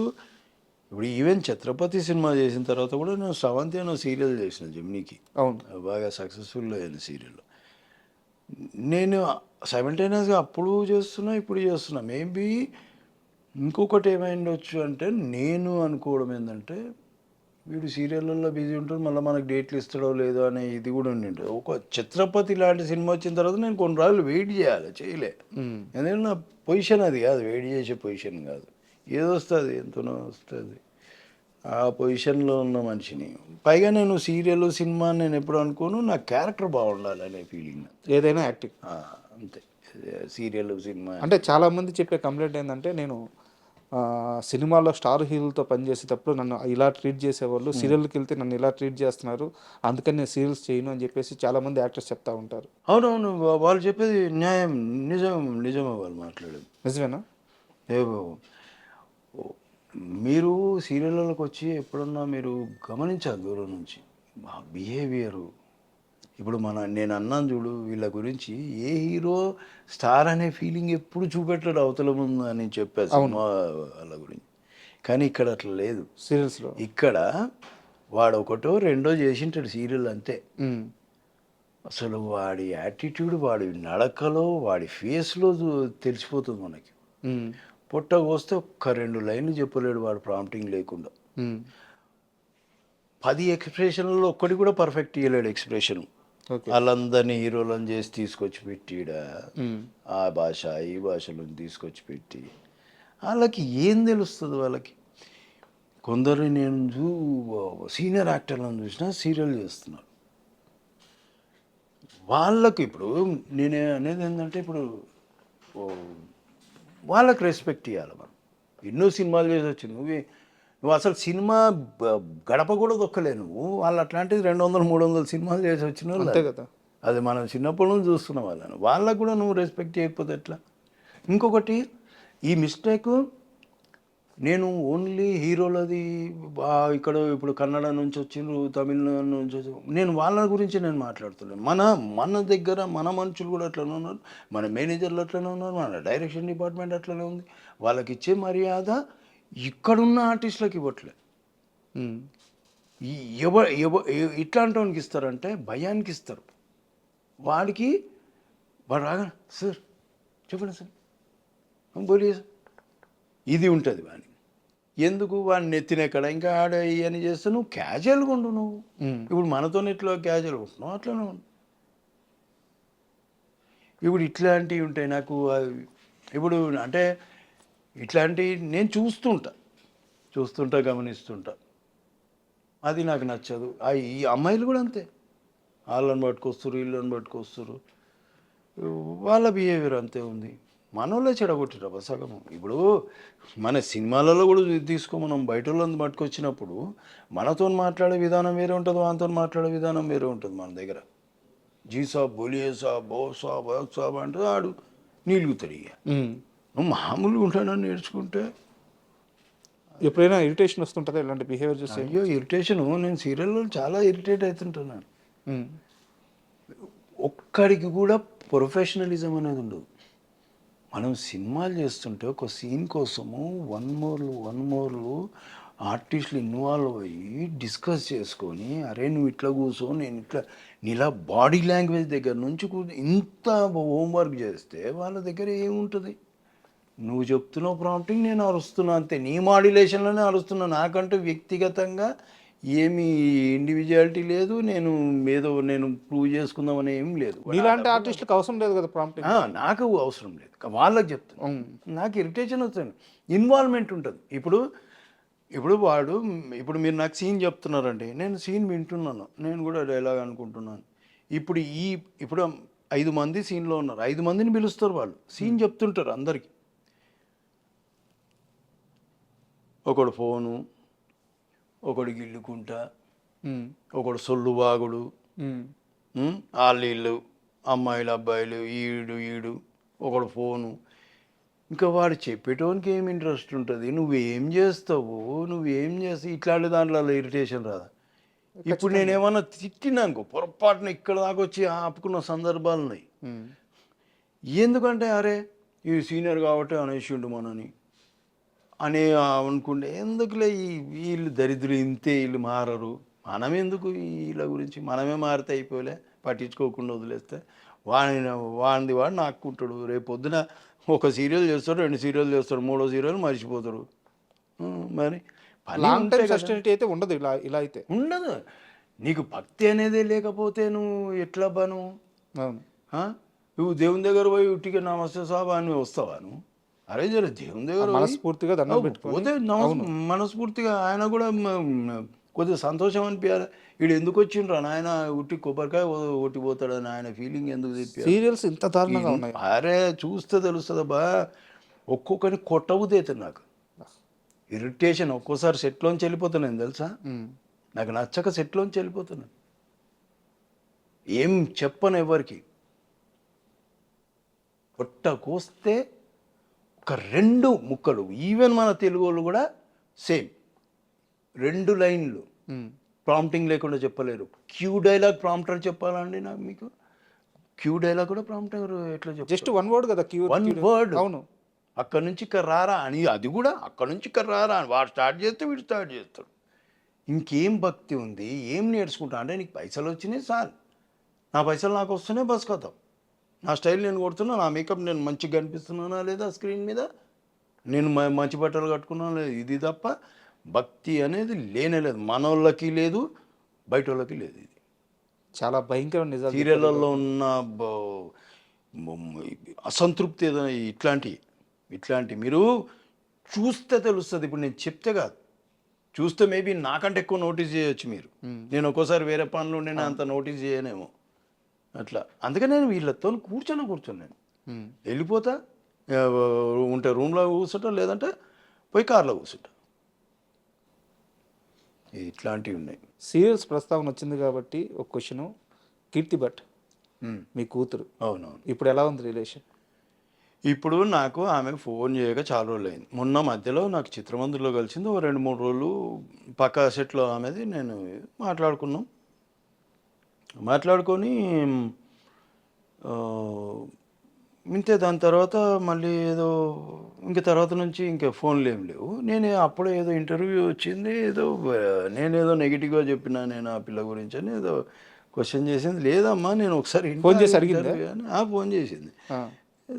ఇప్పుడు ఈవెన్ ఛత్రపతి సినిమా చేసిన తర్వాత కూడా నేను స్రవంతి అనే సీరియల్ చేసిన జెమినీకి. అవును, బాగా సక్సెస్ఫుల్ అయిన సీరియల్. నేను సైమల్టేనియస్గా అప్పుడు చేస్తున్నా ఇప్పుడు చేస్తున్నా. మేబీ ఇంకొకటి ఏమైండొచ్చు అంటే నేను అనుకోవడం ఏంటంటే వీడు సీరియళ్ళల్లో బిజీ ఉంటాడు, మళ్ళీ మనకు డేట్లు ఇస్తాడో లేదో అనే ఇది కూడా ఉండిండు. ఒక ఛత్రపతి లాంటి సినిమా వచ్చిన తర్వాత నేను కొన్ని రోజులు వెయిట్ చేయాలి, చేయలే. ఎందుకంటే నా పొజిషన్ అది కాదు, వెయిట్ చేసే పొజిషన్ కాదు. ఏదో వస్తుంది, ఎంతనో వస్తుంది. ఆ పొజిషన్లో ఉన్న మనిషిని పైగా నేను సీరియల్ సినిమా నేను ఎప్పుడు అనుకోను, నా క్యారెక్టర్ బాగుండాలి అనే ఫీలింగ్. ఏదైనా యాక్టింగ్ అంతే. సీరియల్ సినిమా అంటే చాలామంది చెప్పే కంప్లైంట్ ఏంటంటే నేను సినిమాలో స్టార్ హీరోలతో పనిచేసేటప్పుడు నన్ను ఇలా ట్రీట్ చేసేవాళ్ళు, సీరియల్కి వెళ్తే నన్ను ఇలా ట్రీట్ చేస్తున్నారు, అందుకని నేను సీరియల్స్ చేయను అని చెప్పేసి చాలామంది యాక్టర్స్ చెప్తా ఉంటారు. అవునవును, వాళ్ళు చెప్పేది న్యాయం, నిజమే వాళ్ళు మాట్లాడేది నిజమేనా? మీరు సీరియళ్ళకి వచ్చి ఎప్పుడన్నా మీరు గమనించాలి దూరం నుంచి బిహేవియరు. ఇప్పుడు నేను అన్నాను చూడు, వీళ్ళ గురించి ఏ హీరో స్టార్ అనే ఫీలింగ్ ఎప్పుడు చూపెట్టాడు అవతల ముందు అని చెప్పాను సినిమా వాళ్ళ గురించి. కానీ ఇక్కడ అట్లా లేదు సీరియల్స్లో. ఇక్కడ వాడు ఒకటో రెండో చేసింటాడు సీరియల్ అంతే. అసలు వాడి యాటిట్యూడ్, వాడి నడకలో, వాడి ఫేస్లో తెలిసిపోతుంది మనకి. పొట్ట కోస్తే ఒక్క 2 లైన్లు చెప్పలేడు వాడు ప్రాంప్టింగ్ లేకుండా. 10 ఎక్స్ప్రెషన్లలో ఒక్కటి కూడా పర్ఫెక్ట్ ఇవ్వలేడు ఎక్స్ప్రెషన్. వాళ్ళందరినీ హీరోలను చేసి తీసుకొచ్చి పెట్టిడా ఆ భాష ఈ భాషలో తీసుకొచ్చి పెట్టి వాళ్ళకి ఏం తెలుస్తుంది వాళ్ళకి. కొందరు నేను సీనియర్ యాక్టర్లను చూసినా సీరియల్ చేస్తున్నారు. వాళ్ళకు ఇప్పుడు నేను అనేది ఏంటంటే ఇప్పుడు వాళ్ళకి రెస్పెక్ట్ ఇవ్వాలి. మనం ఎన్నో సినిమాలు చేసి వచ్చి నువ్వు అసలు సినిమా గడప కూడా దొక్కలే నువ్వు. వాళ్ళు అట్లాంటిది 200-300 సినిమాలు చేసి వచ్చిన వాళ్ళు కదా. అది మనం చిన్నప్పటి నుంచి చూస్తున్నాం వాళ్ళని. వాళ్ళకు కూడా నువ్వు రెస్పెక్ట్ చేయకపోతే ఎట్లా? ఇంకొకటి ఈ మిస్టేక్ నేను ఓన్లీ హీరోలది ఇక్కడ ఇప్పుడు కన్నడ నుంచి వచ్చిండ్రు, తమిళనాడు నుంచి నేను వాళ్ళ గురించి నేను మాట్లాడుతున్నాను. మన దగ్గర మన మనుషులు కూడా అట్లనే ఉన్నారు, మన మేనేజర్లు అట్లనే ఉన్నారు, మన డైరెక్షన్ డిపార్ట్మెంట్ అట్లనే ఉంది. వాళ్ళకి ఇచ్చే మర్యాద ఇక్కడున్న ఆర్టిస్టులకు ఇవ్వట్లే. ఇట్లాంటి వానికి ఇస్తారంటే భయానికి ఇస్తారు. వాడు రాగా సార్ చెప్పండి సార్ బోలియే సార్ ఇది ఉంటుంది వాడిని. ఎందుకు వాడిని నెత్తినెక్కడ ఇంకా ఆడ ఇవన్నీ చేస్తే నువ్వు క్యాజువల్గా ఉండు. నువ్వు ఇప్పుడు మనతో ఇట్లా క్యాజువల్గా ఉంటున్నావు, అట్లనే ఉండు. ఇప్పుడు ఇట్లాంటివి ఉంటాయి నాకు. ఇప్పుడు అంటే ఇట్లాంటివి నేను చూస్తుంటా గమనిస్తుంటా. అది నాకు నచ్చదు. ఈ అమ్మాయిలు కూడా అంతే, వాళ్ళని పట్టుకొస్తారు, వీళ్ళని పట్టుకొస్తారు, వాళ్ళ బిహేవియర్ అంతే ఉంది. మనోళ్ళే చెడగొట్టిరా సగం. ఇప్పుడు మన సినిమాలలో కూడా మనం బయట వాళ్ళని పట్టుకొచ్చినప్పుడు మనతో మాట్లాడే విధానం వేరే ఉంటుంది, వాళ్ళతో మాట్లాడే విధానం వేరే ఉంటుంది. మన దగ్గర జీ సాబ్, బోలియే సాబ్, బో సాబ్, బోక్ సాబ్ అంటే ఆడు నీలుగుతాడు. ఇక నువ్వు మామూలుగా ఉంటానని నేర్చుకుంటే ఎప్పుడైనా ఇరిటేషన్ వస్తుంటుందా ఇలాంటి బిహేవియర్ చూస్తే? అయ్యో ఇరిటేషను, నేను సీరియల్లో చాలా ఇరిటేట్ అవుతుంటున్నాను. ఒక్కడికి కూడా ప్రొఫెషనలిజం అనేది ఉండదు. మనం సినిమాలు చేస్తుంటే ఒక సీన్ కోసము వన్ మోర్లు ఆర్టిస్టులు ఇన్వాల్వ్ అయ్యి డిస్కస్ చేసుకొని, అరే నువ్వు ఇట్లా కూర్చో, నేను ఇట్లా నీలా బాడీ లాంగ్వేజ్ దగ్గర నుంచి ఇంత హోంవర్క్ చేస్తే వాళ్ళ దగ్గర ఏముంటుంది? నువ్వు చెప్తున్నావు ప్రాంప్టింగ్, నేను అరుస్తున్నా అంతే, నీ మాడ్యులేషన్లోనే అరుస్తున్నా. నాకంటూ వ్యక్తిగతంగా ఏమి ఇండివిజువాలిటీ లేదు, నేను ప్రూవ్ చేసుకుందామని ఏం లేదు. ఇలాంటి ఆర్టిస్టులకు అవసరం లేదు కదా ప్రాంప్టింగ్. నాకు అవసరం లేదు, వాళ్ళకి చెప్తాను. నాకు ఇరిటేషన్ వస్తుంది, ఇన్వాల్వ్మెంట్ ఉంటుంది. ఇప్పుడు మీరు నాకు సీన్ చెప్తున్నారండి, నేను సీన్ వింటున్నాను, నేను కూడా డైలాగ్ అనుకుంటున్నాను. ఇప్పుడు 5 మంది సీన్లో ఉన్నారు, 5 మందిని పిలుస్తారు, వాళ్ళు సీన్ చెప్తుంటారు అందరికీ. ఒకడు ఫోను, ఒకడు గిల్లుకుంటా, ఒకడు సొల్లు బాగుడు, వీళ్ళు అమ్మాయిలు అబ్బాయిలు ఈడు ఒకడు ఫోను. ఇంకా వాడు చెప్పేటోనికి ఏం ఇంట్రెస్ట్ ఉంటుంది? నువ్వేం చేస్తావు, ఇట్లాంటి దాంట్లో ఇరిటేషన్ రాదా? ఇప్పుడు నేనేమన్నా తిట్టినానుకో, పొరపాటున ఇక్కడ దాకా వచ్చి ఆపుకున్న సందర్భాలు ఉన్నాయి. ఎందుకంటే అరే ఈ సీనియర్ కాబట్టి అనేసిండు మనని అని అనుకుంటే, ఎందుకులే వీళ్ళు దరిద్రులు ఇంతే, వీళ్ళు మారరు, మనం ఎందుకు వీళ్ళ గురించి, మనమే మారితే అయిపోలే, పట్టించుకోకుండా వదిలేస్తే వాడిని వాడు నాకుంటాడు. రేపు పొద్దున ఒక సీరియల్ చేస్తాడు, 2 సీరియల్ చేస్తాడు, 3వ సీరియల్ మర్చిపోతాడు. మరి సస్టైనిటీ అయితే ఉండదు. ఇలా అయితే ఉండదు. నీకు భక్తి అనేది లేకపోతే నువ్వు ఎట్లా బాను? నువ్వు దేవుని దగ్గర పోయి ఉట్టిగా నమస్తే సాబా అని వస్తావా నువ్వు? అరే జర దేవుని దగ్గర మనస్ఫూర్తిగా దండం పెట్టుకోతే మనస్ఫూర్తిగా ఆయన కూడా కొద్దిగా సంతోషం అనిపించాలి. వీడు ఎందుకు వచ్చిండ్రా నాయన ఉట్టి కొబ్బరికాయ ఒట్టిపోతాడని ఆయన ఫీలింగ్ ఎందుకు చెప్పి. సీరియల్స్ ఇంత దారుణంగా ఉన్నాయి. అరే చూస్తే తెలుస్తుందబ్బా, ఒక్కొక్కరిని కొట్టవుతుంది. నాకు ఇరిటేషన్, ఒక్కోసారి సెట్లోంచి వెళ్ళిపోతున్నాను తెలుసా, నాకు నచ్చక సెట్లోంచి వెళ్ళిపోతున్నాను. ఏం చెప్పను ఎవరికి. కొట్ట కోస్తే ఒక 2 ముక్కలు, ఈవెన్ మన తెలుగు వాళ్ళు కూడా సేమ్ 2 లైన్లు ప్రాంప్టింగ్ లేకుండా చెప్పలేరు. క్యూ డైలాగ్ ప్రాంప్టర్ చెప్పాలండి నాకు, మీకు క్యూ డైలాగ్ కూడా ప్రాంప్టర్ ఎట్లా చెప్పాలి? జస్ట్ 1 వర్డ్ కదా, క్యూ 1 వర్డ్. అవును, అక్కడి నుంచి ఇక్కడ రారా అని, అది కూడా అక్కడి నుంచి ఇక్కడ రారా అని వాడు స్టార్ట్ చేస్తే వీడు స్టార్ట్ చేస్తాడు. ఇంకేం భక్తి ఉంది, ఏం నేర్చుకుంటా అంటే, నీకు పైసలు వచ్చినాయి సార్, నా పైసలు నాకు వస్తున్నాయి, బస్ కథం, నా స్టైల్ నేను కొడుతున్నా, నా మేకప్ నేను మంచిగా కనిపిస్తున్నానా లేదా స్క్రీన్ మీద, నేను మంచి బట్టలు కట్టుకున్నాను లేదు, ఇది తప్ప భక్తి అనేది లేనేలేదు. మనోళ్ళకి లేదు, బయట వాళ్ళకి లేదు. ఇది చాలా భయంకరమైన నిజాలు. సీరియళ్ళల్లో ఉన్న అసంతృప్తి ఏదైనా ఇట్లాంటి మీరు చూస్తే తెలుస్తుంది. ఇప్పుడు నేను చెప్తే కాదు, చూస్తే మేబీ నాకంటే ఎక్కువ నోటీస్ చేయొచ్చు మీరు. నేను ఒక్కోసారి వేరే పనులు నేను అంత నోటీస్ చేయనేమో అట్లా. అందుకని నేను వీళ్ళతో కూర్చొని నేను వెళ్ళిపోతా, ఉంటే రూమ్లో కూర్చుంటా, లేదంటే పోయి కార్లో కూర్చుంటా. ఇట్లాంటివి ఉన్నాయి. సీరియల్స్ ప్రస్తావన వచ్చింది కాబట్టి ఒక క్వశ్చను, కీర్తి భట్ మీ కూతురు, అవునవును, ఇప్పుడు ఎలా ఉంది రిలేషన్? ఇప్పుడు నాకు ఆమె ఫోన్ చేయక చాలా రోజులైంది. మొన్న మధ్యలో నాకు చిత్రమందిర్‌లో కలిసింది. ఓ 2, 3 రోజులు పక్కా సెట్‌లో ఆమెది నేను మాట్లాడుకున్నాం. మాట్లాడుకొని ఆహ్, ఇంతే దాని తర్వాత మళ్ళీ ఏదో ఇంక తర్వాత నుంచి ఇంక ఫోన్‌లేం లేవు. నేను అప్పుడే ఏదో ఇంటర్వ్యూ వచ్చింది. ఏదో నేనేదో నెగెటివ్‌గా చెప్పినా నేను ఆ పిల్ల గురించని ఏదో క్వెషన్ చేసింది. లేదమ్మా నేను ఒకసారి ఫోన్ చేసి ఇంటా అడిగిందా? ఇంటర్వ్యూ అని ఫోన్ చేసింది. ఆ.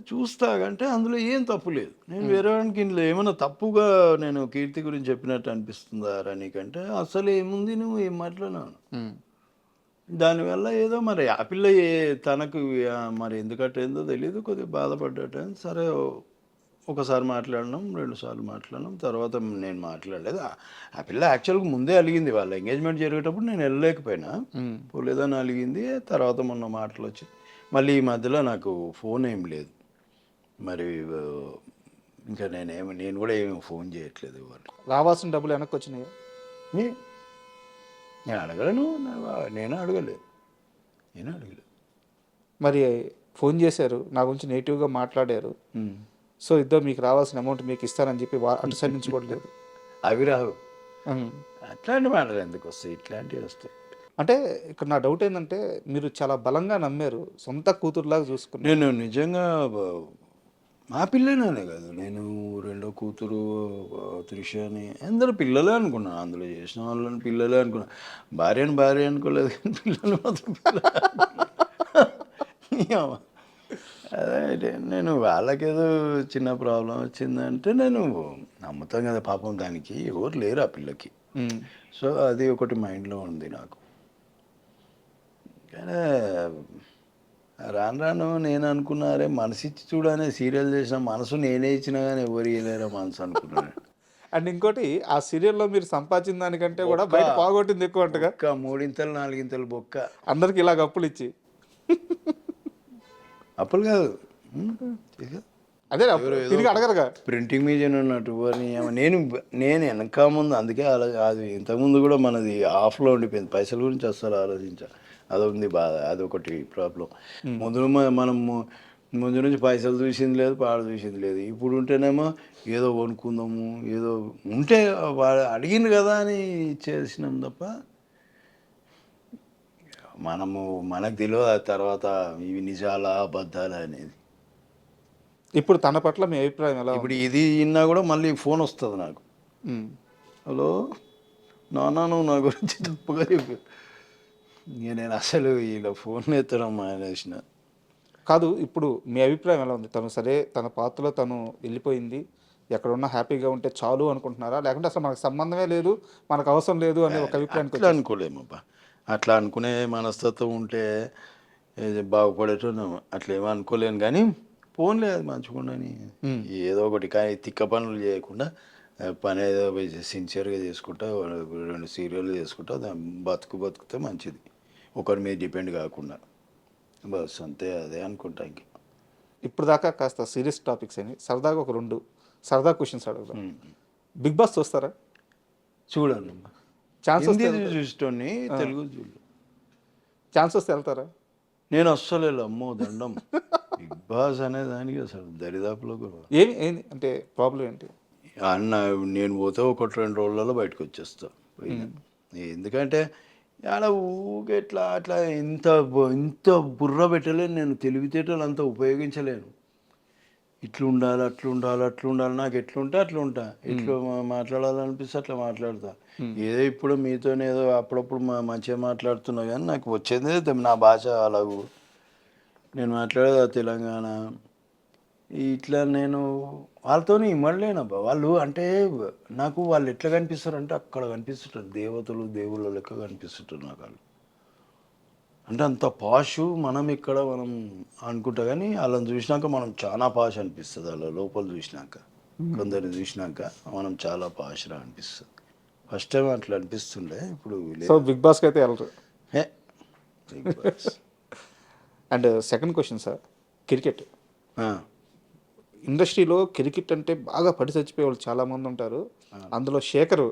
చూస్తా అంటే అందులో ఏం తప్పు లేదు. నేను వేరే వానికి ఇందులో ఏమన్నా తప్పుగా నేను కీర్తి గురించి చెప్పినట్టు అనిపిస్తుందా రా నీకంటే, అసలు ఏముంది నువ్వు ఏం మాట్లాడినావు. ఉమ్. దానివల్ల ఏదో మరి ఆ పిల్ల తనకు మరి ఎందుకట్టేందో తెలీదు కొద్దిగా బాధపడ్డట. సరే ఒకసారి మాట్లాడినాం, 2 సార్లు మాట్లాడినాం. తర్వాత నేను మాట్లాడలేదు. ఆ పిల్ల యాక్చువల్‌గా ముందే అలిగింది. వాళ్ళ ఎంగేజ్మెంట్ జరిగేటప్పుడు నేను వెళ్ళలేకపోయినా. పోలేదని అలిగింది. తర్వాత మొన్న మాటలొచ్చి మళ్ళీ ఈ మధ్యలో నాకు ఫోన్ ఏం లేదు. మరి ఇంకా నేను కూడా ఏమి ఫోన్ చేయట్లేదు ఎవరికి. రావాల్సిన డబ్బులు వెనక్కి వచ్చినాయి. నే- నేను అడగలను. నేను అడగలేదు. నేను అడగలేదు. మరి ఫోన్ చేశారు, నా గురించి నెగిటివ్గా మాట్లాడారు. సో ఇద్దరు మీకు రావాల్సిన అమౌంట్ మీకు ఇస్తానని చెప్పి అటు సైడ్ నుంచి కూడా లేదు. అవి రావు. ఉమ్. అట్లాంటి మాటలు ఎందుకు వస్తాయి? ఇట్లాంటివి వస్తాయి. అంటే ఇక్కడ నా డౌట్ ఏంటంటే మీరు చాలా బలంగా నమ్మారు, సొంత కూతురులాగా చూసుకున్నారు. నేను నిజంగా మా పిల్లనే కాదు, నేను రెండో కూతురు త్రిషని అందరూ పిల్లలే అనుకున్నాను. అందులో చేసిన వాళ్ళని పిల్లలే అనుకున్నాను. భార్యను భార్య అనుకోలేదు కానీ పిల్లలు మాత్రం అదే నేను వాళ్ళకేదో చిన్న ప్రాబ్లం వచ్చిందంటే నేను నమ్ముతాం కదా. పాపం దానికి ఎవరు లేరు ఆ పిల్లకి. సో అది ఒకటి మైండ్లో ఉంది నాకు. కానీ రాను రాను నేను అనుకున్నారే మనసు ఇచ్చి చూడనే సీరియల్ చేసిన మనసు నేనే ఇచ్చినా కానీ ఎవరు ఇవ్వలేరా మనసు అనుకున్నాను. అండ్ ఇంకోటి ఆ సీరియల్లో మీరు సంపాదించిన దానికంటే కూడా బయట పోగొట్టింది ఎక్కువ అంటగా. బొక్క 3 4 బొక్క. అందరికి ఇలాగ అప్పులు ఇచ్చి. అప్పులు కాదు. అదే తిరిగి అడగరుగా. ప్రింటింగ్ మీడియం ఉన్నట్టు నేను వెనక ముందు అందుకే అది ఇంతకుముందు కూడా మనది ఆఫ్లో ఉండిపోయింది. పైసల గురించి అస్సలు ఆలోచించా. అదొకటి బాధ, అదొకటి ప్రాబ్లం. మనం ముందు నుంచి పైసలు చూసింది లేదు, పాడు చూసింది లేదు. ఇప్పుడు ఉంటేనేమో ఏదో కొనుక్కుందాము, ఏదో ఉంటే వాడు అడిగింది కదా అని చేసినాం తప్ప మనకు తెలియదు ఆ తర్వాత ఇవి నిజాలా అబద్ధాలా అనేది. ఇప్పుడు తన పట్ల మీ అభిప్రాయం ఎలా? ఇప్పుడు ఇది విన్నా కూడా మళ్ళీ ఫోన్ వస్తుంది నాకు. హలో నాన్న, నువ్వు నా గురించి తప్పుగా చెప్పు. నేను అసలు ఇలా ఫోన్ ఎత్తడం మానేసిన. కాదు, ఇప్పుడు మీ అభిప్రాయం ఎలా ఉంది? తను సరే తన పాత్రలో తను వెళ్ళిపోయింది, ఎక్కడున్నా హ్యాపీగా ఉంటే చాలు అనుకుంటున్నారా, లేకుంటే అసలు మనకు సంబంధమే లేదు, మనకు అవసరం లేదు అనే ఒక అభిప్రాయానికి అట్లా అనుకోలేమబ్బా. అట్లా అనుకునే మనస్తత్వం ఉంటే బాగుపడేటోన్నాము. అట్లా ఏమో అనుకోలేను కానీ ఫోన్లే అది మంచిగుండని ఏదో ఒకటి కానీ తిక్క పనులు చేయకుండా పని ఏదో సిన్సియర్గా చేసుకుంటా 2 సీరియళ్ళు చేసుకుంటా బతుకుతే మంచిది. ఒకరి మీద డిపెండ్ కాకుండా బస్ అంతే. అదే అనుకుంటా. ఇంక ఇప్పుడు దాకా కాస్త సీరియస్ టాపిక్స్ అని సరదాగా ఒక 2 సరదా క్వశ్చన్స్ అడుగుతాం. బిగ్ బాస్ చూస్తారా? చూడండి. ఛాన్స్ వస్తే చూస్తోని తెలుగు చూడు. ఛాన్స్ వస్తే వెళ్తారా? నేను అస్సలు అమ్మో దండం. బిగ్ బాస్ అనే దానికి అసలు దరిదాపులో కూడా ఏంది అంటే ప్రాబ్లం ఏంటి? అన్న నేను పోతే 1-2 రోజులలో బయటకు వచ్చేస్తా. ఎందుకంటే అలా ఊగే అట్లా ఇంత బుర్ర పెట్టలేను నేను. తెలివితేటలు అంతా ఉపయోగించలేను. ఇట్లా ఉండాలి, అట్లా ఉండాలి, అట్లా ఉండాలి. నాకు ఎట్లుంటే అట్లా ఉంటా. ఎట్లా మాట్లాడాలనిపిస్తే అట్లా మాట్లాడతా. ఏదో ఇప్పుడు మీతోనే ఏదో అప్పుడప్పుడు మంచిగా మాట్లాడుతున్నా కానీ నాకు వచ్చేది నా భాష అలాగూ. నేను మాట్లాడేది తెలంగాణ. ఇట్లా నేను వాళ్ళతో ఇమ్మడలేనబ్బా. వాళ్ళు అంటే నాకు వాళ్ళు ఎట్లా కనిపిస్తారు అంటే అక్కడ కనిపిస్తుంటారు దేవతలు, దేవుళ్ళ లెక్క కనిపిస్తుంటారు నాకు వాళ్ళు. అంటే అంత పాషు. మనం అనుకుంటా కానీ వాళ్ళని చూసినాక మనం చాలా పాష్ అనిపిస్తుంది. వాళ్ళ లోపల చూసినాక, కొందరిని చూసినాక మనం చాలా పాష్గా అనిపిస్తుంది. ఫస్ట్ టైం అట్లా అనిపిస్తుండే. ఇప్పుడు సో బిగ్ బాస్కి అయితే వెళ్ళరు. Big boss. And second question sir, cricket ఇండస్ట్రీలో క్రికెట్ అంటే బాగా పడి చచ్చిపోయే వాళ్ళు చాలామంది ఉంటారు. అందులో శేఖర్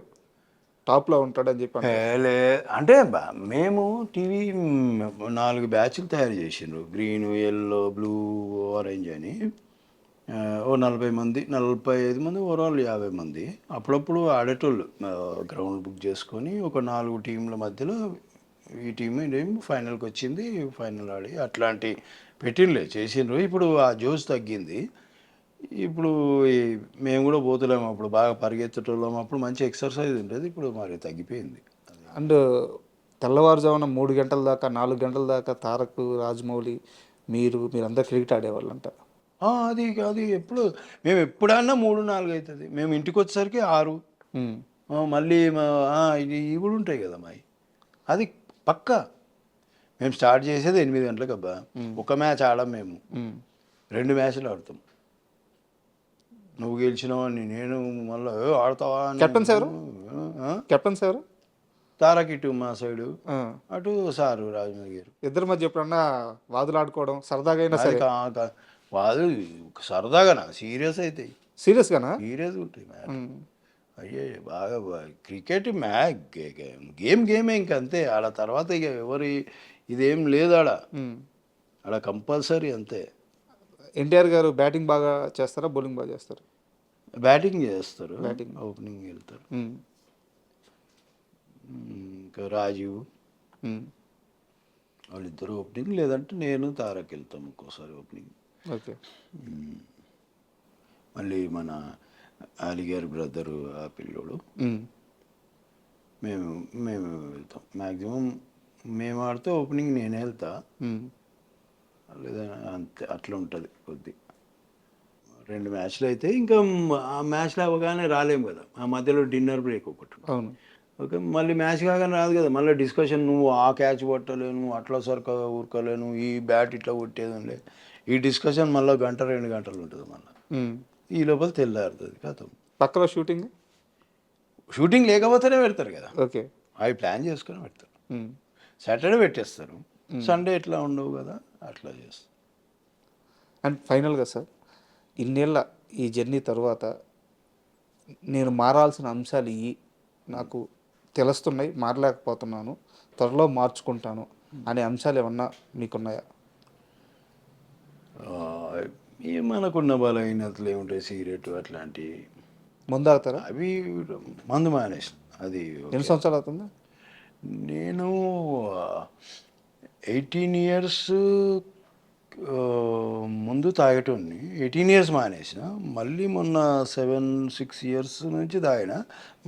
టాప్లో ఉంటాడని చెప్పి అంటే మేము టీవీ 4 బ్యాచ్లు తయారు చేసిండ్రు. గ్రీన్, ఎల్లో, బ్లూ, ఆరెంజ్ అని. ఓ 40 మంది 45 మంది ఓవరాల్ 50 మంది అప్పుడప్పుడు ఆడేటోళ్ళు. గ్రౌండ్ బుక్ చేసుకొని ఒక 4 టీంల మధ్యలో ఈ టీం ఫైనల్కి వచ్చింది, ఫైనల్ ఆడి అట్లాంటి పెట్టిండ్లే చేసిండ్రు. ఇప్పుడు ఆ జోష్ తగ్గింది. ఇప్పుడు మేము కూడా పోతలేము, అప్పుడు బాగా పరిగెత్తేటోళ్ళం, అప్పుడు మంచి ఎక్సర్సైజ్ ఉండేది, ఇప్పుడు మరి తగ్గిపోయింది. అండ్ తెల్లవారుజామున 3 గంటల దాకా 4 గంటల దాకా తారక్, రాజమౌళి, మీరందరూ క్రికెట్ ఆడేవాళ్ళంట. అది అది ఎప్పుడు మేము ఎప్పుడన్నా 3-4 అవుతుంది, మేము ఇంటికి వచ్చేసరికి 6. ఉమ్, మళ్ళీ ఇవి కూడా ఉంటాయి కదా మావి. అది పక్కా మేము స్టార్ట్ చేసేది 8 గంటలకు అబ్బా. ఒక మ్యాచ్ ఆడం మేము, ఉమ్. 2 మ్యాచ్లు ఆడతాం. నువ్వు గెలిచినావని నేను మళ్ళీ ఆడతావా అని. కెప్టెన్స్ ఎవరు? ఆ? కెప్టెన్స్ ఎవరు? తారక్ ఇటు మా సైడు, ఆ. అటు సారు రాజమౌళి గారు. ఇద్దరి మధ్య ఎప్పుడన్నా వాదులాడుకోవడం సరదాగా అయినా అది సరే? వాళ్ళు సరదాగా సీరియస్ అవుతాయి, సీరియస్గానా? సీరియస్గా ఉంటాయి మ్యాచ్. అయ్యే బాగా క్రికెట్ మ్యాచ్ గేమే ఇంక అంతే. ఆడ తర్వాత ఇక ఎవరి ఇదేం లేదు ఆడ. ఆడ కంపల్సరీ అంతే. ఎన్టీఆర్ గారు బ్యాటింగ్ బాగా చేస్తారా, బౌలింగ్ బాగా చేస్తారు? బ్యాటింగ్ చేస్తారు, బ్యాటింగ్. ఓపెనింగ్ వెళ్తారు. ఇంకా రాజీవ్ వాళ్ళిద్దరు ఓపెనింగ్, లేదంటే నేను తారక్ వెళ్తాం ఒక్కోసారి ఓపెనింగ్. ఓకే. మళ్ళీ మన అలీగారి బ్రదరు ఆ పిల్లోడు, మేము మేము వెళ్తాం. మ్యాక్సిమం మేము ఆడితే ఓపెనింగ్ నేనే వెళ్తా, లేదా అంతే అట్లా ఉంటుంది కొద్ది. 2 మ్యాచ్లు అయితే ఇంకా ఆ మ్యాచ్లు అవ్వగానే రాలేము కదా, ఆ మధ్యలో డిన్నర్ బ్రేక్ ఒకటి. అవును. ఓకే, మళ్ళీ మ్యాచ్ కాగానే రాదు కదా, మళ్ళీ డిస్కషన్. నువ్వు ఆ క్యాచ్ కొట్టలేను, అట్లా సరిగ్గా ఊరుకోలేను, ఈ బ్యాట్ ఇట్లా కొట్టేది లే, ఈ డిస్కషన్ మళ్ళీ 1-2 గంటలు ఉంటుంది. మళ్ళీ ఈ లోపల తెల్లారుతుంది కథ. పక్కలో షూటింగ్ లేకపోతేనే పెడతారు కదా. ఓకే. అవి ప్లాన్ చేసుకొని పెడతారు. సాటర్డే పెట్టేస్తారు, సండే ఎట్లా ఉండవు కదా, అట్లా చేస్తారు. అండ్ ఫైనల్గా సార్, ఇన్నేళ్ళ ఈ జర్నీ తర్వాత నేను మారాల్సిన అంశాలు నాకు తెలుస్తున్నాయి, మారలేకపోతున్నాను, త్వరలో మార్చుకుంటాను అనే అంశాలు ఏమన్నా మీకున్నాయా? మనకున్న బలహీనతలు ఏముంటాయి, సిగరెట్ అట్లాంటివి. ముందు ఆగుతారా? అవి మందు మానేసి అది ఎన్ని సంవత్సరాలు అవుతుంది? నేను 18 ఇయర్స్ ముందు తాగేటోడిని, 18 ఇయర్స్ మానేసిన. మళ్ళీ మొన్న 7-6 ఇయర్స్ నుంచి తాగిన,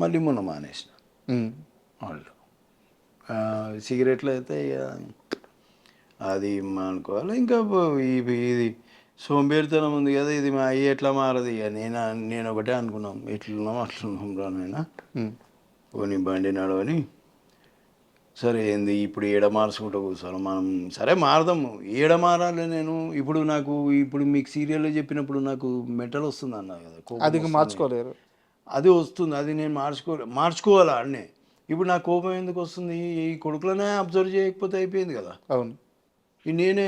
మళ్ళీ మొన్న మానేసిన. వాళ్ళు సిగరెట్లు అయితే ఇక అది అనుకోవాలి. ఇంకా ఇది సోంబేరితనం ఉంది కదా, ఇది మా అయ్యి ఎట్లా మారదు. ఇక నేను ఒకటే అనుకున్నాం, ఎట్లున్నాం అట్లున్నాం రానైనా, పోనీ బండి నడవని. సరే ఏంది ఇప్పుడు ఏడ మార్చుకుంటూ కూర్చోను మనం, సరే మారదాము, ఏడ మారాలి. నేను ఇప్పుడు మీకు సీరియల్లో చెప్పినప్పుడు నాకు మెంటల్ వస్తుంది అన్నా కదా, అది మార్చుకోలేరు. అది వస్తుంది, అది నేను మార్చుకోవాలా అన్నే. ఇప్పుడు నా కోపం ఎందుకు వస్తుంది, ఈ కొడుకులనే అబ్జర్వ్ చేయకపోతే అయిపోయింది కదా. అవును. నేనే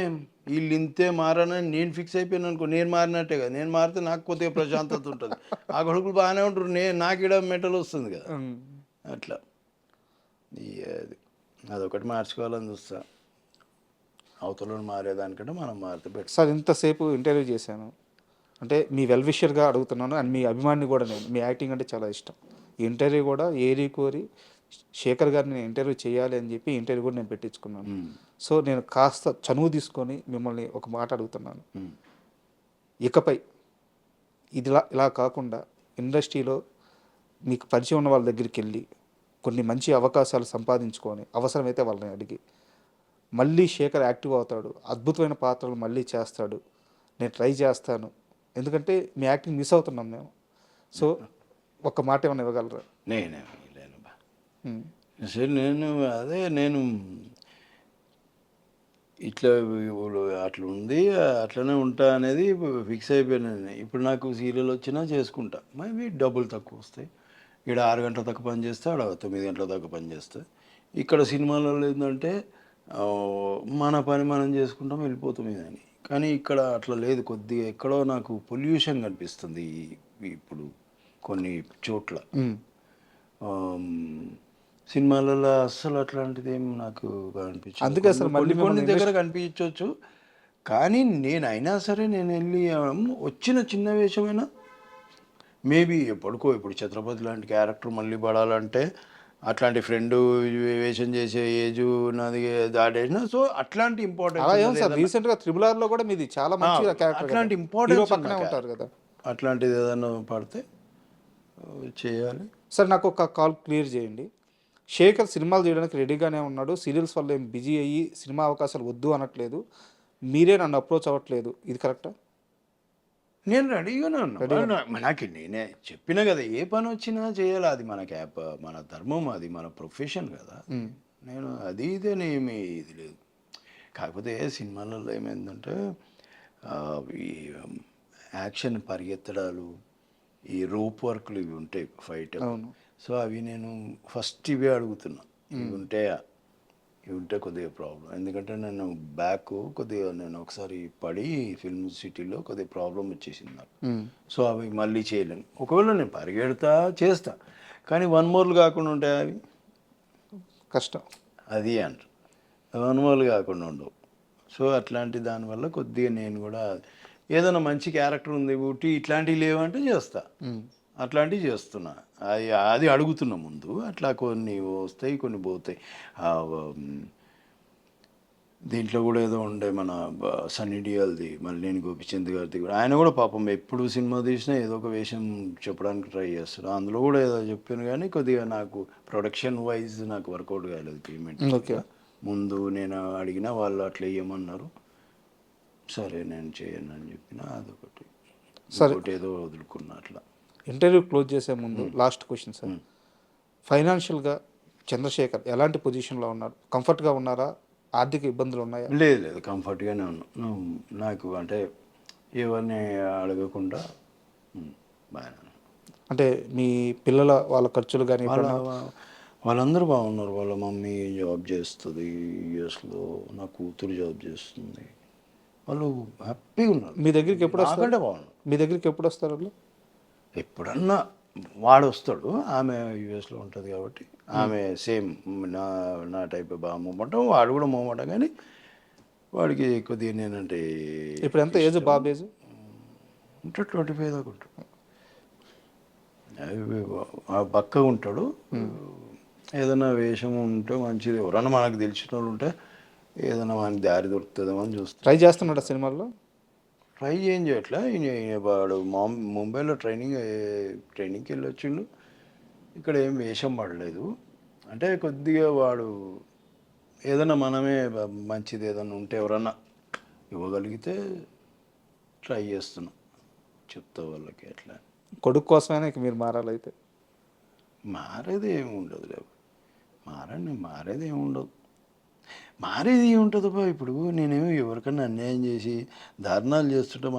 వీళ్ళు ఇంతే మారనని నేను ఫిక్స్ అయిపోయాను అనుకో, నేను మారినట్టే కదా. నేను మారితే నాకు కొద్దిగా ప్రశాంతత ఉంటుంది, ఆ కొడుకులు బాగానే ఉంటారు, నాకు ఇక్కడ మెంటల్ వస్తుంది కదా. అట్లా అదొకటి మార్చుకోవాలని చూస్తా. అవతల మారేదానికంటే మనం మారితే బెటర్. సార్, ఇంతసేపు ఇంటర్వ్యూ చేశాను అంటే మీ వెల్ విషర్గా అడుగుతున్నాను, అండ్ మీ అభిమాని కూడా. నేను మీ యాక్టింగ్ అంటే చాలా ఇష్టం. ఈ ఇంటర్వ్యూ కూడా ఏరి కోరి శేఖర్ గారిని నేను ఇంటర్వ్యూ చేయాలి అని చెప్పి ఇంటర్వ్యూ కూడా నేను పెట్టించుకున్నాను. సో నేను కాస్త చనువు తీసుకొని మిమ్మల్ని ఒక మాట అడుగుతున్నాను. ఇకపై ఇలా కాకుండా ఇండస్ట్రీలో మీకు పరిచయం ఉన్న వాళ్ళ దగ్గరికి వెళ్ళి కొన్ని మంచి అవకాశాలు సంపాదించుకొని, అవసరమైతే వాళ్ళని అడిగి మళ్ళీ శేఖర్ యాక్టివ్ అవుతాడు, అద్భుతమైన పాత్రలు మళ్ళీ చేస్తాడు, నేను ట్రై చేస్తాను. ఎందుకంటే మీ యాక్టింగ్ మిస్ అవుతున్నాం మేము. సో ఒక్క మాట ఏమైనా ఇవ్వగలరా? సరే, నేను ఇట్లా అట్లా ఉంది, అట్లనే ఉంటా అనేది ఫిక్స్ అయిపోయాను. ఇప్పుడు నాకు సీరియల్ వచ్చినా చేసుకుంటా, మేబీ డబ్బులు తక్కువ వస్తాయి. ఇక్కడ 6 గంటల దాకా పని చేస్తే, ఆడ 9 గంటల దాకా పని చేస్తే. ఇక్కడ సినిమాలలో ఏంటంటే మన పని మనం చేసుకుంటాం, వెళ్ళిపోతాం ఇదని. కానీ ఇక్కడ అట్లా లేదు, కొద్దిగా ఎక్కడో నాకు పొల్యూషన్ కనిపిస్తుంది ఇప్పుడు కొన్ని చోట్ల. సినిమాలలో అస్సలు అట్లాంటిది ఏం నాకు అనిపించింది. అందుకే అసలు మళ్ళీ కొన్ని దగ్గర కనిపించవచ్చు, కానీ నేనైనా సరే నేను వెళ్ళి వచ్చిన చిన్న వేషమైనా మేబీ ఎప్పటికో ఇప్పుడు ఛత్రపతి లాంటి క్యారెక్టర్ మళ్ళీ పడాలంటే అట్లాంటి ఫ్రెండ్ వేషం చేసే ఏజ్ నాది దాడేసిన సో అట్లాంటి అలా ఏం సార్ ఇంపార్టెంట్ రీసెంట్గా త్రిబుల్ లో కూడా మీది చాలా మంచి క్యారెక్టర్, అట్లాంటి హీరో ఇంపార్టెన్స్ పక్కనే ఉంటారు కదా. అట్లాంటిది ఏదైనా పడితే చేయాలి. సార్ నాకు ఒక కాల్ క్లియర్ చేయండి. శేఖర్ సినిమాలు చేయడానికి రెడీగానే ఉన్నాడు, సీరియల్స్ వల్ల ఏం బిజీ అయ్యి సినిమా అవకాశాలు వద్దు అనట్లేదు, మీరే నన్ను అప్రోచ్ అవ్వట్లేదు, ఇది కరెక్టా? నేను రెడీగానే ఉన్నా. నాకు నేనే చెప్పినా కదా, ఏ పని వచ్చినా చేయాలి, అది మన మన ధర్మం, అది మన ప్రొఫెషన్ కదా. నేను అది ఇదేనేమి ఇది లేదు. కాకపోతే సినిమాలలో ఏమైందంటే ఈ యాక్షన్ పరిగెత్తడాలు, ఈ రోప్ వర్క్లు ఇవి ఉంటాయి ఫైట్, సో అవి నేను ఫస్ట్ ఇవే అడుగుతున్నా. ఇవి ఉంటే కొద్దిగా ప్రాబ్లం, ఎందుకంటే నేను కొద్దిగా నేను ఒకసారి పడి ఫిల్మ్ సిటీలో కొద్దిగా ప్రాబ్లం వచ్చేసింది నాకు. సో అవి మళ్ళీ చేయలేను. ఒకవేళ నేను పరిగెడతా చేస్తా, కానీ 1 మోర్లు కాకుండా ఉంటాయి అవి కష్టం. అది అంటారు 1 మోర్లు కాకుండా ఉండవు. సో అట్లాంటి దానివల్ల కొద్దిగా నేను కూడా ఏదైనా మంచి క్యారెక్టర్ ఉంది ఊటి ఇట్లాంటివి లేవంటే చేస్తా, అట్లాంటివి చేస్తున్నా. అది అడుగుతున్నా ముందు. అట్లా కొన్ని వస్తాయి, కొన్ని పోతాయి. దీంట్లో కూడా ఏదో ఉండే మన సన్నీ డియోల్ది, మల్లేని గోపిచంద్ గారిది కూడా, ఆయన కూడా పాపం ఎప్పుడు సినిమా తీసినా ఏదో ఒక వేషం చెప్పడానికి ట్రై చేస్తాడు. అందులో కూడా ఏదో చెప్పాను, కానీ కొద్దిగా నాకు ప్రొడక్షన్ వైజ్ నాకు వర్కౌట్ కాలేదు పేమెంట్. ముందు నేను అడిగినా వాళ్ళు అట్లా వేయమన్నారు, సరే నేను చేయను అని చెప్పిన, అదొకటి. సరే ఏదో వదులుకున్నా అట్లా. ఇంటర్వ్యూ క్లోజ్ చేసే ముందు లాస్ట్ క్వశ్చన్ సార్, ఫైనాన్షియల్గా చంద్రశేఖర్ ఎలాంటి పొజిషన్లో ఉన్నారు? కంఫర్ట్గా ఉన్నారా? ఆర్థిక ఇబ్బందులు ఉన్నాయా? లేదు, కంఫర్ట్గానే ఉన్నాను. నాకు అంటే ఎవరిని అడగకుండా బాగా. అంటే మీ పిల్లల వాళ్ళ ఖర్చులు కానీ వాళ్ళందరూ బాగున్నారు. వాళ్ళ మమ్మీ జాబ్ చేస్తుంది యూఎస్లో, నా కూతురు జాబ్ చేస్తుంది, వాళ్ళు హ్యాపీగా ఉన్నారు. మీ దగ్గరికి ఎప్పుడు వస్తారు? బాగున్నారు. మీ దగ్గరికి ఎప్పుడు వస్తారు వాళ్ళు? ఎప్పుడన్నా వాడు వస్తాడు, ఆమె యూఎస్లో ఉంటుంది కాబట్టి ఆమె సేమ్ నా టైప్ బాగా మొమ్మంటాం, వాడు కూడా మొమ్మంటాం, కానీ వాడికి కొద్దిగా నేనంటే. ఇప్పుడు ఎంత ఏజ్ బాబు ఏజ్? ఉంటాడు 25 దాకా ఉంటాడు. పక్కగా ఉంటాడు. ఏదైనా వేషం ఉంటే మంచిది, ఎవరన్నా మనకు తెలిసిన వాళ్ళు ఉంటే ఏదైనా మనకి దారి దొరుకుతుందేమో అని చూస్తాం. ట్రై చేస్తున్నాడు సినిమాల్లో? ట్రై ఏం చేయట్లే. వాడు ముంబైలో ట్రైనింగ్కి వెళ్ళి వచ్చిండు, ఇక్కడ ఏం వేషం పడలేదు. అంటే కొద్దిగా వాడు ఏదైనా మనమే మంచిది ఏదైనా ఉంటే ఎవరన్నా ఇవ్వగలిగితే ట్రై చేస్తున్నాం, చెప్తా వాళ్ళకి. ఎట్లా కొడుకు కోసమైనా ఇక మీరు మారాలైతే? మారేది ఏమి ఉండదు, లేవు మారేది ఏమి ఉండదు. మారేది ఏముంటుందబ్బా? ఇప్పుడు నేనేమో ఎవరికన్నా అన్యాయం చేసి దారుణాలు చేస్తుంటే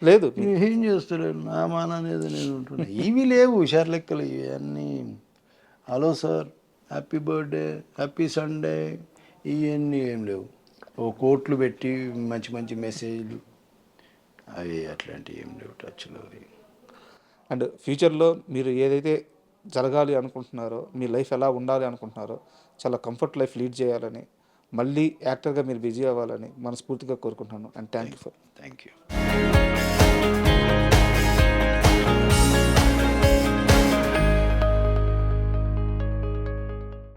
లేదు, ఏం చేస్తలేను, నా మాన అనేది నేను ఉంటున్నా. ఇవి లేవు హుషారు లెక్కలు ఇవన్నీ. Hello sir, happy birthday, happy Sunday, ఇవన్నీ ఏం లేవు. ఓ కోట్లు పెట్టి మంచి మంచి మెసేజ్లు అవి అట్లాంటివి ఏం లేవు టచ్లో. అండ్ ఫ్యూచర్లో మీరు ఏదైతే జరగాలి అనుకుంటున్నారో, మీ లైఫ్ ఎలా ఉండాలి అనుకుంటున్నారో, చాలా కంఫర్ట్ లైఫ్ లీడ్ చేయాలని, మళ్ళీ యాక్టర్గా మీరు బిజీ అవ్వాలని మనస్ఫూర్తిగా కోరుకుంటున్నాను. And thank you.